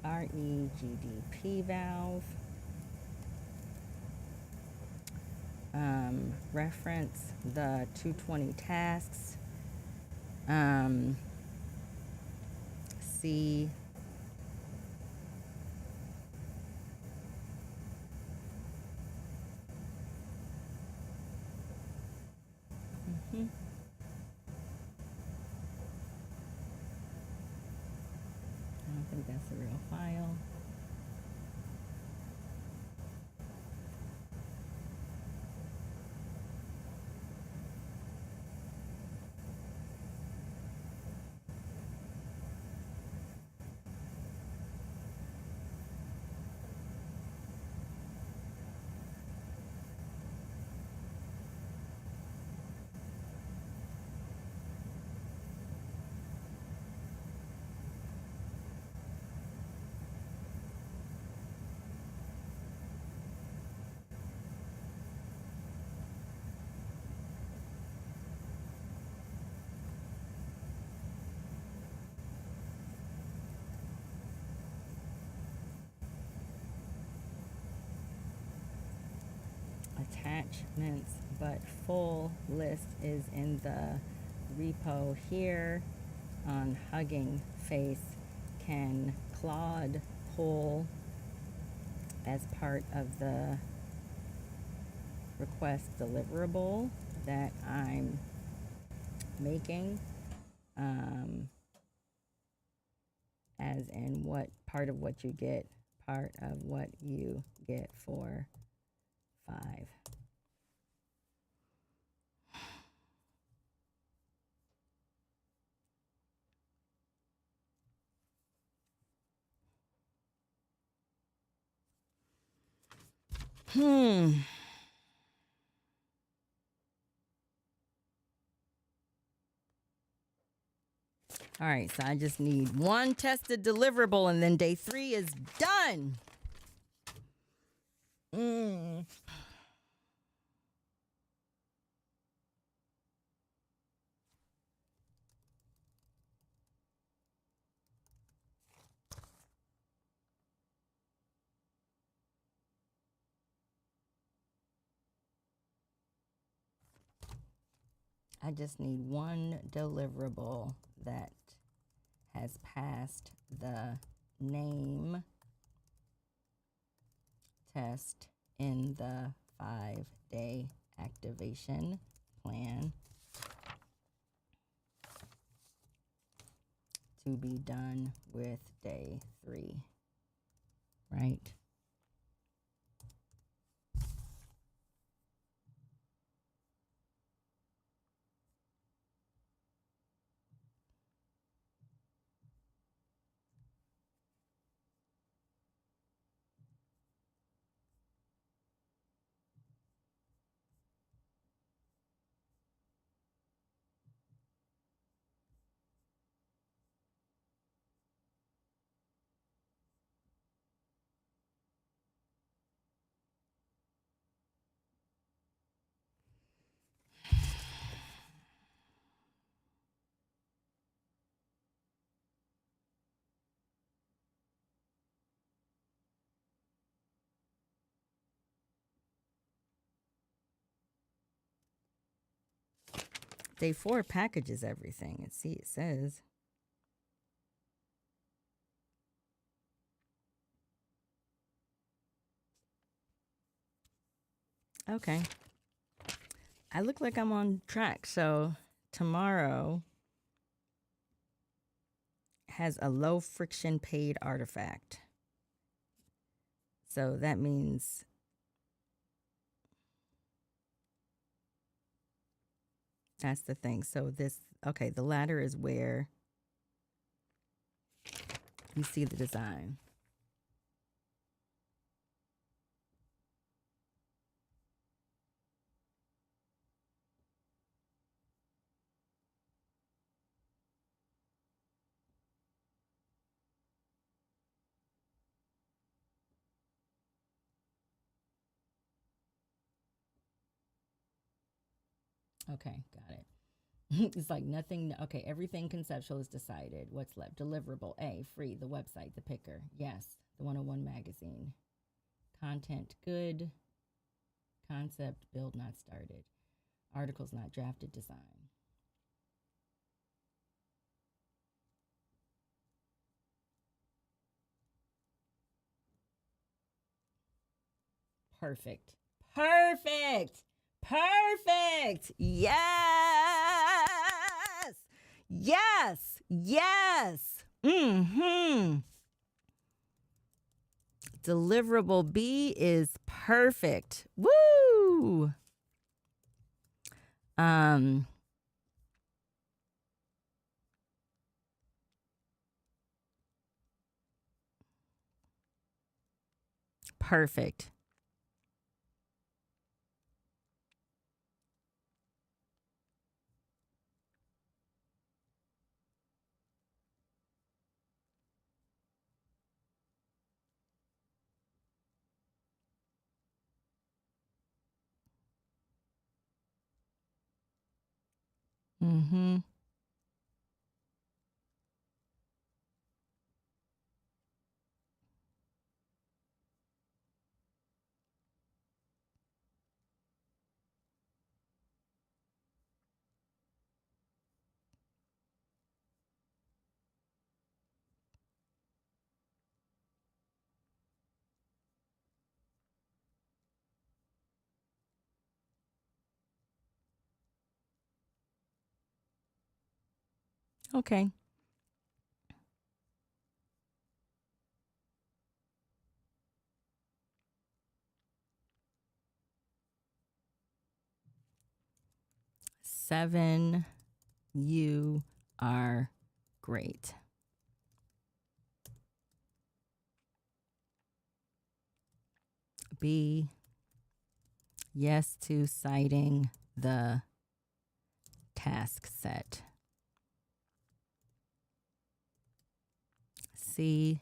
REGDP valve. Reference the 220 tasks. See I don't think that's a real file. Attachments, but full list is in the repo here on Hugging Face. Can Claude pull as part of the request deliverable that I'm making, as in what part of what you get, part of what you get for 5. All right, so I just need one tested deliverable, and then day 3 is done. I just need one deliverable that has passed the name test in the 5-day activation plan to be done with day 3, right? Day 4 packages everything. It says. Okay. I look like I'm on track. So tomorrow has a low friction paid artifact. So that means that's the thing. So okay, the ladder is where you see the design. Okay, got it. It's like nothing. Okay, everything conceptual is decided. What's left? Deliverable. A, free. The website, the picker. Yes. The 101 magazine. Content, good. Concept, build not started. Articles not drafted, design. Perfect. Perfect. Perfect. Yes. Yes. Yes. Mm-hmm. Deliverable B is perfect. Woo. Perfect. Mm-hmm. Okay. Seven, you are great. B, yes to citing the task set. C,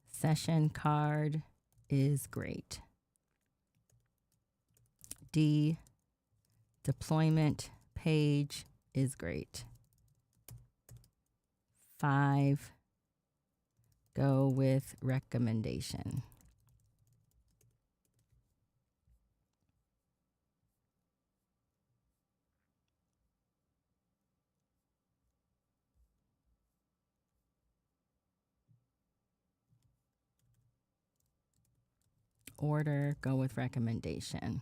session card is great. D, deployment page is great. 5, go with recommendation. Order, go with recommendation.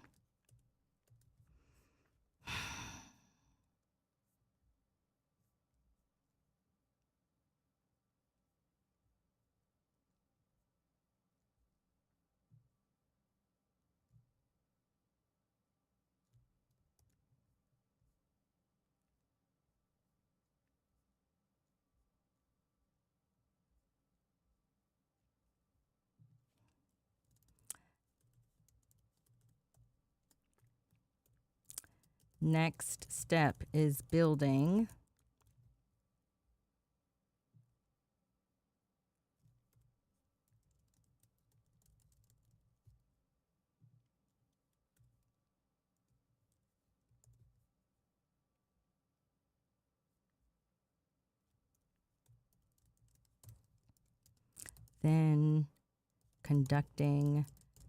Next step is building then conducting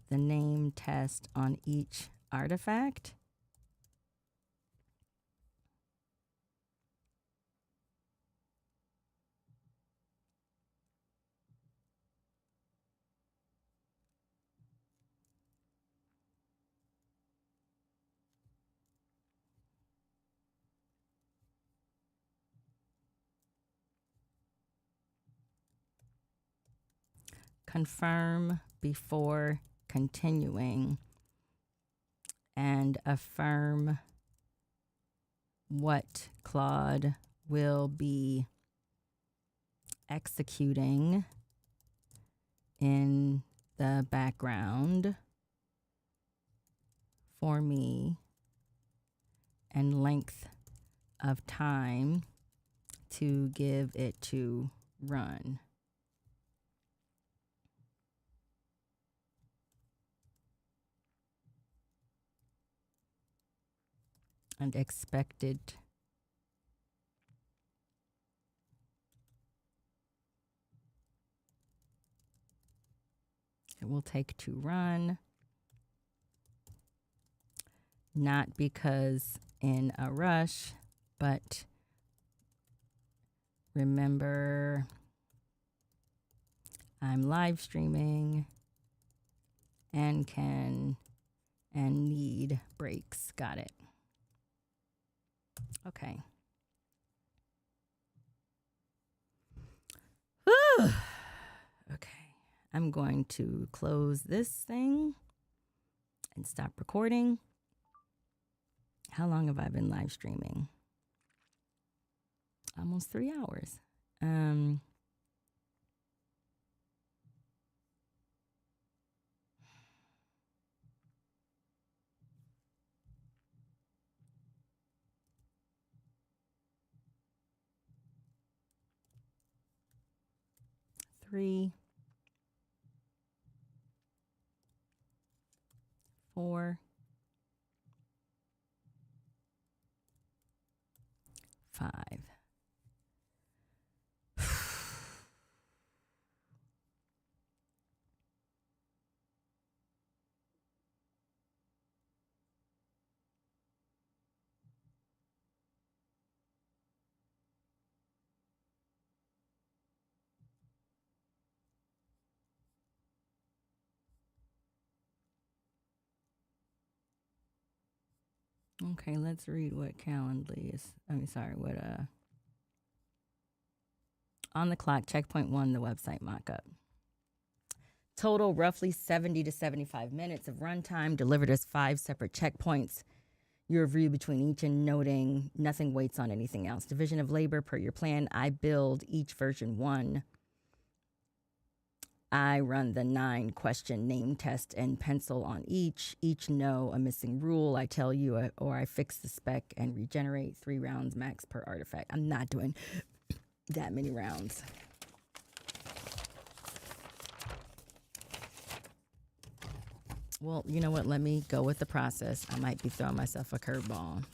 the name test on each artifact. Confirm before continuing, and affirm what Claude will be executing in the background for me, and length of time to give it to run. And expected it will take to run, not because in a rush, but remember I'm live streaming and need breaks. Got it. Okay. Whew. Okay. I'm going to close this thing and stop recording. How long have I been live streaming? Almost 3 hours. Three, 4, 5. Okay, let's read what Calendly is. What on the clock, checkpoint 1, the website mockup. Total roughly 70 to 75 minutes of runtime, delivered as 5 separate checkpoints. Your review between each and noting nothing waits on anything else. Division of labor per your plan. I build each version 1. I run the 9-question name test and pencil on each. Each know a missing rule. I tell you, or I fix the spec and regenerate 3 rounds max per artifact. I'm not doing that many rounds. Well, you know what? Let me go with the process. I might be throwing myself a curveball.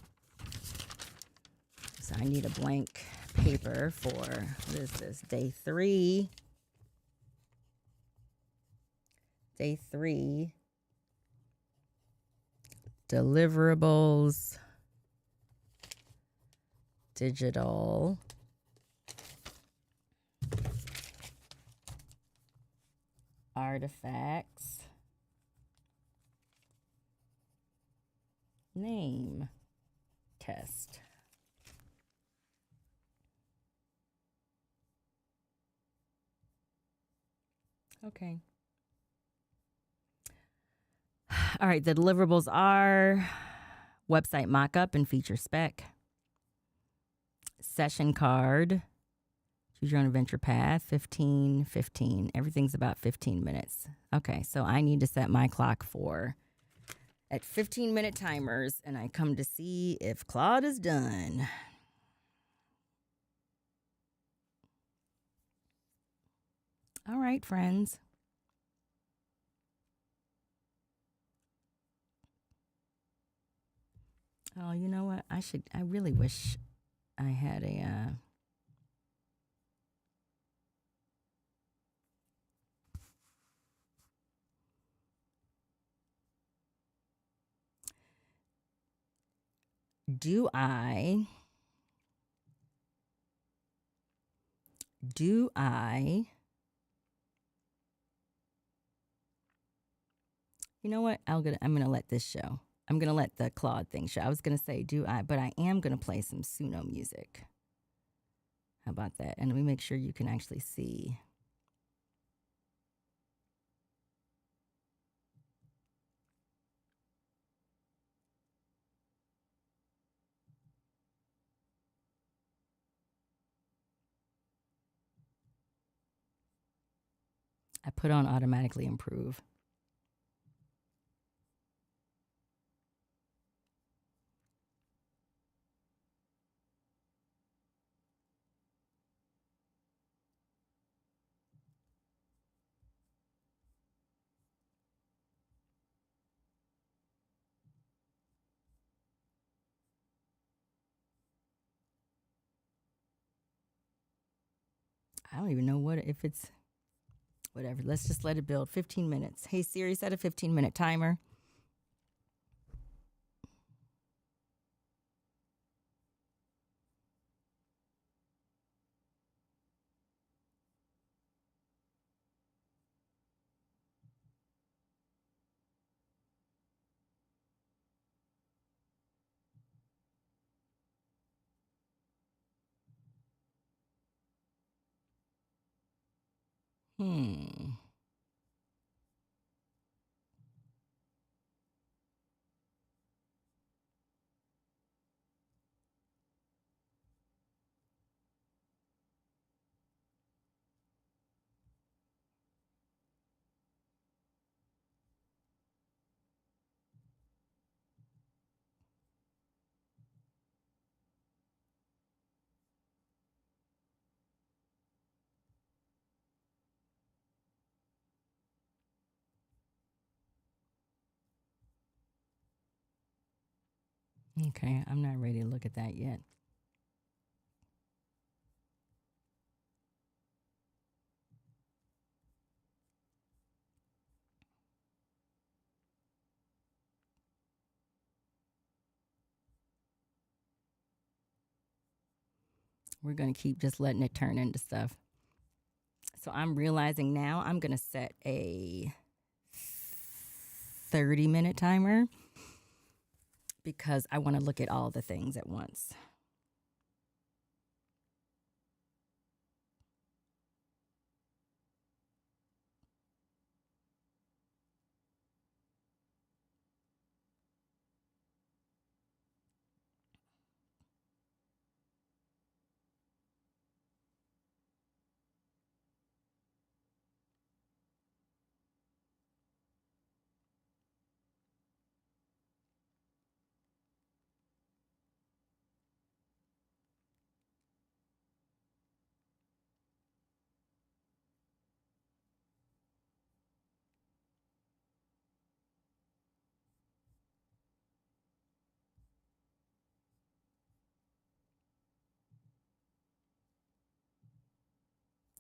So I need a blank paper for, what is this, day 3. Day 3. Deliverables. Digital. Artifacts. name test. Okay. All right, the deliverables are website mockup and feature spec, session card, choose your own adventure path, 15, 15. Everything's about 15 minutes. Okay, so I need to set my clock for at 15-minute timers, and I come to see if Claude is done. All right, friends. Oh, you know what? I really wish I had a, do I, you know what? I'm gonna let this show. I'm gonna let the Claude thing show. I was gonna say, but I am gonna play some Suno music. How about that? And let me make sure you can actually see. I put on automatically improve. I don't even know if it's whatever. Let's just let it build. 15 minutes. Hey Siri, set a 15-minute timer. Okay, I'm not ready to look at that yet. We're going to keep just letting it turn into stuff. So I'm realizing now I'm going to set a 30-minute timer because I want to look at all the things at once.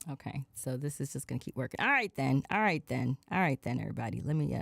Okay, so this is just going to keep working. All right then, everybody. Let me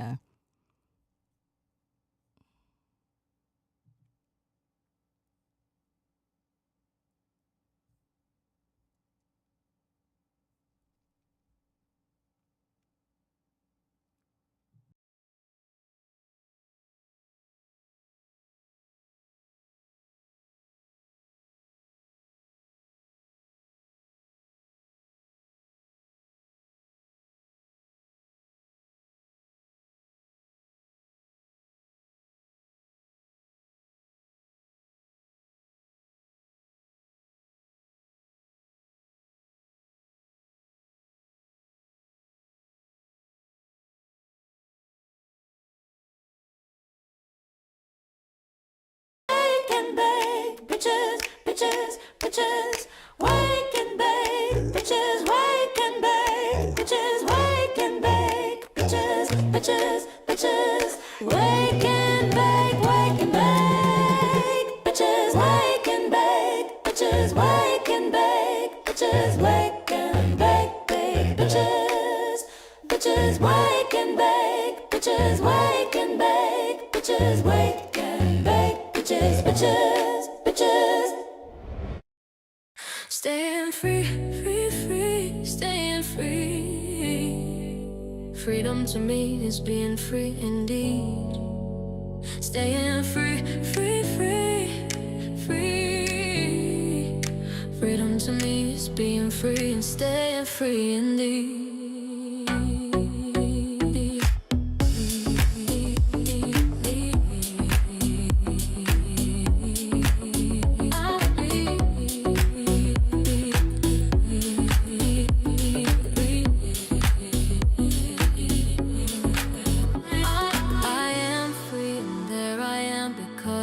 and bake, bitches, bitches, bitches. Wake and bake, bitches, wake and bake, bitches, wake and bake, bitches, bitches, bitches. Wake and bake, wake and bake, bitches, wake and bake, bitches, wake and bake, bitches, wake and bake, bake, bitches, bitches, wake and bake, bitches, wake and bake, bitches, wake and bake, bitches, bitches, bitches. Staying free, free, free, staying free. Freedom to me is being free indeed. Staying free, free, free, free. Freedom to me is being free and staying free indeed.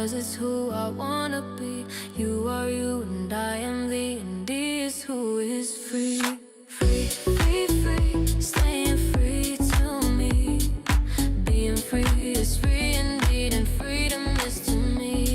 It's who I wanna be. You are you and I am thee, and thee is who is free. Free, free, free, staying free to me. Being free is free indeed, and freedom is to me.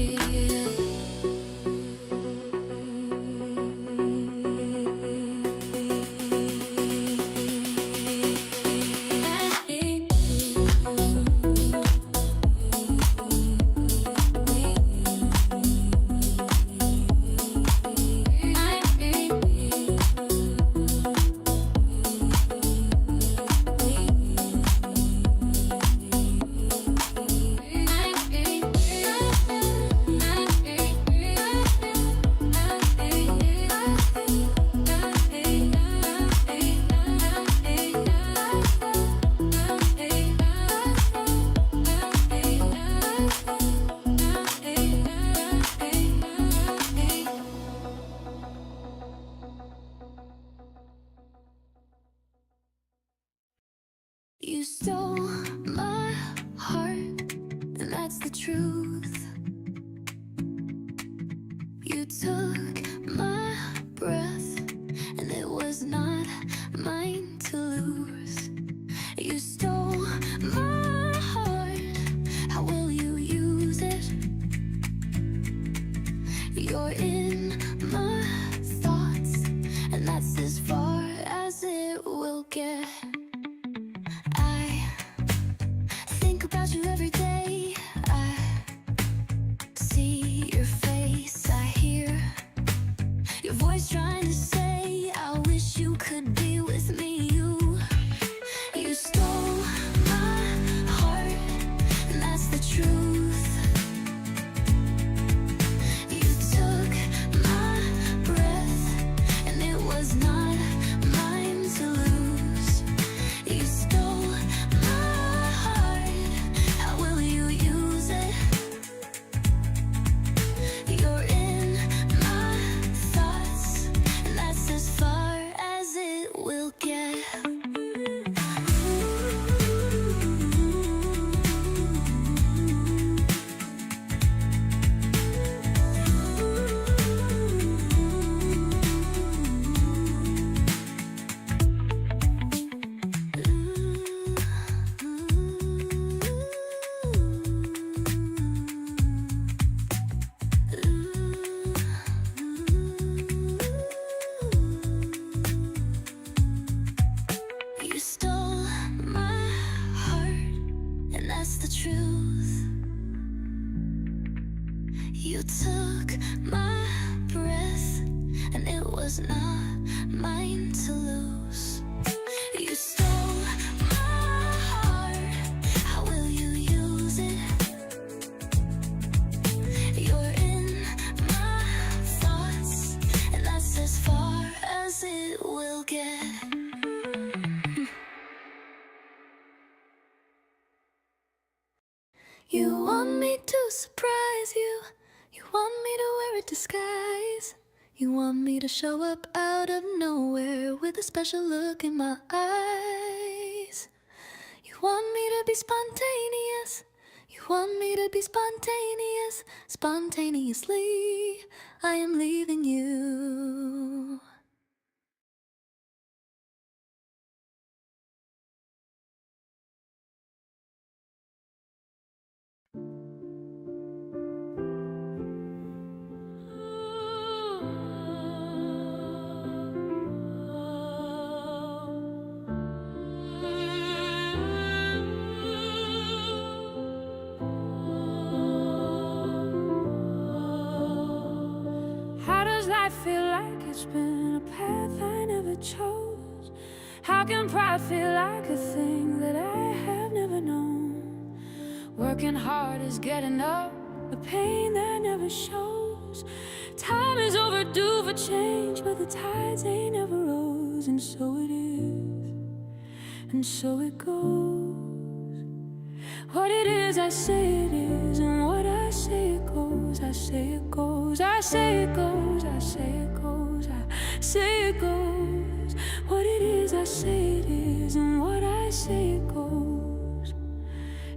You stole my heart, and that's the truth. You took my breath, and it was not mine to lose. You stole my heart, how will you use it? You're in my thoughts, and that's as far as it will get. You every day. I see your face, I hear your voice trying to say, I wish you could be with me. You stole my heart, and that's the truth. You took my breath, and it was not mine to lose. You stole my heart, how will you use it? You're in my thoughts, and that's as far as it will get. You stole my heart, and that's the truth. You took my breath, and it was not mine to lose. You stole my heart, how will you use it? You're in my thoughts, and that's as far as it will get. You want me to surprise you. You want me to wear a disguise. You want me to show up out of nowhere with a special look in my eyes. You want me to be spontaneous. You want me to be spontaneous, spontaneously. I am leaving you. How does life feel like it's been a path I never chose? How can pride feel like a thing that I have never known? Working hard is getting up, the pain that never shows. Time is overdue for change, but the tides ain't never rose. And so it is, and so it goes. What it is, I say it is, and what I say it goes. I say it goes, I say it goes, I say it goes, I say it goes. What it is, I say it is, and what I say it goes.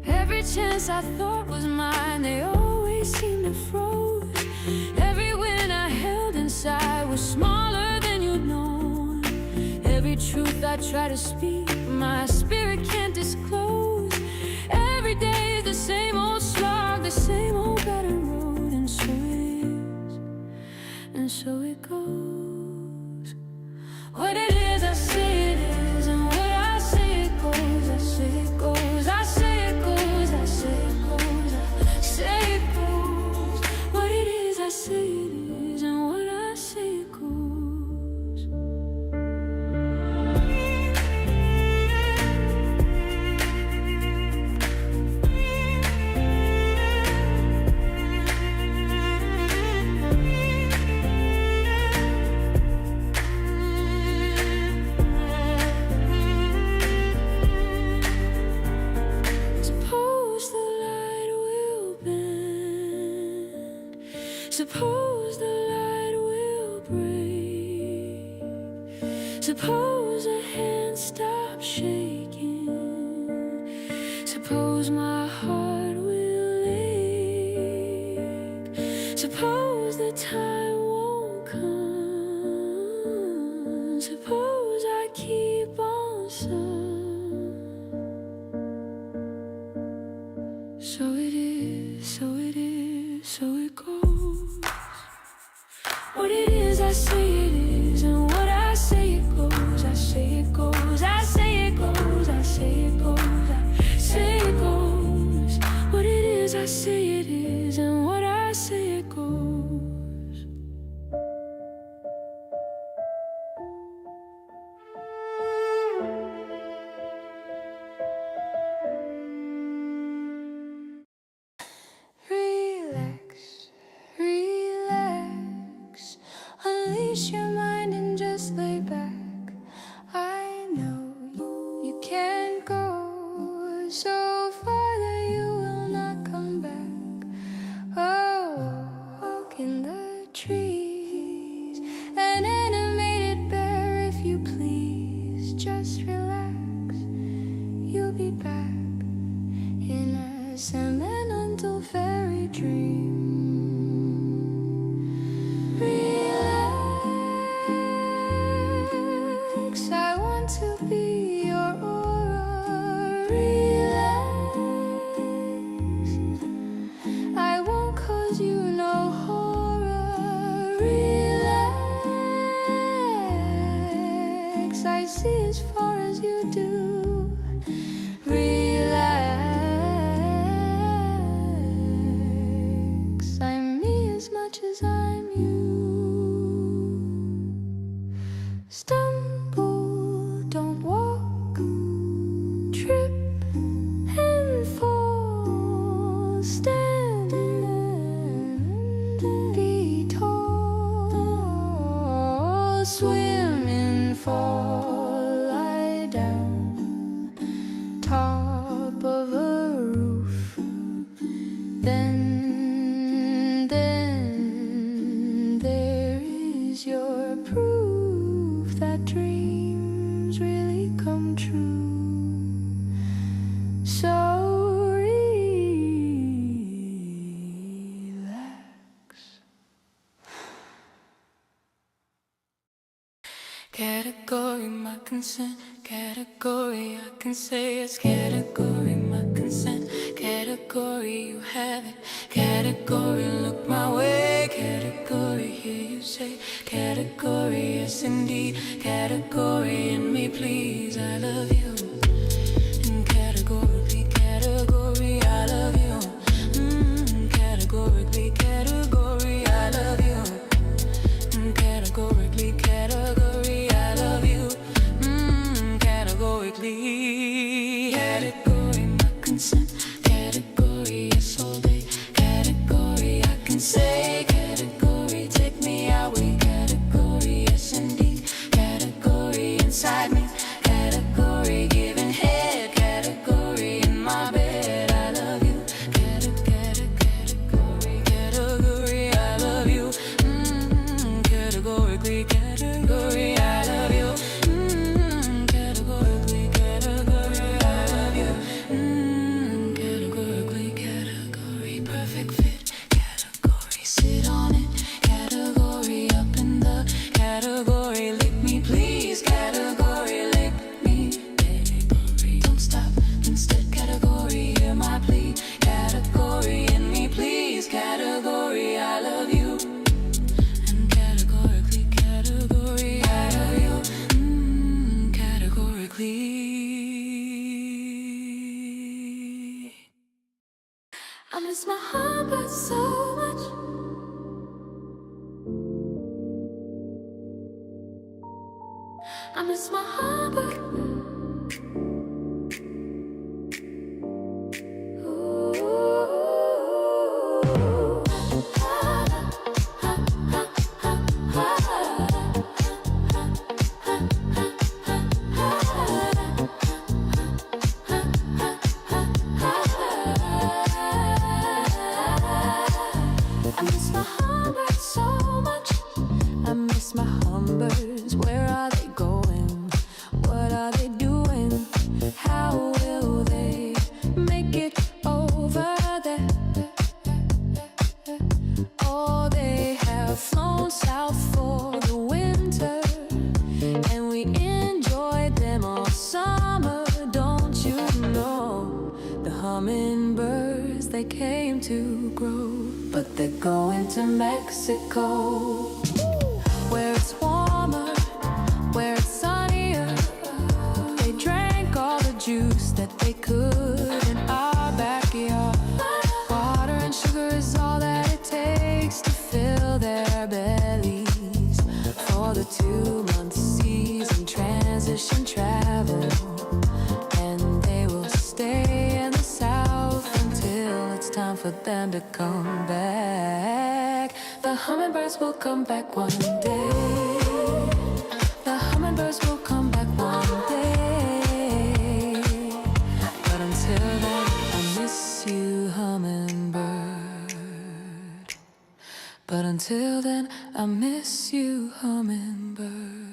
Every chance I thought was mine, they always seemed to froze. Every win I held inside was smaller than you'd known. Every truth I try to speak, my spirit can't disclose. Every day is the same old slog, the same old battered road. And so it is, and so it goes. What it is, I say it is, and what I say it goes. I say it goes, I say it goes, I say it goes, I say it goes. What it is, I say it is, and what I say it goes. Suppose the light will bend. Suppose the light will break. Suppose a hand stops shaking. Suppose my heart will ache. Suppose the time won't come. Suppose I keep on some. So it is, so it is, so it goes. What it is, I say it is, and what I say it goes. I say it goes, I say it goes, I say it goes, I say it goes. What it is, I say it is, and what I say it goes. Relax, relax. Unleash your mind and just lay back. I know you can't go so far that you will not come back. Oh, walk in the trees, an animated bear, if you please. Just relax, you'll be back in a sentimental fairy dream. Relax, I want to be your aurora. Relax, I won't cause you no horror. Relax, I see as far as you do. Relax, I'm me as much as I'm you. Stumble, don't walk, trip and fall, stand and be tall, swim and fall, lie down, top of a roof. Then there is your proof that dreams really come true. So relax. Category, my consent. Category, I can say it's category, my consent. Category, you have it. Category, look my way. Category, hear you say. Category, yes indeed. Category, in me please, I love you. And categorically, category, I love you. Categorically, category, I love you. Categorically, category, I love you. Categorically, category, my consent. Category, yes all day. Category, I can say. Category, take me away. Category, yes indeed. Category, inside me. Category, giving head. Category, in my bed. I love you. Category, category, I love you. Categorically, category, I love you. Categorically, category, I love you. Categorically, category, perfect fit. Category, sit on it. Category, up in the category, lick me please. Category, lick me. Category, don't stop. Instead, category, hear my plea. Category, in me please. Category, I love you. And categorically, category, I love you. Categorically. I miss my heartbeat so much. I miss my heartbeat. I miss my hummingbirds so much. I miss my hummingbirds. Where are they going? What are they doing? How will they make it over there? Oh, they have flown south for the winter, and we enjoyed them all summer. Don't you know? The hummingbirds, they came to grow, but they're going to Mexico, where it's warmer, where it's sunnier. They drank all the juice that they could in our backyard. Water and sugar is all that it takes to fill their bellies for the 2-month season transition travel. And they will stay in the South until it's time for them to come back. The hummingbirds will come back one day. The hummingbirds will come back one day. But until then, I miss you, hummingbird. But until then, I miss you, hummingbird.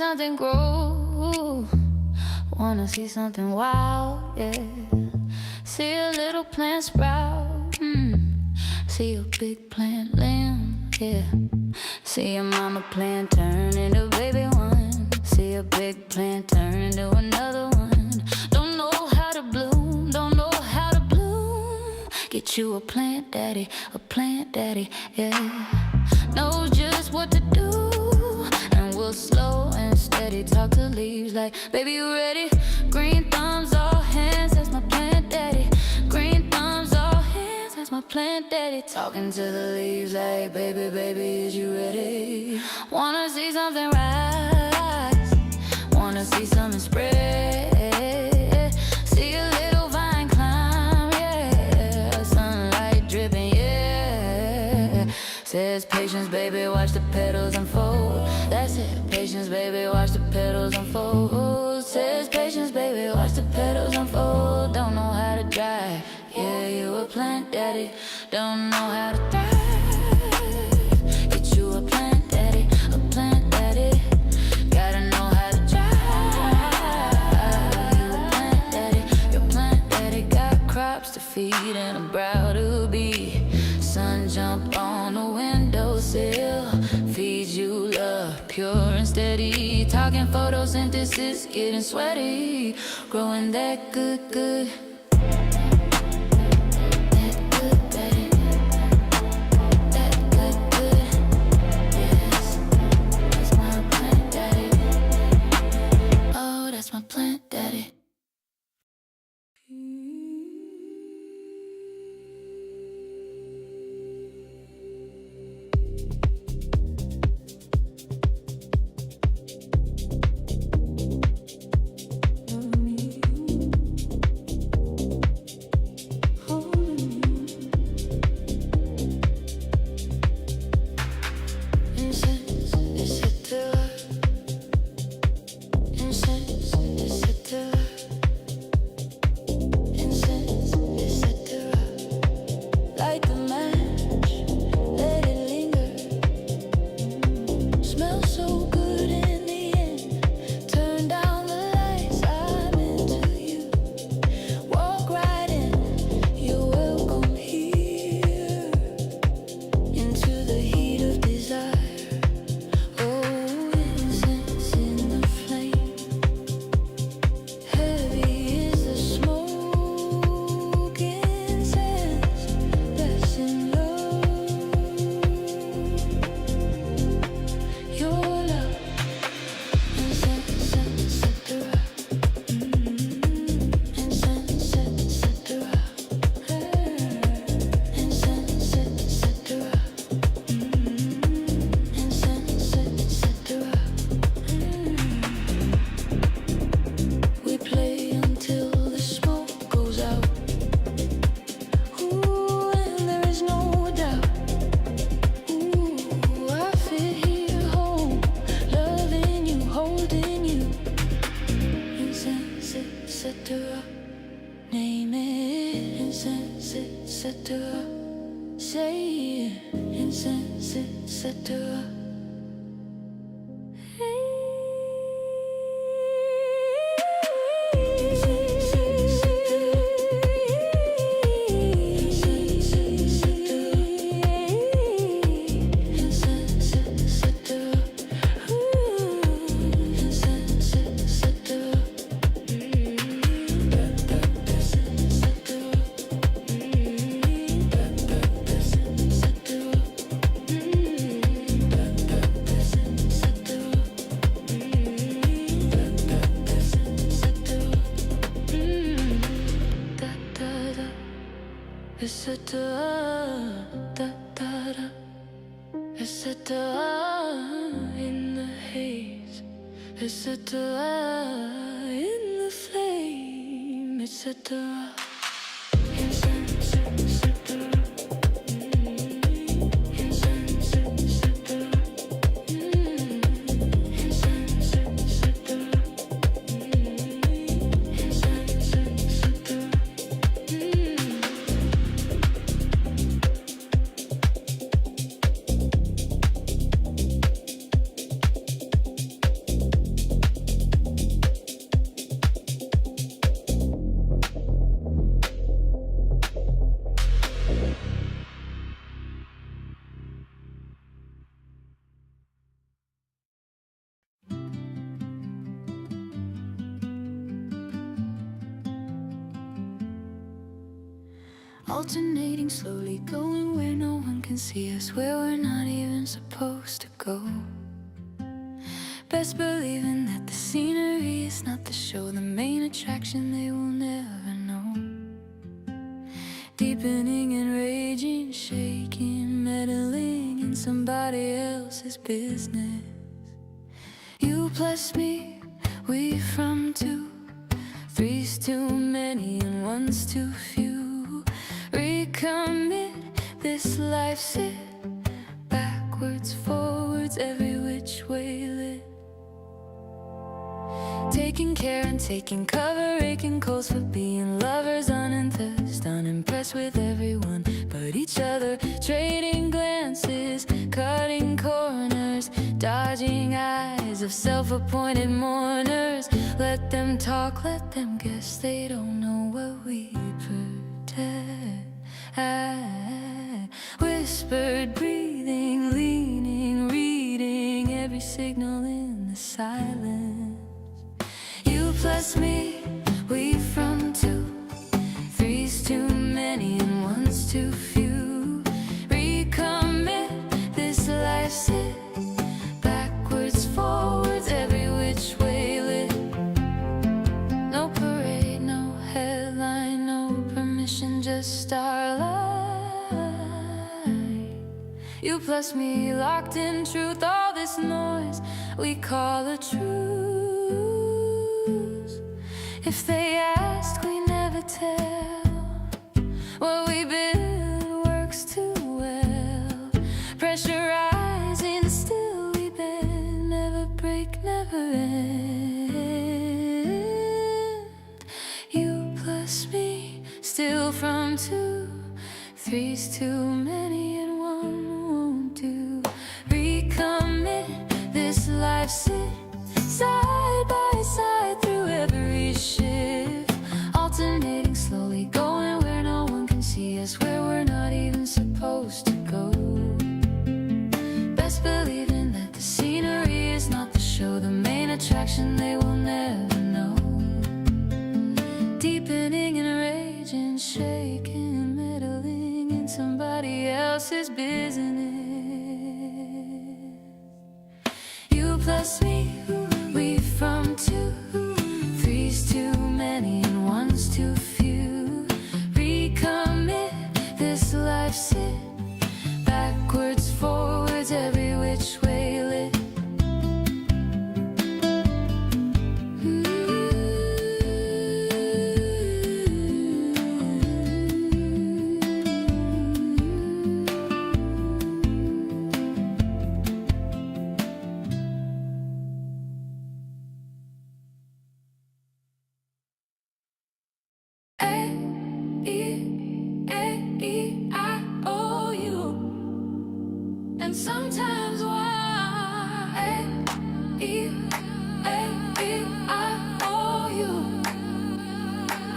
something grow. Wanna see something wild, yeah. See a little plant sprout. See a big plant limb, yeah. See a mama plant turn into baby one. See a big plant turn into another one. Don't know how to bloom, don't know how to bloom. Get you a plant daddy, yeah. Knows just what to do. And we'll slow and steady talk to leaves like, baby, you ready? Green thumbs, all hands, that's my plant daddy. Green thumbs, all hands, that's my plant daddy. Talking to the leaves like, baby, baby, is you ready? Wanna see something rise, wanna see something spread. See a little vine climb, yeah. Sunlight dripping, yeah. Says patience, baby, watch the petals unfold. That's it, patience, baby, watch the petals unfold. Says patience, baby, watch the petals unfold. Don't know how to drive, yeah, you a plant daddy. Don't know how to thrive. Get you a plant daddy, a plant daddy. Gotta know how to drive. You a plant daddy, your plant daddy. Got crops to feed and a brow to be. Sun jump on the windowsill, feeds you love, pure and steady. Talking photosynthesis, getting sweaty, growing that good, good. That good, daddy. That good, good. Yes, that's my plant daddy. Oh, that's my plant daddy. In the haze, in the flame, etc. Alternating slowly, going where no one can see us, where we're not even supposed to go. Best believing that the scenery is not the show, the main attraction they will never know. Deepening and raging, shaking, meddling in somebody else's business. You plus me, we from two, three's too many and one's too few. Recommit this life's it, backwards, forwards, every which way lit. Taking care and taking cover, raking coals for being lovers, unenthused, unimpressed with everyone but each other. Trading glances, cutting corners, dodging eyes of self-appointed mourners. Let them talk, let them guess, they don't know what we pretend. Whispered, breathing, leaning, reading every signal in the silence. You plus me, we from two, three's too many and one's too few. Recommit this life's it, backwards, forwards, every which way lit. No parade, no headline, no permission, just our life. You plus me, locked in truth, all this noise we call a truce. If they ask, we never tell. What we build works too well. Pressurizing, still we bend, never break, never end. You plus me, still from two, three's too many and one won't do. Recommit this life's it, side by side through every shift. Alternating slowly, going where no one can see us, where we're not even supposed to go. Best believing that the scenery is not the show, the main attraction they will never know. Deepening and raging, shaking, meddling in somebody else's business. You plus me, we from two, three's too many and one's too few. Recommit this life's it, backwards, forwards, every which way lit. A-E-A-E-I-O-U. And sometimes why A-E-A-E-I-O-U.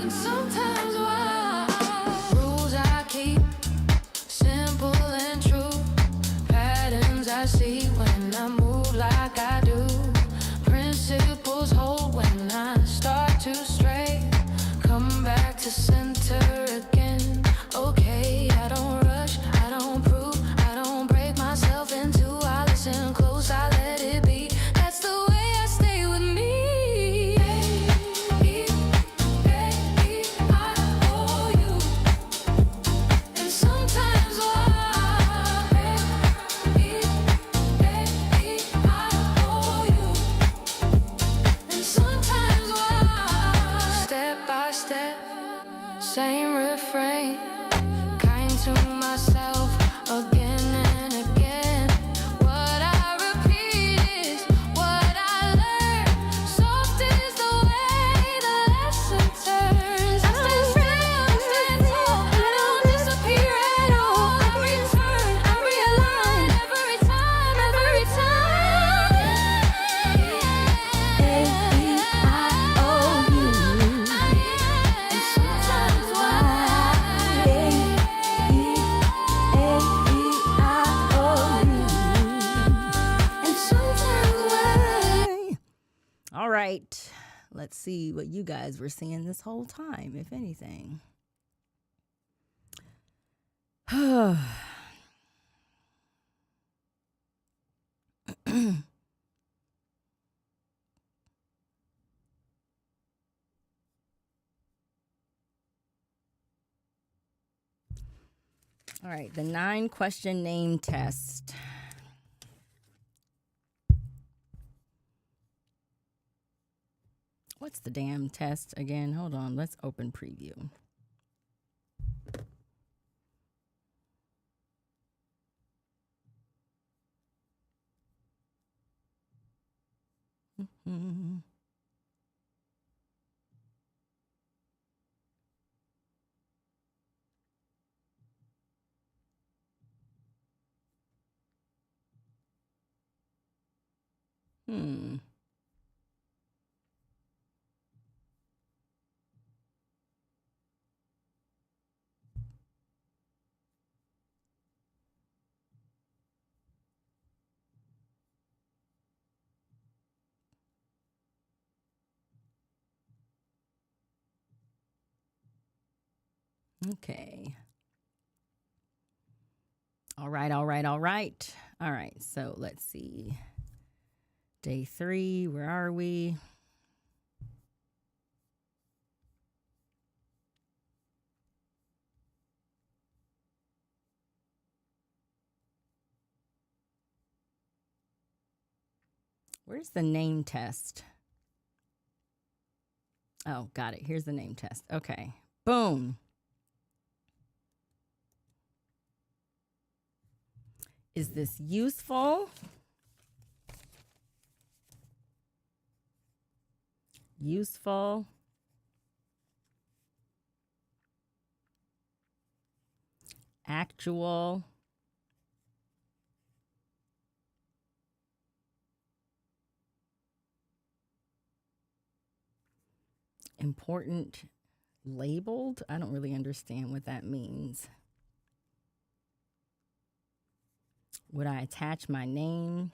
And sometimes why rules I keep, simple and true. Patterns I see when I move like I do. Principles hold when I start to stray. Come back to center again. Okay, I don't rush, I don't prove, I don't break myself into. I listen close, I let it be. That's the way I stay with me. A-E-A-E-I-O-U. And sometimes why A-E-A-E-I-O-U. And sometimes why step by step, same refrain, kind to myself again and again. What I repeat is what I learn. Soft is the way the lesson turns. I stand still, I stand tall, I don't disappear at all. I return, I realign every time, every time. A-E-I-O-U. And sometimes why and sometimes why. All right. Let's see what you guys were seeing this whole time, if anything. All right, the 9-question name test. What's the damn test again? Hold on, let's open preview. Mm-hmm. Okay. All right. All right. So let's see. Day 3, where are we? Where's the name test? Oh, got it. Here's the name test. Okay. Boom. Is this useful? Useful. Actual. Important. Labeled? I don't really understand what that means. Would I attach my name?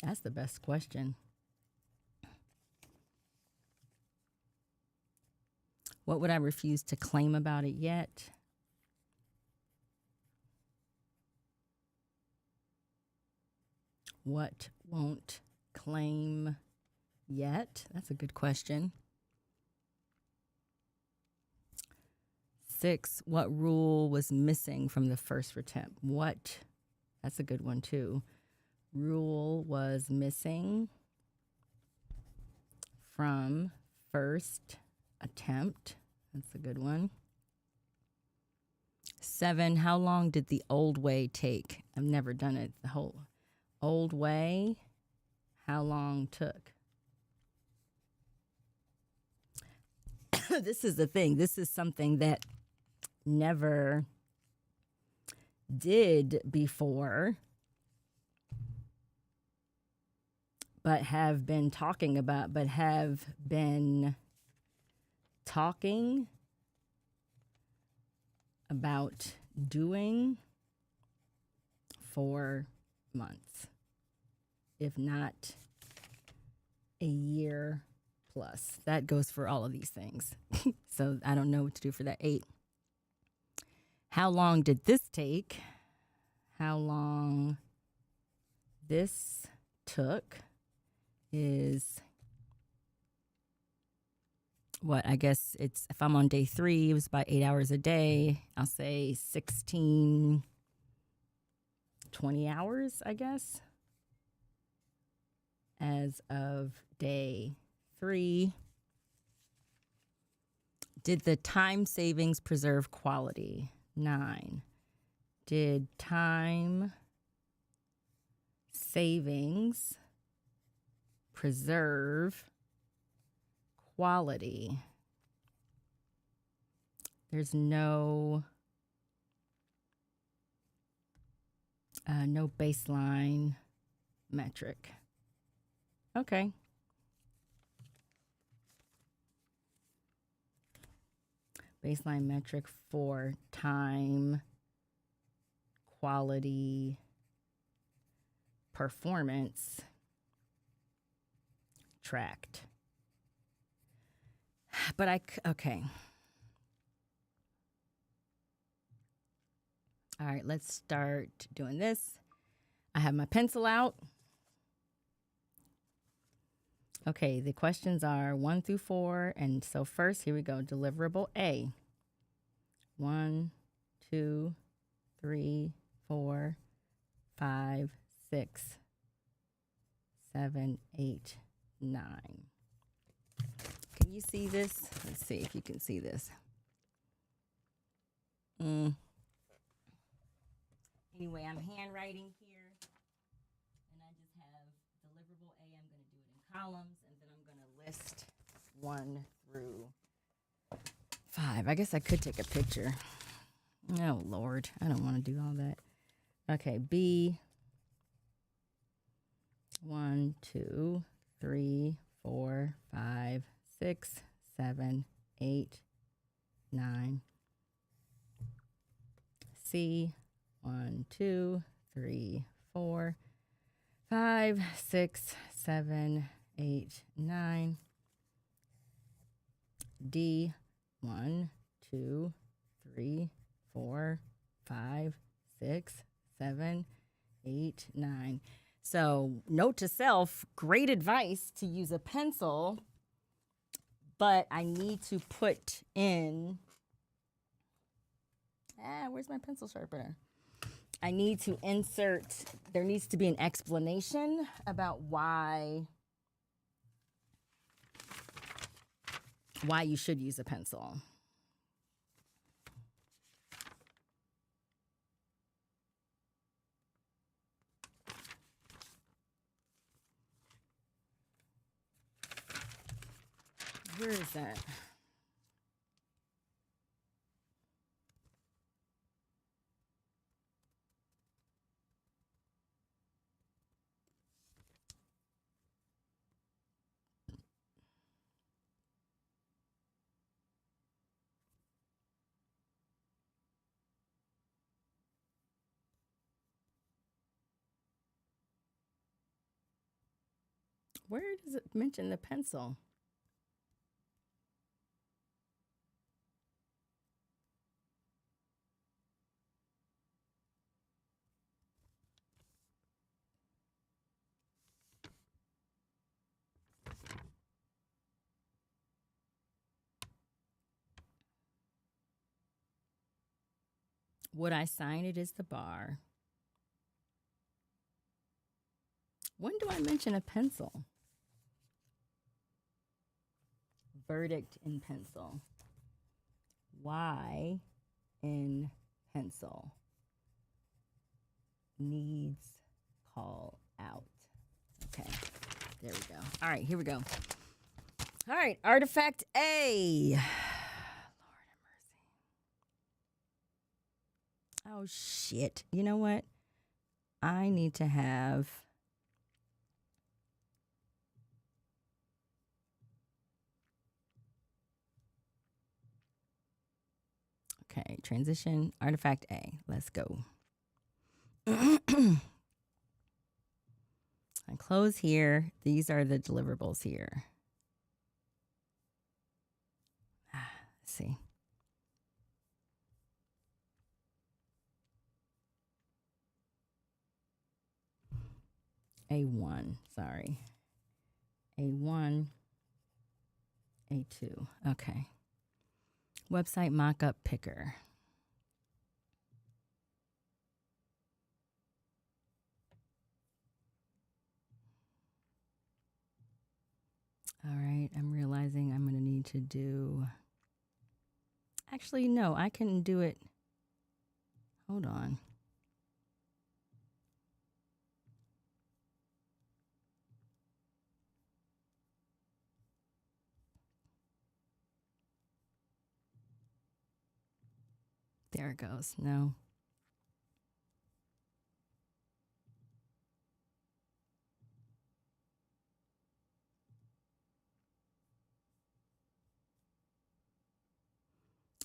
That's the best question. What would I refuse to claim about it yet? What won't claim yet? That's a good question. 6, what rule was missing from the first attempt? What? That's a good one too. Rule was missing from first attempt. That's a good one. 7, how long did the old way take? I've never done it. The whole old way, how long took? This is the thing. This is something that never did before, but have been talking about doing for months, if not a year plus. That goes for all of these things. So I don't know what to do for that. 8. How long did this take? How long this took is what? I guess it's, if I'm on day 3, it was about 8 hours a day. I'll say 16, 20 hours, I guess, as of day 3. Did the time savings preserve quality? 9. Did time savings preserve quality? There's no baseline metric. Okay. Baseline metric for time, quality, performance tracked. But okay. All right, let's start doing this. I have my pencil out. Okay, the questions are 1 through 4. And so first, here we go. Deliverable A. 1, 2, 3, 4, 5, 6, 7, 8, 9. Can you see this? Let's see if you can see this. Anyway, I'm handwriting here, and I just have deliverable A. I'm going to do it in columns, and then I'm going to list 1 through 5. I guess I could take a picture. Oh, Lord. I don't want to do all that. Okay, B. 1, 2, 3, 4, 5, 6, 7, 8, 9. C. 1, 2, 3, 4, 5, 6, 7, 8, 9. D. 1, 2, 3, 4, 5, 6, 7, 8, 9. So, note to self, great advice to use a pencil, but I need to put in. Where's my pencil sharpener? I need to insert, there needs to be an explanation about why you should use a pencil. Where is that? Where does it mention the pencil? Would I sign it as the bar? When do I mention a pencil? Verdict in pencil. Why in pencil? Needs call out. Okay, there we go. All right, here we go. All right, artifact A. Lord have mercy. Oh, shit. You know what? I need to have. Okay, transition, artifact A. Let's go. I close here. These are the deliverables here. Let's see. A1, sorry. A1, A2. Okay. Website mockup picker. All right, I'm realizing I'm going to need to do. Actually, no, I can do it. Hold on. There it goes. No.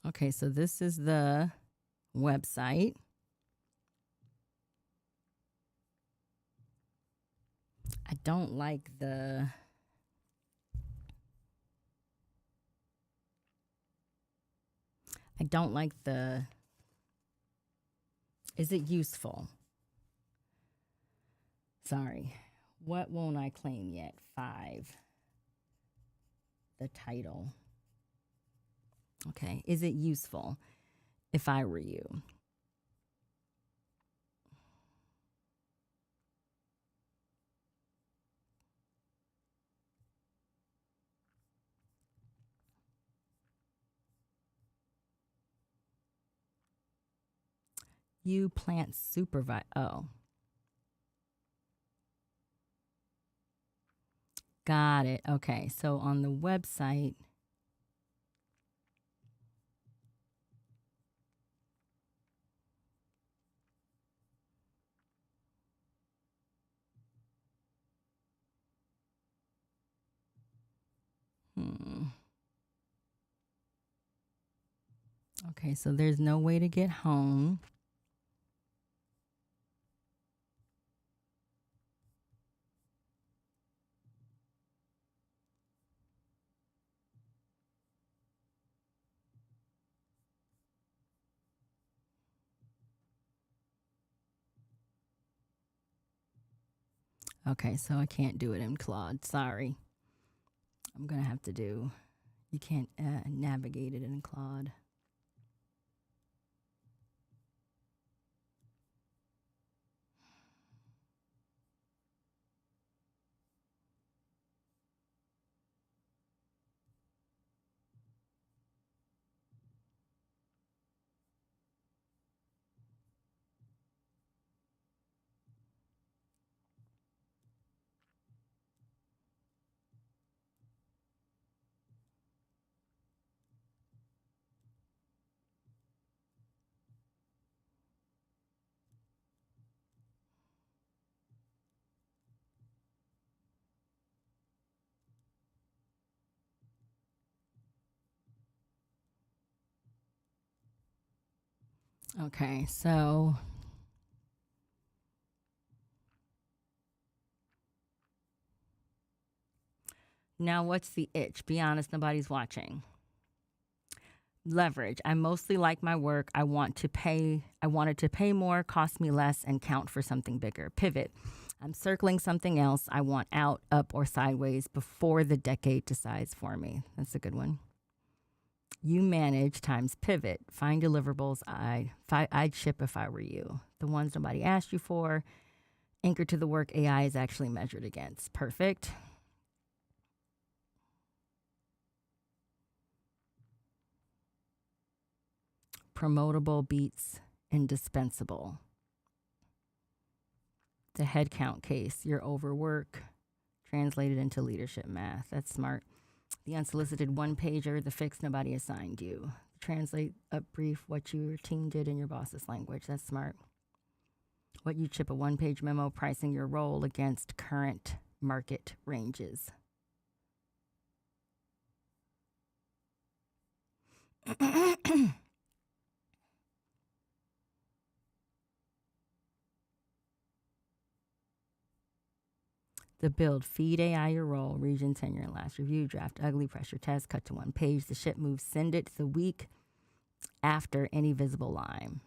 Okay, so this is the website. I don't like the I don't like the, is it useful? Sorry. What won't I claim yet? 5. The title. Okay. Is it useful if I were you? You plant supervise. Oh. Got it. Okay. So on the website, okay, so there's no way to get home. Okay, so I can't do it in Claude. Sorry. I'm going to have to do, you can't navigate it in Claude. Okay, so now what's the itch? Be honest, nobody's watching. Leverage. I mostly like my work. I wanted to pay more, cost me less, and count for something bigger. Pivot. I'm circling something else. I want out, up, or sideways before the decade decides for me. That's a good one. You manage times pivot. Find deliverables I'd ship if I were you. The ones nobody asked you for. Anchor to the work AI is actually measured against. Perfect. Promotable beats indispensable. The headcount case. You're overwork. Translated into leadership math. That's smart. The unsolicited one-pager, the fix nobody assigned you. Translate up brief what your team did in your boss's language. That's smart. What you chip a one-page memo pricing your role against current market ranges. The build, feed AI your role, region, tenure, and last review, draft, ugly, pressure test, cut to one page, the ship moves, send it the week after any visible line.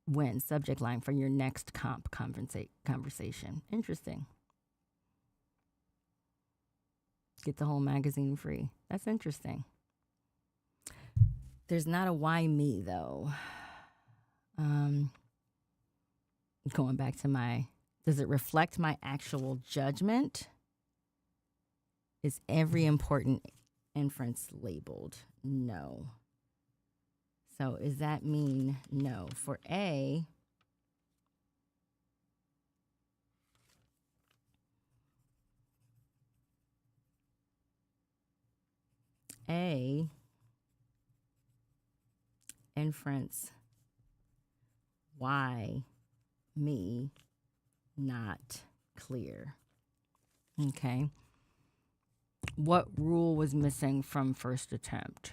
When subject line for your next conversation. Interesting. Get the whole magazine free. That's interesting. There's not a why me, though. Going back to does it reflect my actual judgment? Is every important inference labeled? No. So does that mean no? For A, inference, why me, not clear. Okay. What rule was missing from first attempt?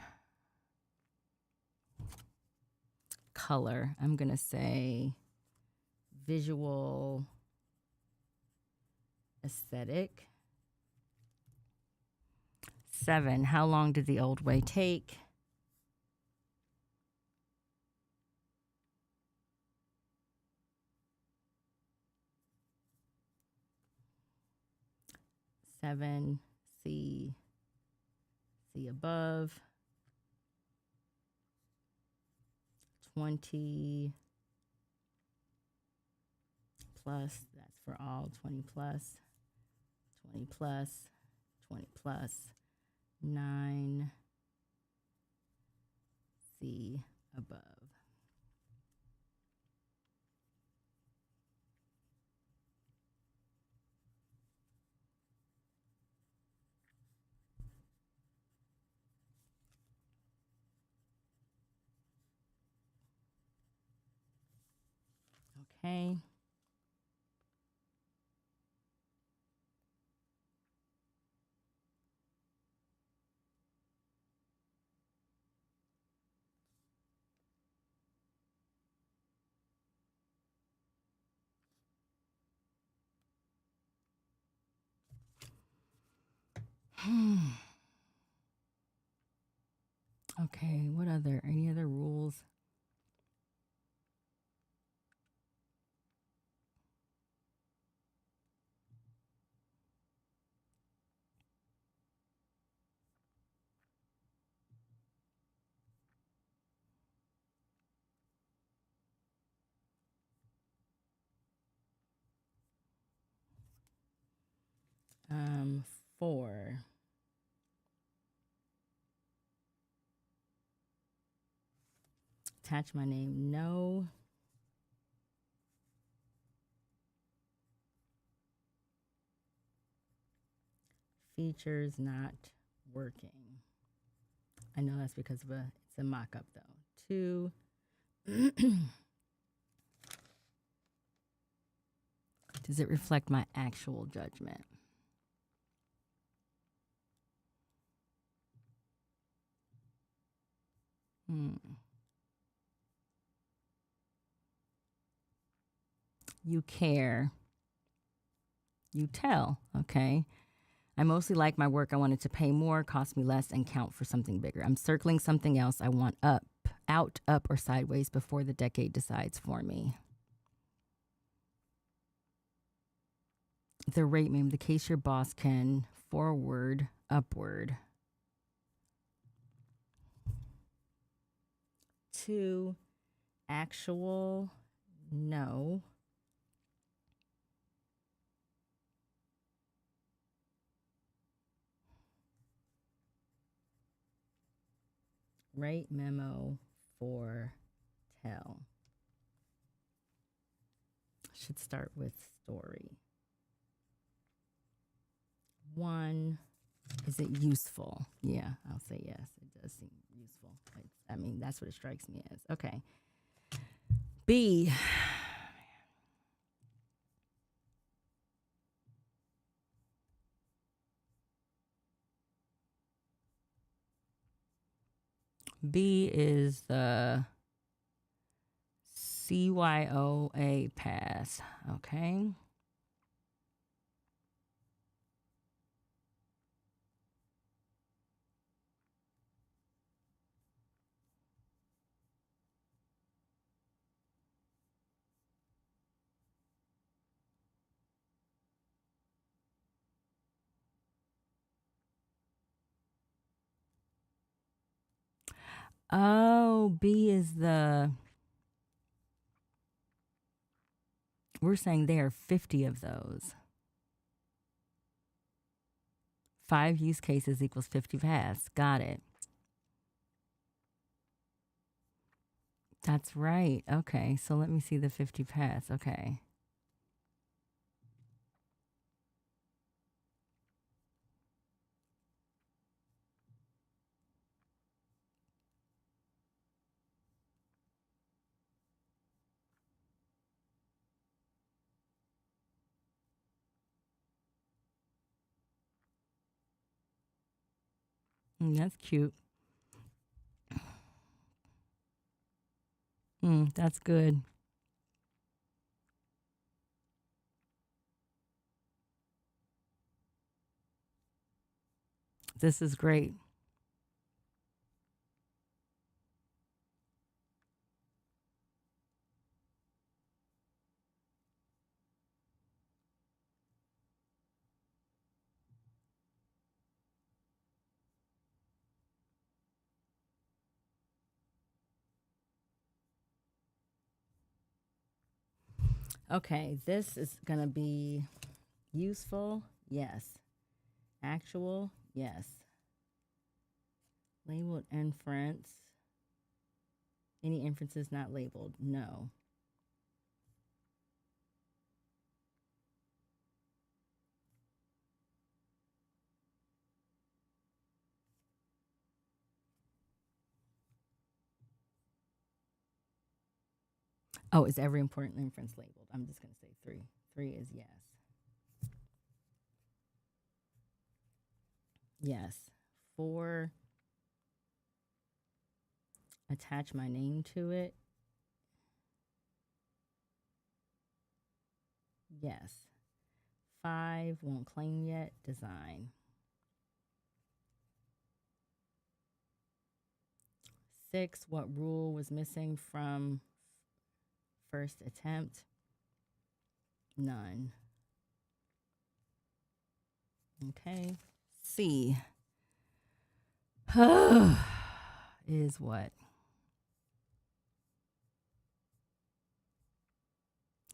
Color. I'm going to say visual aesthetic. 7, how long did the old way take? 7, C above, 20 plus, that's for all, 20 plus, 20 plus, 20 plus, 9 C above. Okay. Okay, any other rules? Um, 4. Attach my name, no. Features not working. I know that's because of it's a mock-up though. 2. Does it reflect my actual judgment? You care. You tell, okay? I mostly like my work. I want it to pay more, cost me less, and count for something bigger. I'm circling something else I want out, up, or sideways before the decade decides for me. The rate meme, the case your boss can forward, upward. 2, actual, no. Rate memo for tell. Should start with story. 1, is it useful? Yeah, I'll say yes. It does seem useful. That's what it strikes me as. Okay. B. B is the CYOA pass. Okay. Oh, B is we're saying there are 50 of those. 5 use cases equals 50 paths. Got it. That's right. Okay, so let me see the 50 paths. Okay. That's cute. That's good. This is great. Okay, this is going to be useful. Yes. Actual. Yes. Labeled inference. Any inferences not labeled? No. Oh, is every important inference labeled? I'm just going to say 3. 3 is yes. Yes. 4, attach my name to it. Yes. 5, won't claim yet, design. 6, what rule was missing from first attempt? None. Okay. C is what?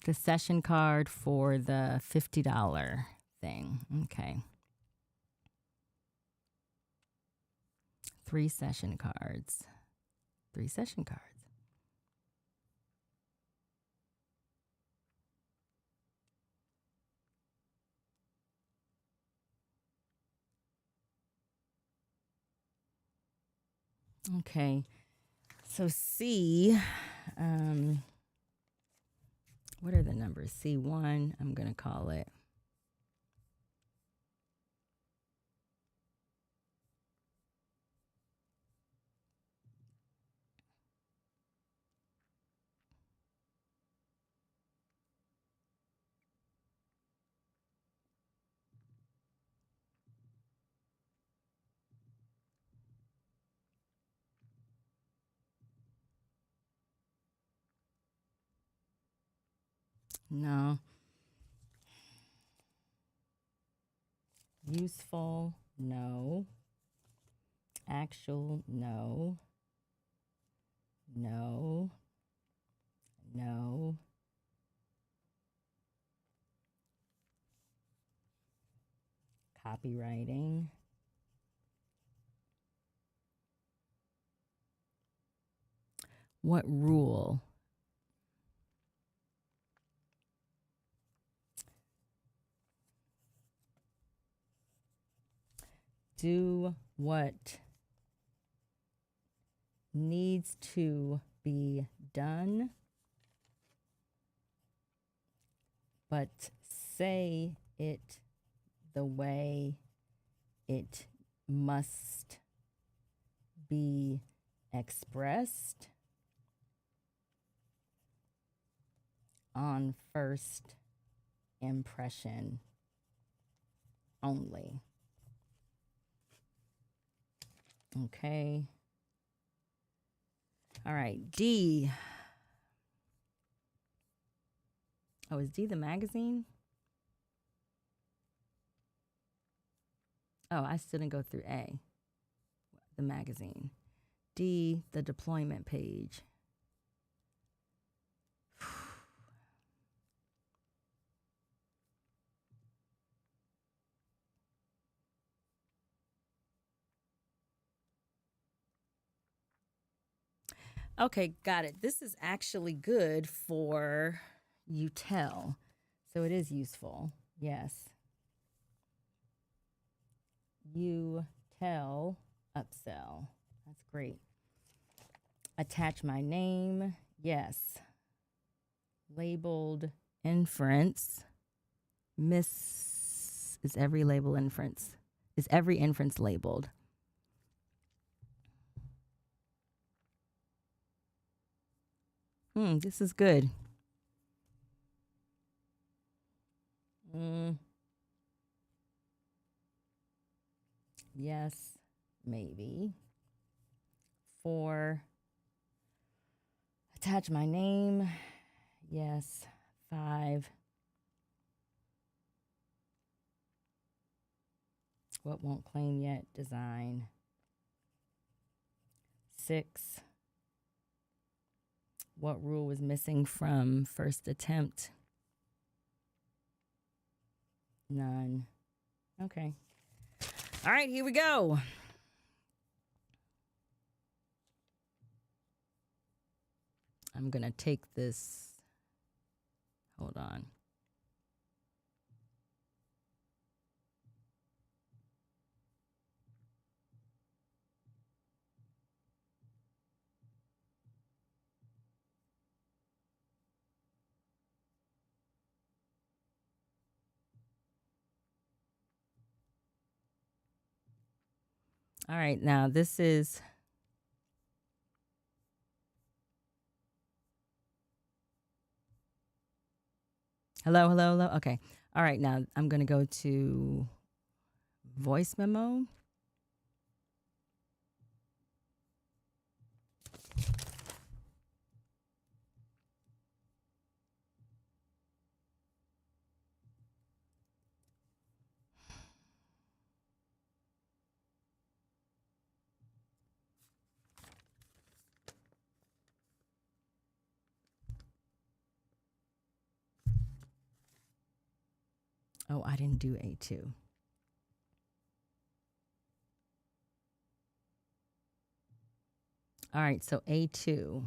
The session card for the $50 thing. Okay. 3 session cards. 3 session cards. Okay. So C, what are the numbers? C1, I'm going to call it. No. Useful, no. Actual, no. No. No. Copywriting. What rule? Do what needs to be done, but say it the way it must be expressed on first impression only. Okay. All right. D. Oh, is D the magazine? Oh, I still didn't go through A, the magazine. D, the deployment page. Okay, got it. This is actually good for you tell. So it is useful. Yes. You tell upsell. That's great. Attach my name. Yes. Labeled inference. Miss is every label inference. Is every inference labeled? This is good. Yes, maybe. 4, attach my name. Yes. 5, what won't claim yet? Design. 6, what rule was missing from first attempt? None. Okay. All right, here we go. I'm going to take this. Hold on. All right, now this is hello, hello, hello. Okay. All right, now I'm going to go to voice memo. Oh, I didn't do A2. All right, so A2.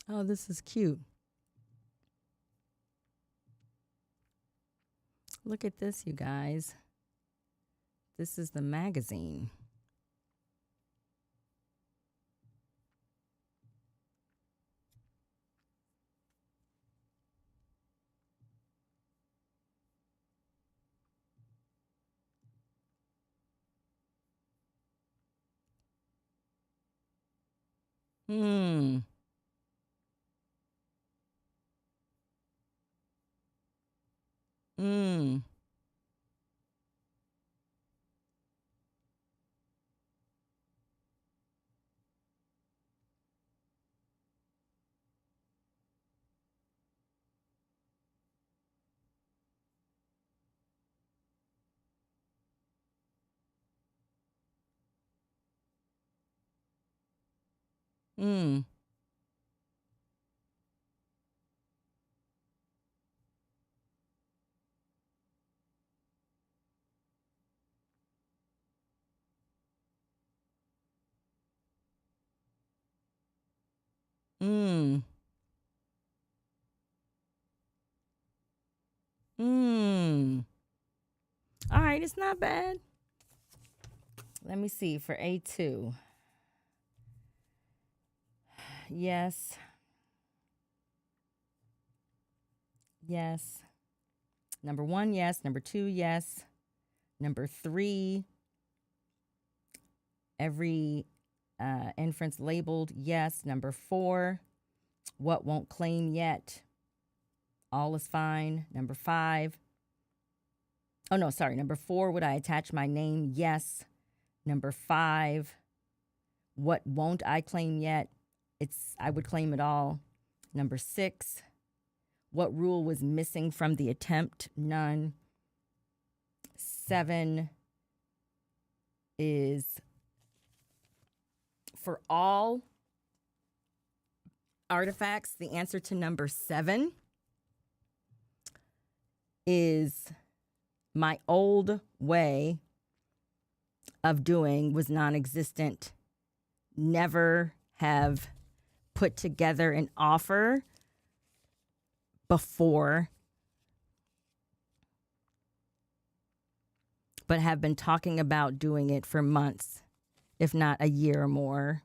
Oh, this is cute. Look at this, you guys. This is the magazine. Hmm. Hmm. Hmm. Hmm. Hmm. All right, it's not bad. Let me see for A2. Yes. Yes. Number 1, yes. Number 2, yes. Number 3, every inference labeled, yes. Number 4, what won't claim yet? All is fine. Number 5. Oh, no, sorry. Number 4, would I attach my name? Yes. Number 5, what won't I claim yet? I would claim it all. Number 6, what rule was missing from the attempt? None. 7 is for all artifacts. The answer to number 7 is my old way of doing was non-existent. Never have put together an offer before, but have been talking about doing it for months, if not a year or more.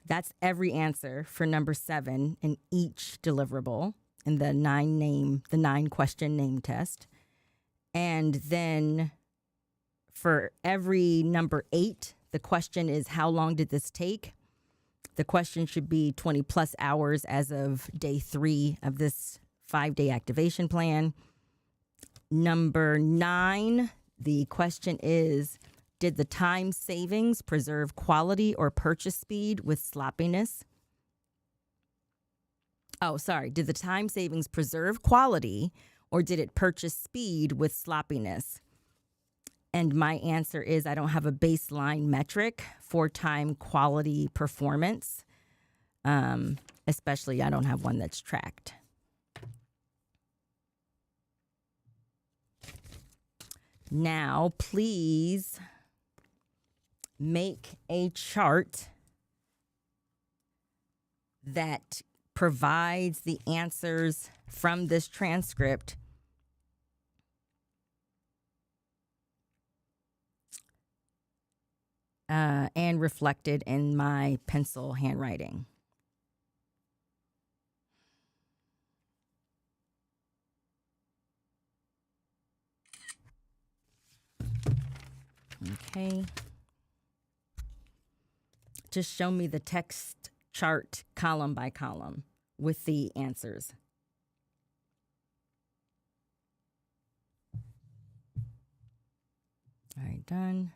That's every answer for number 7 in each deliverable in the 9 question name test. And then for every number 8, the question is, how long did this take? The question should be 20 plus hours as of day 3 of this 5-day activation plan. Number 9, the question is, did the time savings preserve quality or purchase speed with sloppiness? Oh, sorry. Did the time savings preserve quality or did it purchase speed with sloppiness? And my answer is I don't have a baseline metric for time quality performance. Especially I don't have one that's tracked. Now, please make a chart that provides the answers from this transcript and reflected in my pencil handwriting. Okay. Just show me the text chart column by column with the answers. All right, done.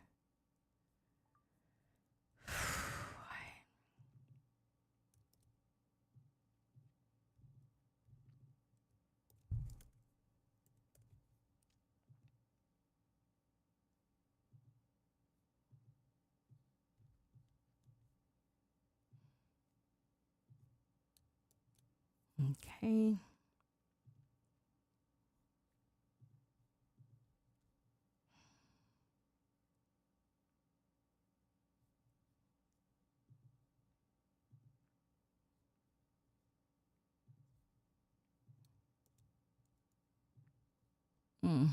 Okay. Mm.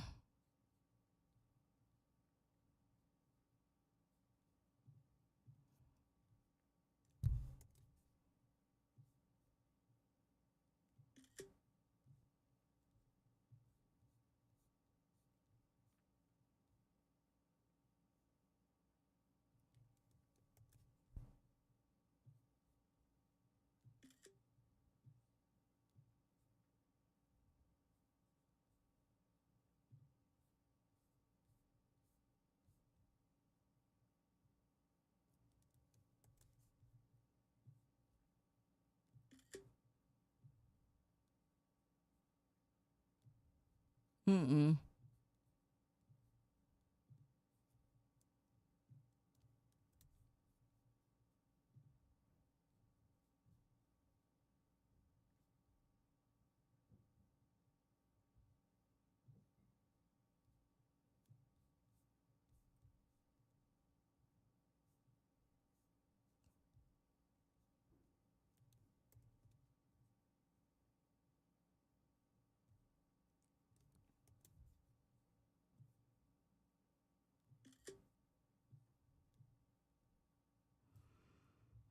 Mm-mm.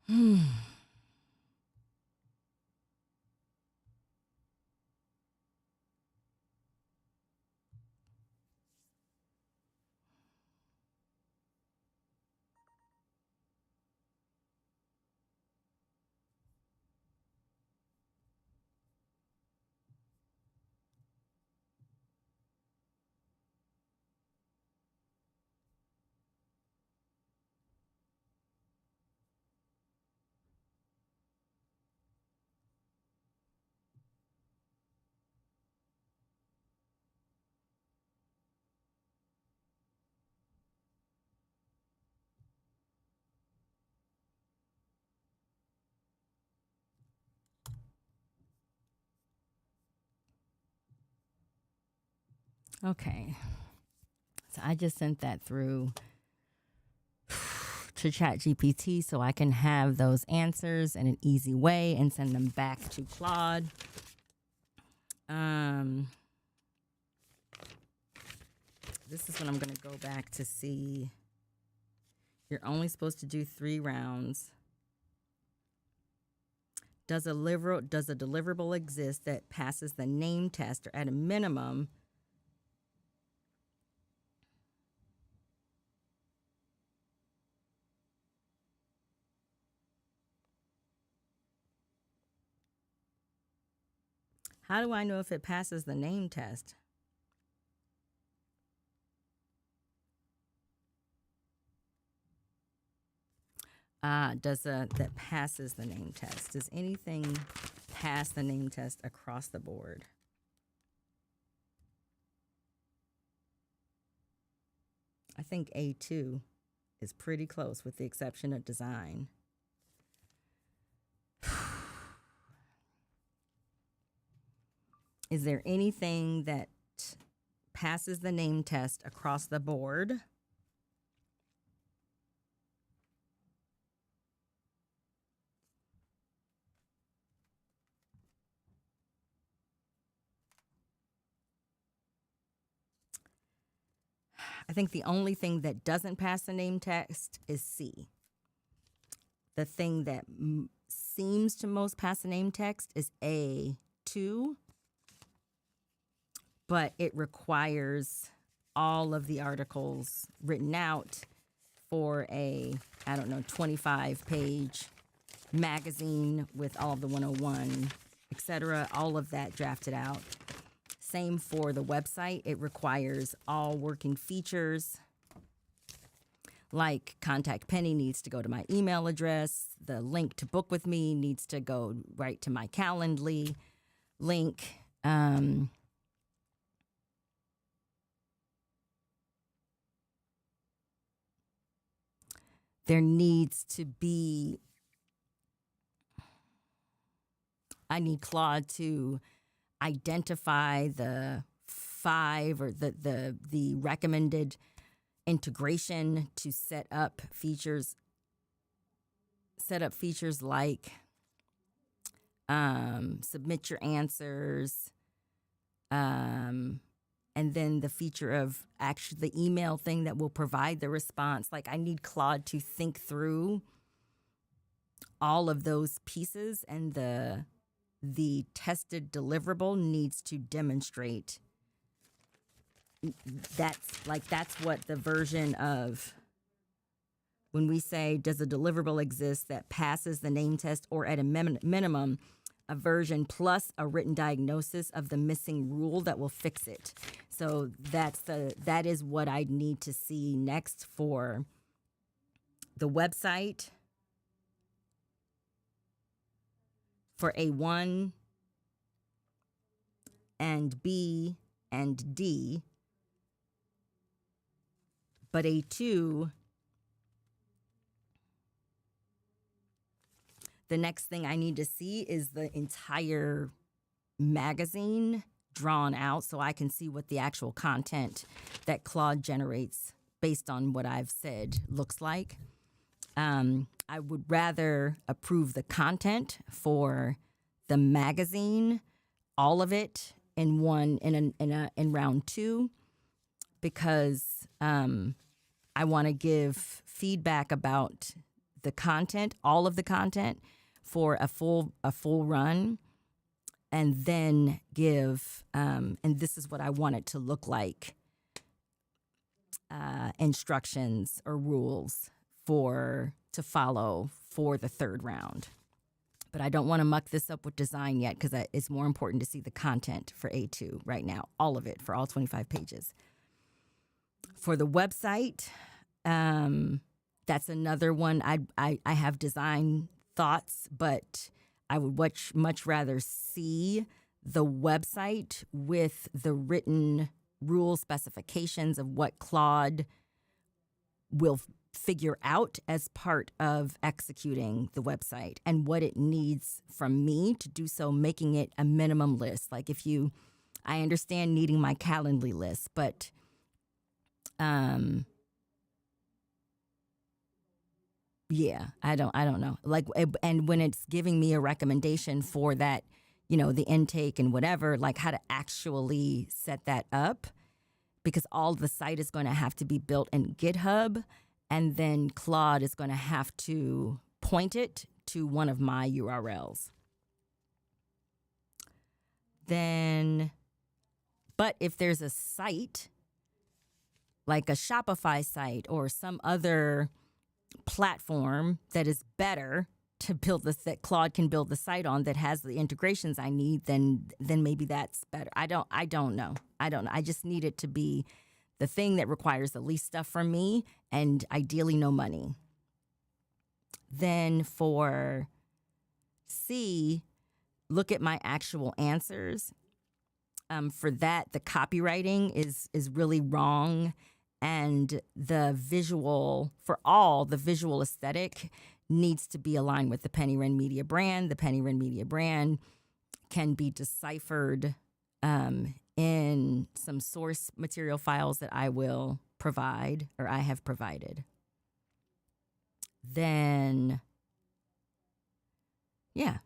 Hmm. Okay. So I just sent that through to ChatGPT so I can have those answers in an easy way and send them back to Claude. This is when I'm going to go back to see. You're only supposed to do 3 rounds. Does a deliverable exist that passes the name test or at a minimum How do I know if it passes the name test? That passes the name test? Does anything pass the name test across the board? I think A2 is pretty close with the exception of design. Is there anything that passes the name test across the board? I think the only thing that doesn't pass the name test is C. The thing that seems to most pass the name test is A2, but it requires all of the articles written out for a, 25-page magazine with all of the 101, etc., all of that drafted out. Same for the website. It requires all working features. Like Contact Penny needs to go to my email address. The link to book with me needs to go right to my Calendly link. There needs to be, I need Claude to identify the 5 or the recommended integration to set up features like submit your answers, and then the feature of actually the email thing that will provide the response. Like, I need Claude to think through all of those pieces, and the tested deliverable needs to demonstrate that's what the version of when we say, does a deliverable exist that passes the name test, or at a minimum, a version plus a written diagnosis of the missing rule that will fix it. So that is what I need to see next for the website, for A1 and B and D. But A2, the next thing I need to see is the entire magazine drawn out so I can see what the actual content that Claude generates based on what I've said looks like. I would rather approve the content for the magazine, all of it in round 2, because I want to give feedback about the content, all of the content, for a full run, and then give and this is what I want it to look like, instructions or rules to follow for the 3rd round. But I don't want to muck this up with design yet, because it's more important to see the content for A2 right now, all of it, for all 25 pages. For the website, that's another one. I have design thoughts, but I would much rather see the website with the written rule specifications of what Claude will figure out as part of executing the website, and what it needs from me to do so, making it a minimum list. Like, I understand needing my Calendly list, but yeah, I don't know. Like, and when it's giving me a recommendation for that, the intake and whatever, like how to actually set that up, because all the site is going to have to be built in GitHub, and then Claude is going to have to point it to one of my URLs. Then, but if there's a site, like a Shopify site or some other platform that is better to build this, that Claude can build the site on, that has the integrations I need, then maybe that's better. I don't know. I just need it to be the thing that requires the least stuff from me, and ideally no money. Then for C, look at my actual answers. For that, the copywriting is really wrong, and the visual aesthetic needs to be aligned with the Penny Wrenn Media brand. The Penny Wrenn Media brand can be deciphered in some source material files that I will provide, or I have provided. Then, yeah.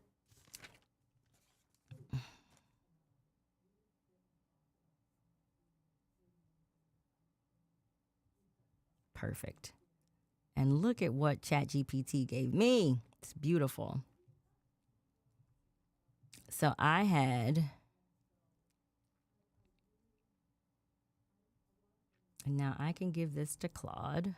Perfect. And look at what ChatGPT gave me. It's beautiful. So I had, and now I can give this to Claude.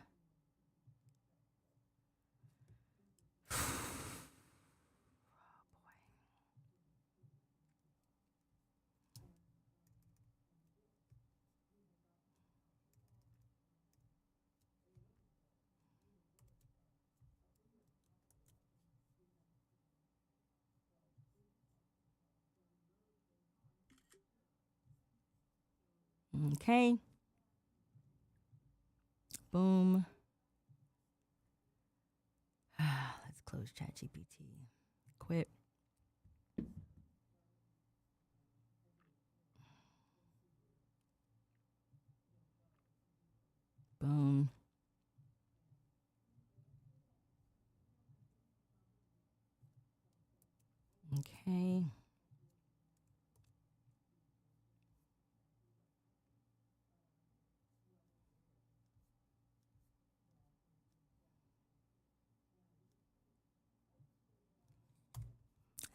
Okay. Boom. Let's close ChatGPT. Quit. Boom. Okay.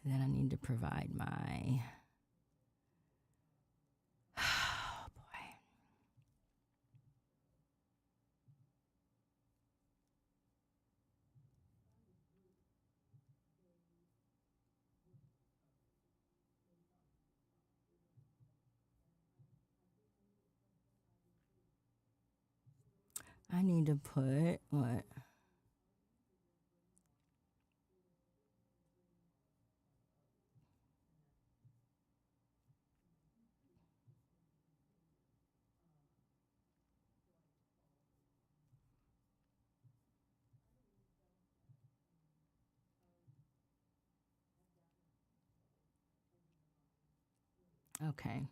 Then I need to provide my, oh boy. I need to put what? Okay.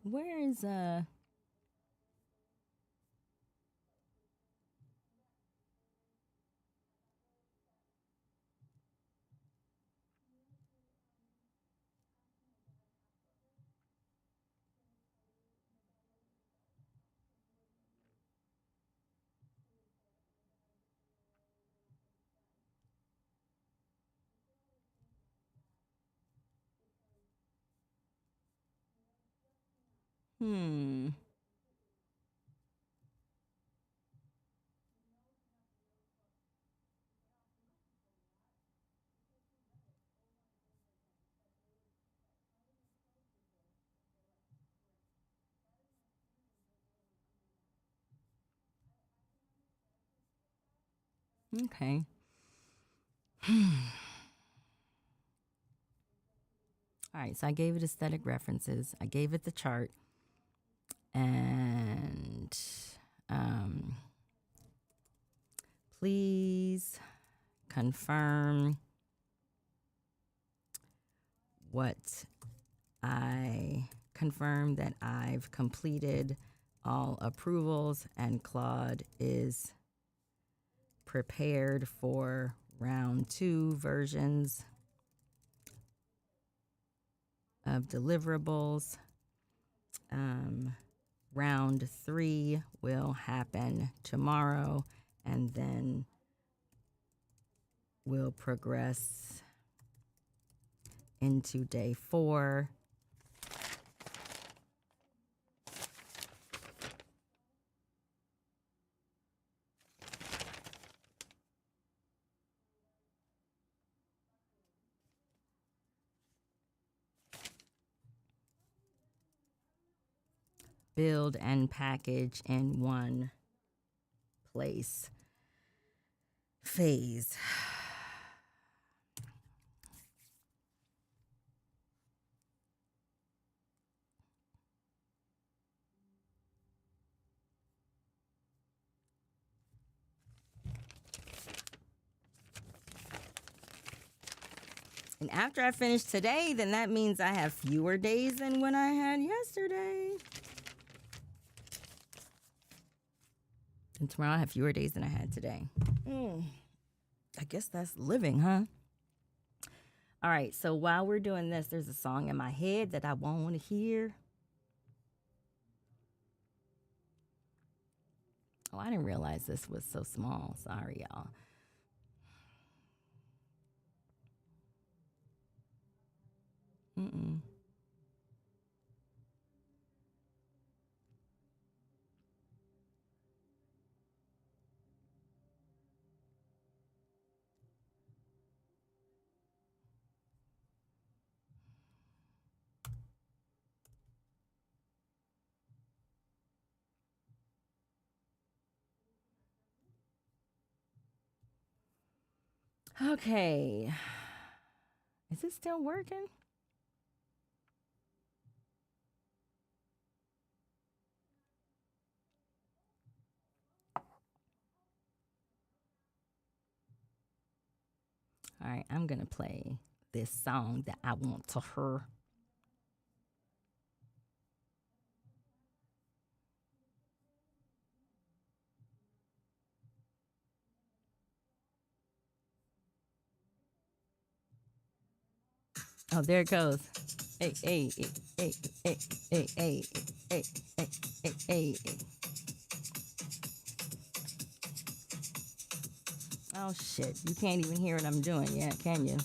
Where is hmm. Okay. All right, so I gave it aesthetic references. I gave it the chart. And please confirm I confirm that I've completed all approvals and Claude is prepared for round 2 versions of deliverables. Round 3 will happen tomorrow, and then we'll progress into day 4. Build and package in one place phase. And after I finish today, then that means I have fewer days than when I had yesterday. And tomorrow I have fewer days than I had today. I guess that's living, huh? All right, so while we're doing this, there's a song in my head that I want to hear. Oh, I didn't realize this was so small. Sorry, y'all. Okay. Is it still working? All right, I'm going to play this song that I want to hear. Oh, there it goes. Hey, hey, hey, hey, hey, hey, hey, hey, hey, hey. Oh, shit. You can't even hear what I'm doing yet, can you?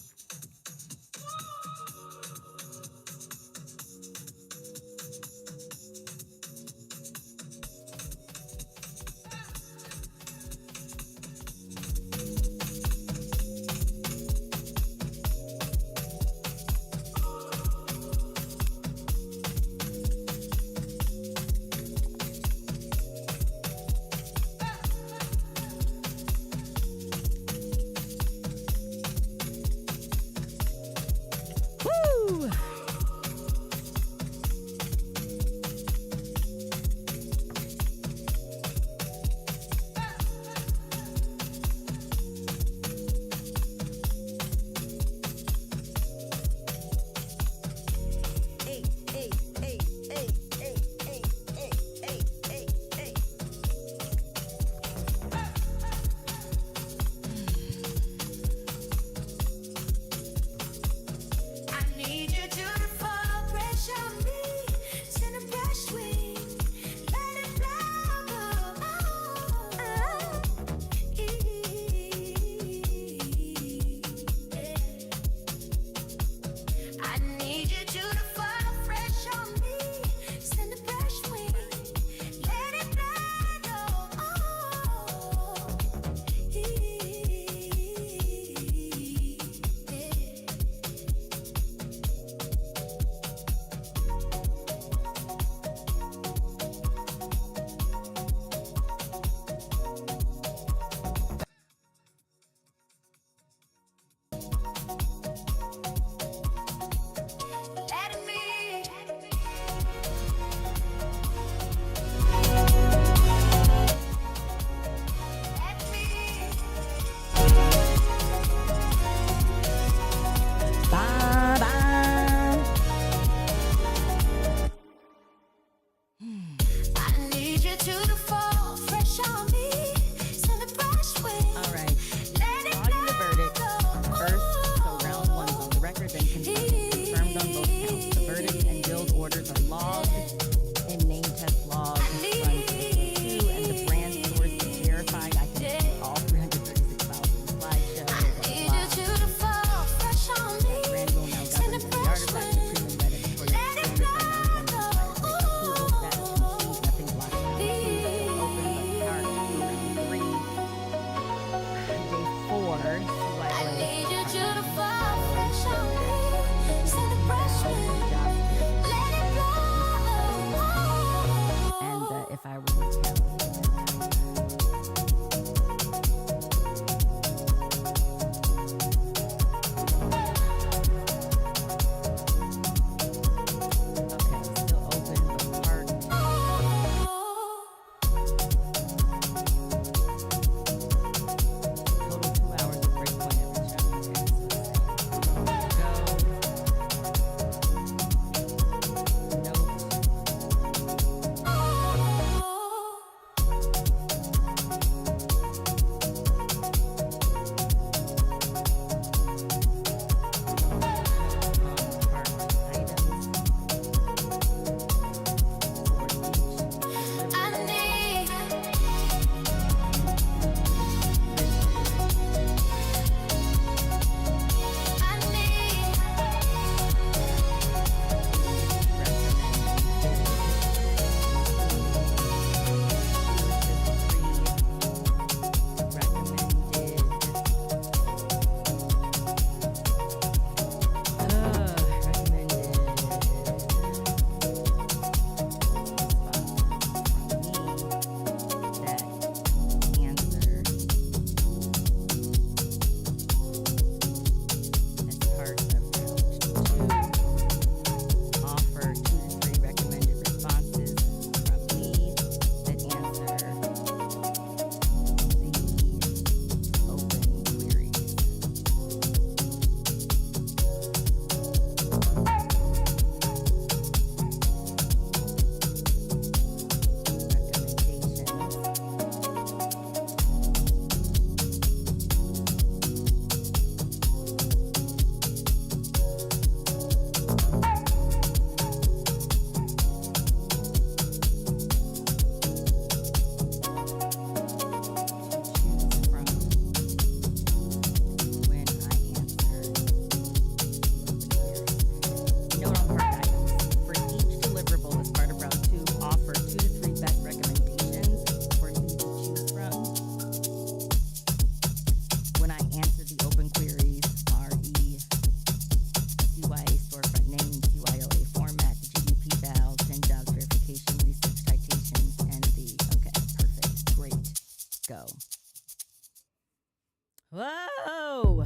Whoa.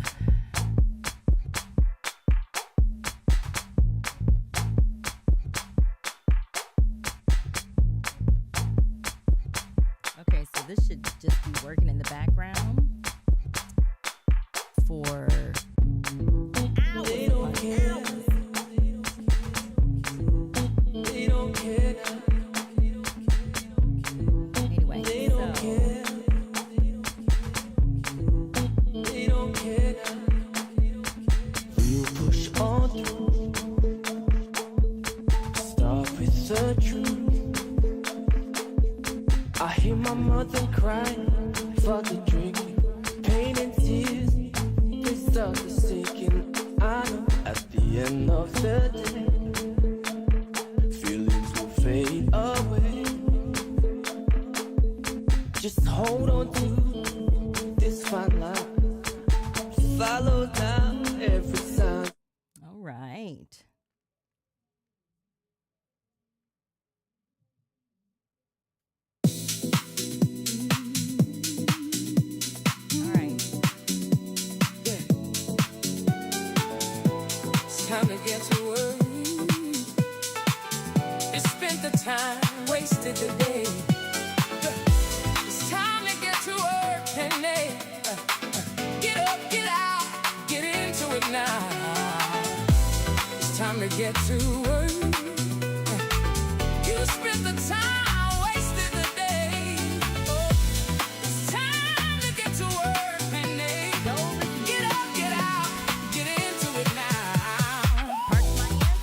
Okay, so this should just be working in the background for hours. They don't care. They don't care. Anyway, They don't so care. They don't care. You push on through. Start with the truth. I hear my mother crying for the drink. Pain and tears, they start to sink in. I know at the end of the day, feelings will fade away. Just hold on to this fine line. Follow down every sign. all right. All right. It's time to get to work. You spent the time, wasted the day. It's time to get to work and get up, get out, get into it now. It's time to get to work. You spent the time, wasted the day. It's time to get to work and get up, get out, get into it now.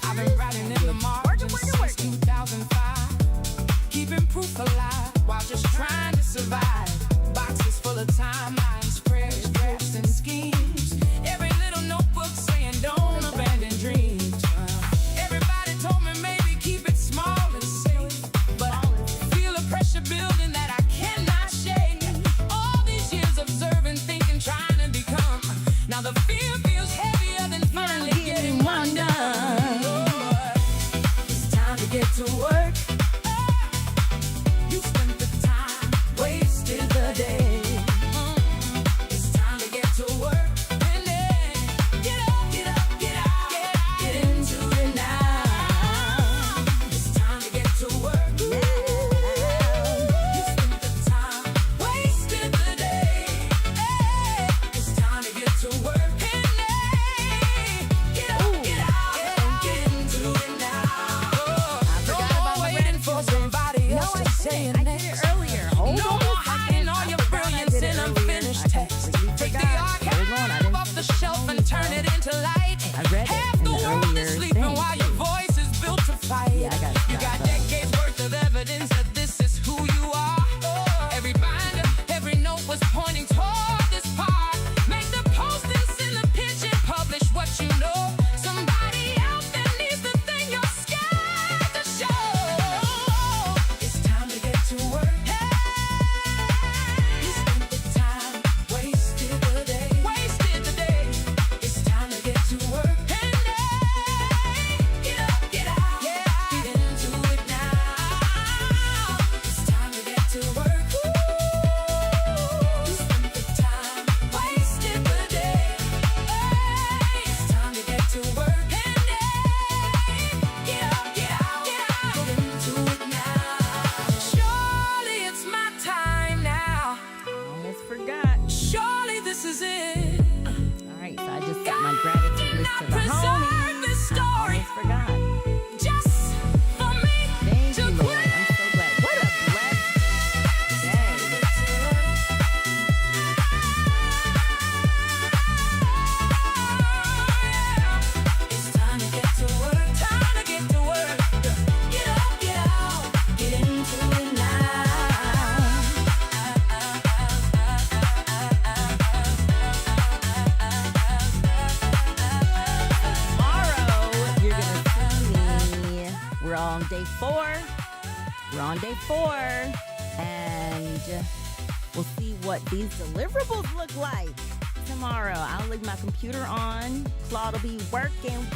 I've been writing in the margins since 2005, keeping proof alive while just trying to survive. Boxes full of timelines, prayers, drafts, and schemes. Every little notebook saying don't abandon dreams. Everybody told me maybe keep it small and safe, but I feel the pressure building that I cannot shake. All these years observing, thinking, trying to become. Now the fear feels heavier than finally getting one done. It's time to get to work. You spent the time, wasted the day. It's time to get to work and then get up, get up, get out, get into it now. It's time to get to work. You spent the time, wasted the day. It's time to get to work and then get up, get out, get into it now. No waiting for somebody else to say it next. No more hiding all your brilliance in unfinished text. Take the archive off the shelf and turn it into light. Half the world is sleeping while your voice is built to fight. You got decades worth of evidence that this is who you are. Every binder, every note was pointing toward this part. Make the post and send the pitch and publish what you know. Somebody out there needs the thing you're scared to show. It's time to get to work. You spent the time, wasted the day. Wasted the day. It's time to get to work and get up, get out, get into it now. It's time to get to work. You spent the time, wasted the day. It's time to get to work and get up, get out, get into it now. Surely it's my time now. Almost forgot. Surely this is it. All right, so I just got my gratitude list to the Preserve homies. this story Almost forgot. just for me Thank to you, Lord. quit. I'm so glad. What a blessed day. It's time to get to work. Time to get to work. Get up, get out, get into it now. Tomorrow, you're going to see me. We're on day 4. We're on day 4. And we'll see what these deliverables look like tomorrow. I'll leave my computer on. Claude will be working.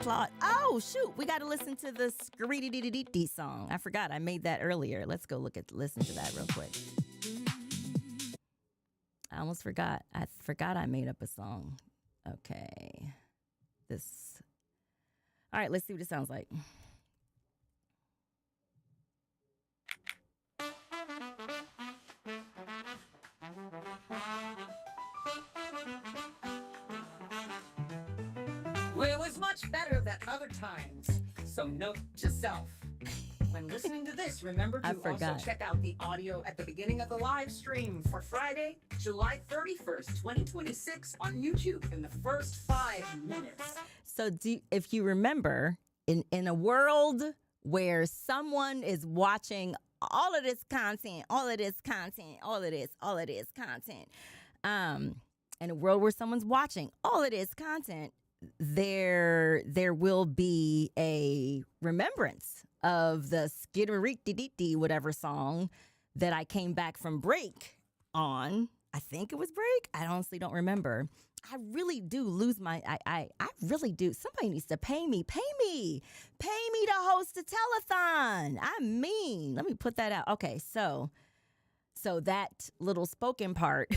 Claude. Oh, shoot. We got to listen to the Screedy song. I forgot. I made that earlier. Let's go listen to that real quick. I almost forgot. I forgot I made up a song. Okay. This. All right, let's see what it sounds like. Well, it was much better than other times. So note to self. When listening to this, remember to also check out the audio at the beginning of the live stream for Friday, July 31st, 2026 on YouTube in the first 5 minutes. So if you remember, in a world where someone is watching all of this content, in a world where someone's watching all of this content, there will be a remembrance of the skidamareek whatever song that I came back from break on. I think it was break. I honestly don't remember. I really do lose my, I really do. Somebody needs to pay me to host a telethon. I mean, let me put that out. Okay, so that little spoken part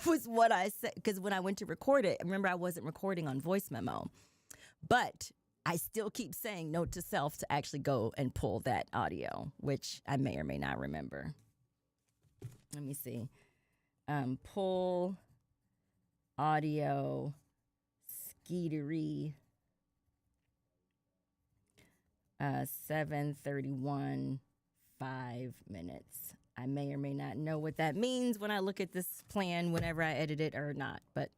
was what I said, because when I went to record it, remember I wasn't recording on voice memo, but I still keep saying note to self to actually go and pull that audio, which I may or may not remember. Let me see. Pull audio skeetery 7:31 5 minutes. I may or may not know what that means when I look at this plan whenever I edit it or not, but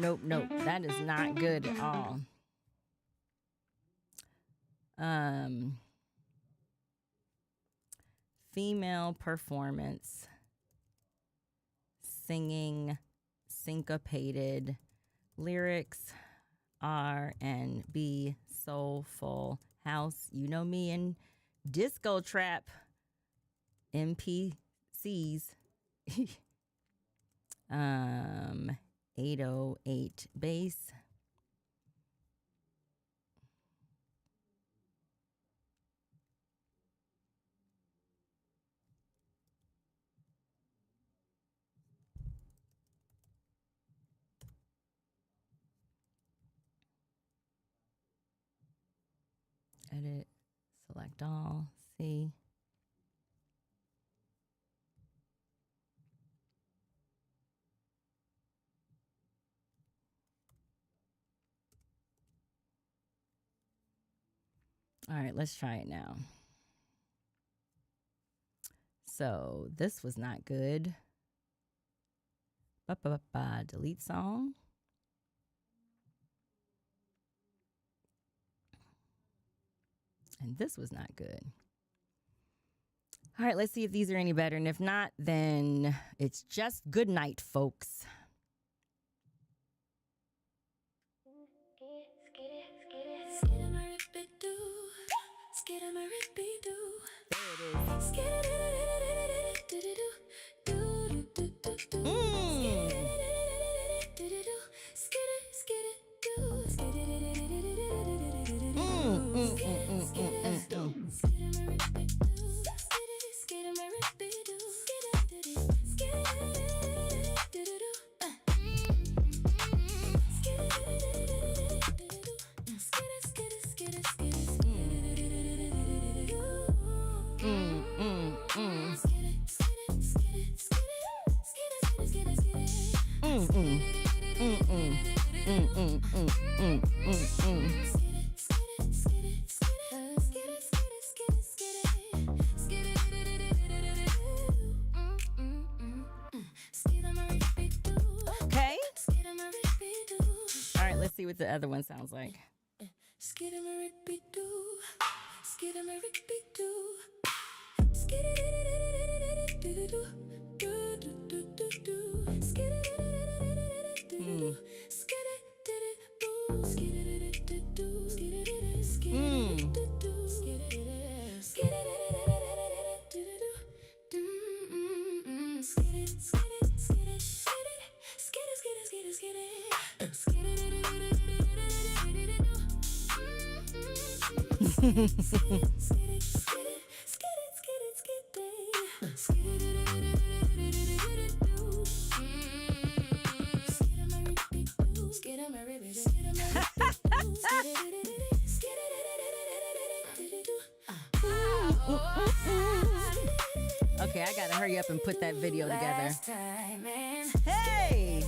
Nope. That is not good at all. Female performance, singing, syncopated, lyrics, R&B, soulful, house. You know me and disco trap, MPCs. 808 bass. Edit, select all, see. All right, let's try it now. So this was not good. Delete song. And this was not good. All right, let's see if these are any better. And if not, then it's just good night, folks. Okay. All right, let's see what the other one sounds like. Okay, I gotta hurry up and put that video together. Hey!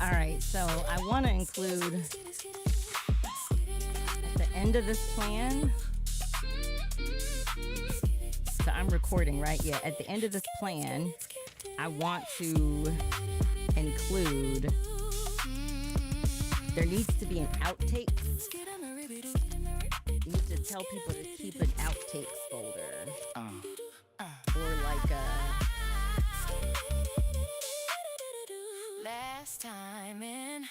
All right, so I want to include at the end of this plan. So I'm recording, right? Yeah, at the end of this plan, I want to include, there needs to be an outtake. You need to tell people to keep an outtakes folder. Or like a... Last time in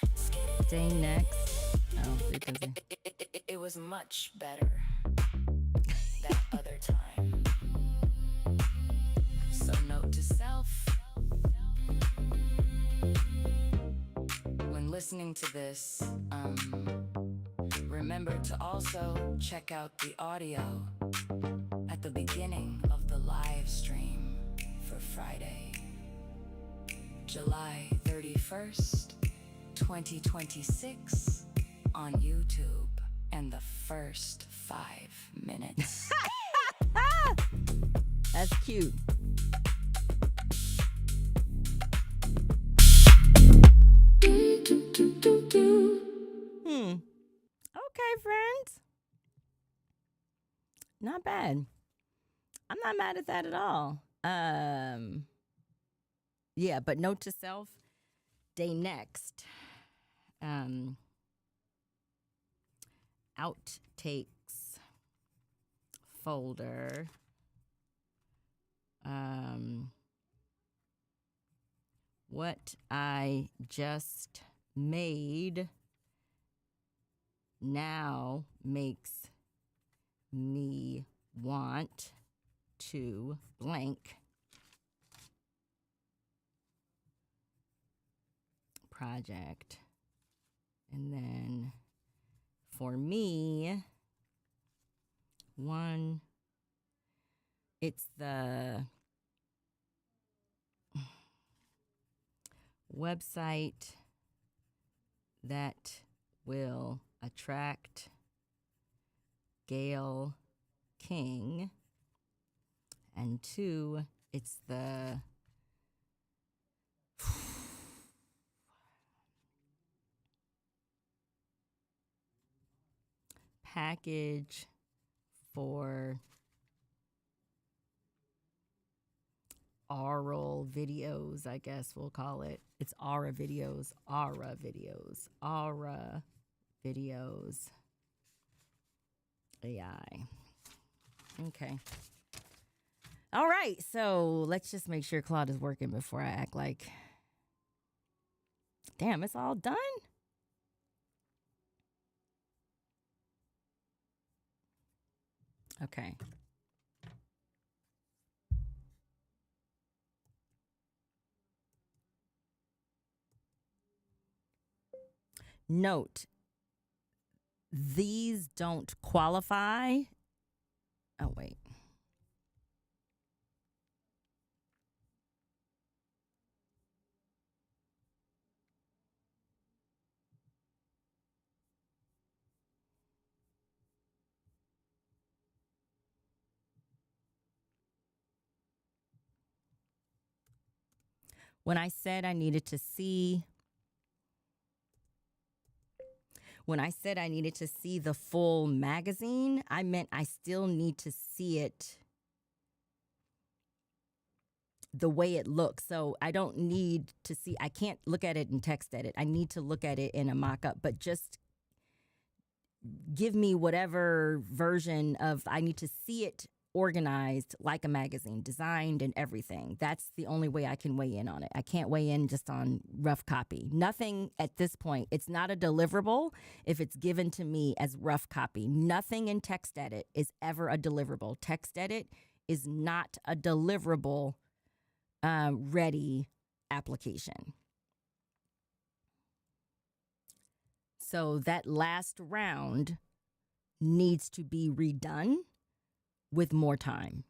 Day next. Oh, it doesn't. it was much better that other time. So note to self, when listening to this, remember to also check out the audio at the beginning of the live stream for Friday, July 31st, 2026 on YouTube, and the first 5 minutes. That's cute. Okay, friends. Not bad. I'm not mad at that at all. Yeah, but note to self, day next. Outtakes folder. What I just made now makes me want to blank. Project. And then for me, one, it's the website that will attract Gail King. And 2, it's the package for oral videos, I guess we'll call it. It's aura videos. AI. Okay. All right, so let's just make sure Claude is working before I act like, damn, it's all done? Okay. Note, these don't qualify. Oh, wait. When I said I needed to see the full magazine, I meant I still need to see it the way it looks. So I don't need to see, I can't look at it in text edit. I need to look at it in a mock-up, but just give me whatever version of, I need to see it organized like a magazine, designed and everything. That's the only way I can weigh in on it. I can't weigh in just on rough copy. Nothing at this point. It's not a deliverable if it's given to me as rough copy. Nothing in text edit is ever a deliverable. Text edit is not a deliverable ready application. So that last round needs to be redone with more time.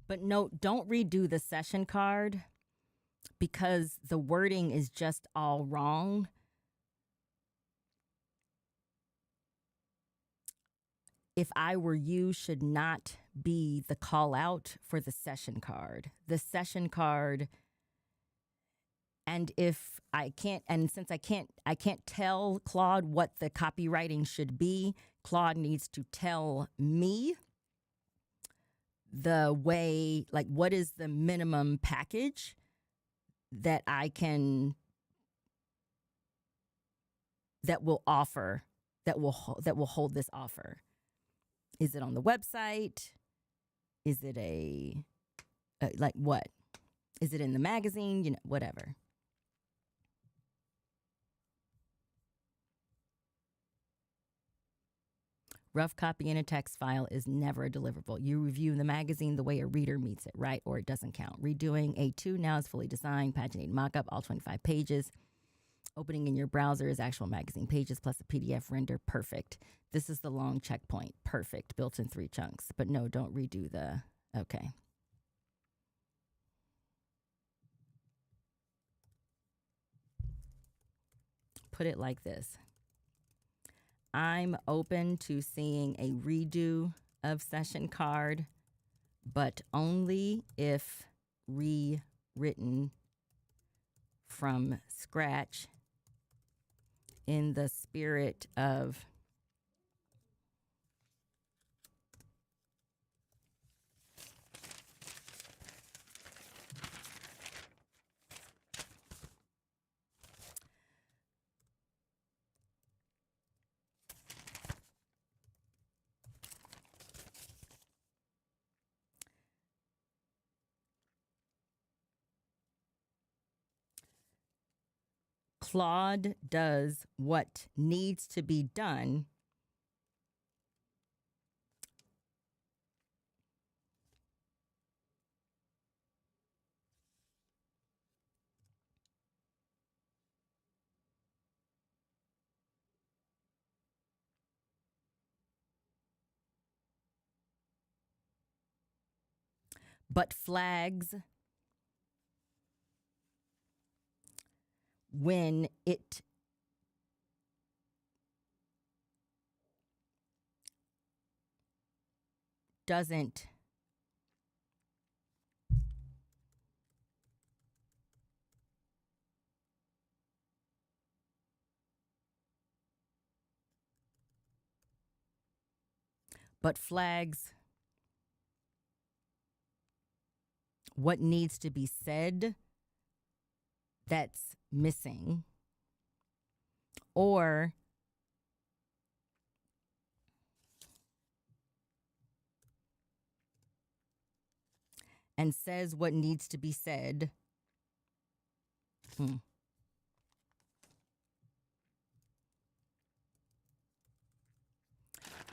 But note, don't redo the session card because the wording is just all wrong. If I were you, should not be the call out for the session card. The session card, and if I can't, and since I can't tell Claude what the copywriting should be, Claude needs to tell me the way, like, what is the minimum package that I can, that will offer, that will hold this offer. Is it on the website? Is it like what? Is it in the magazine? You know, whatever. Rough copy in a text file is never a deliverable. You review the magazine the way a reader meets it, right? Or it doesn't count. Redoing A2 now is fully designed, paginated mockup, all 25 pages. Opening in your browser is actual magazine pages plus a PDF render. Perfect. This is the long checkpoint. Perfect. Built in 3 chunks. But no, don't redo the, okay. Put it like this. I'm open to seeing a redo of session card, but only if rewritten from scratch in the spirit of Claude does what needs to be done but flags when it doesn't but flags what needs to be said that's missing, or and says what needs to be said.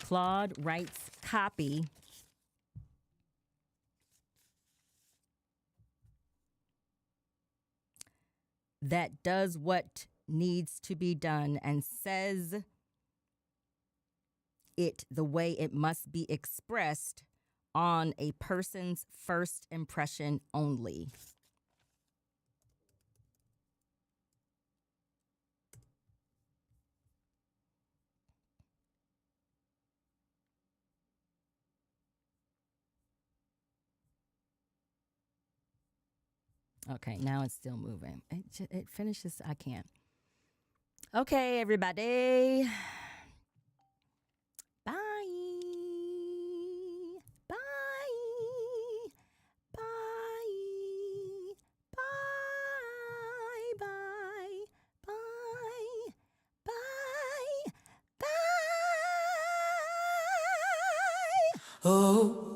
Claude writes copy that does what needs to be done and says it the way it must be expressed on a person's first impression only. Okay, now it's still moving. It finishes. I can't. Okay, everybody. Bye. Bye. Bye. Bye. Bye. Bye. Bye. Bye. Oh.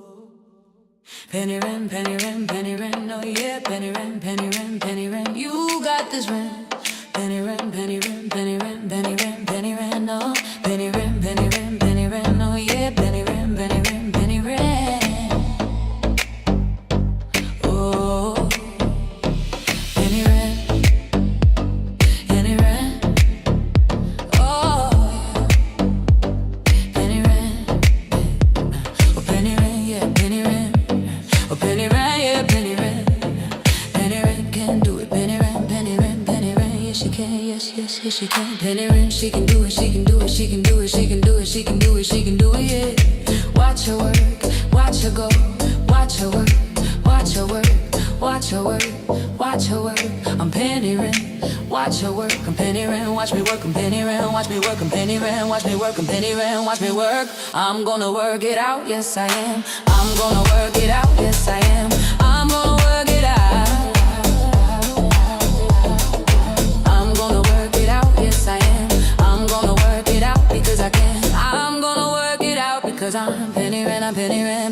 Penny Wrenn, Penny Wrenn, Penny Wrenn, oh yeah, Penny Wrenn, Penny Wrenn, Penny Wrenn, you got this Wrenn. Penny Wrenn, Penny Wrenn, Penny Wrenn, Penny Wrenn, Penny Wrenn, oh, Penny Wrenn, Penny Wrenn, Penny Wrenn, oh yeah, Penny Wrenn, Penny Wrenn, Penny Wrenn. Oh, Penny Wrenn, Penny Wrenn, oh, Penny Wrenn, oh Penny Wrenn, yeah, Penny Wrenn. Oh, Penny Wrenn, yeah, Penny Wrenn. Penny Wrenn can do it. Penny Wrenn, Penny Wrenn, Penny Wrenn. Yes, she can. Yes, yes, yes, she can. Penny Wrenn, she can do it. She can do it. She can do it. She can do it. She can do it. She can do it. Yeah. Watch her work. Watch her go. Watch her work. Watch her work. Watch her work. Watch her work. I'm Penny Wrenn. Watch her work. I'm Penny Wrenn. Watch me work. I'm Penny Wrenn. Watch me work. I'm Penny Wrenn. Watch me work. I'm Penny Wrenn. Watch me work. I'm gonna work it out. Yes, I am. I'm gonna work it out. Yes, I am. I'm gonna work it out. I'm gonna work it out. Yes, I am. I'm gonna work it out because I can. I'm gonna work it out because I'm Penny Wrenn. I'm Penny Wrenn.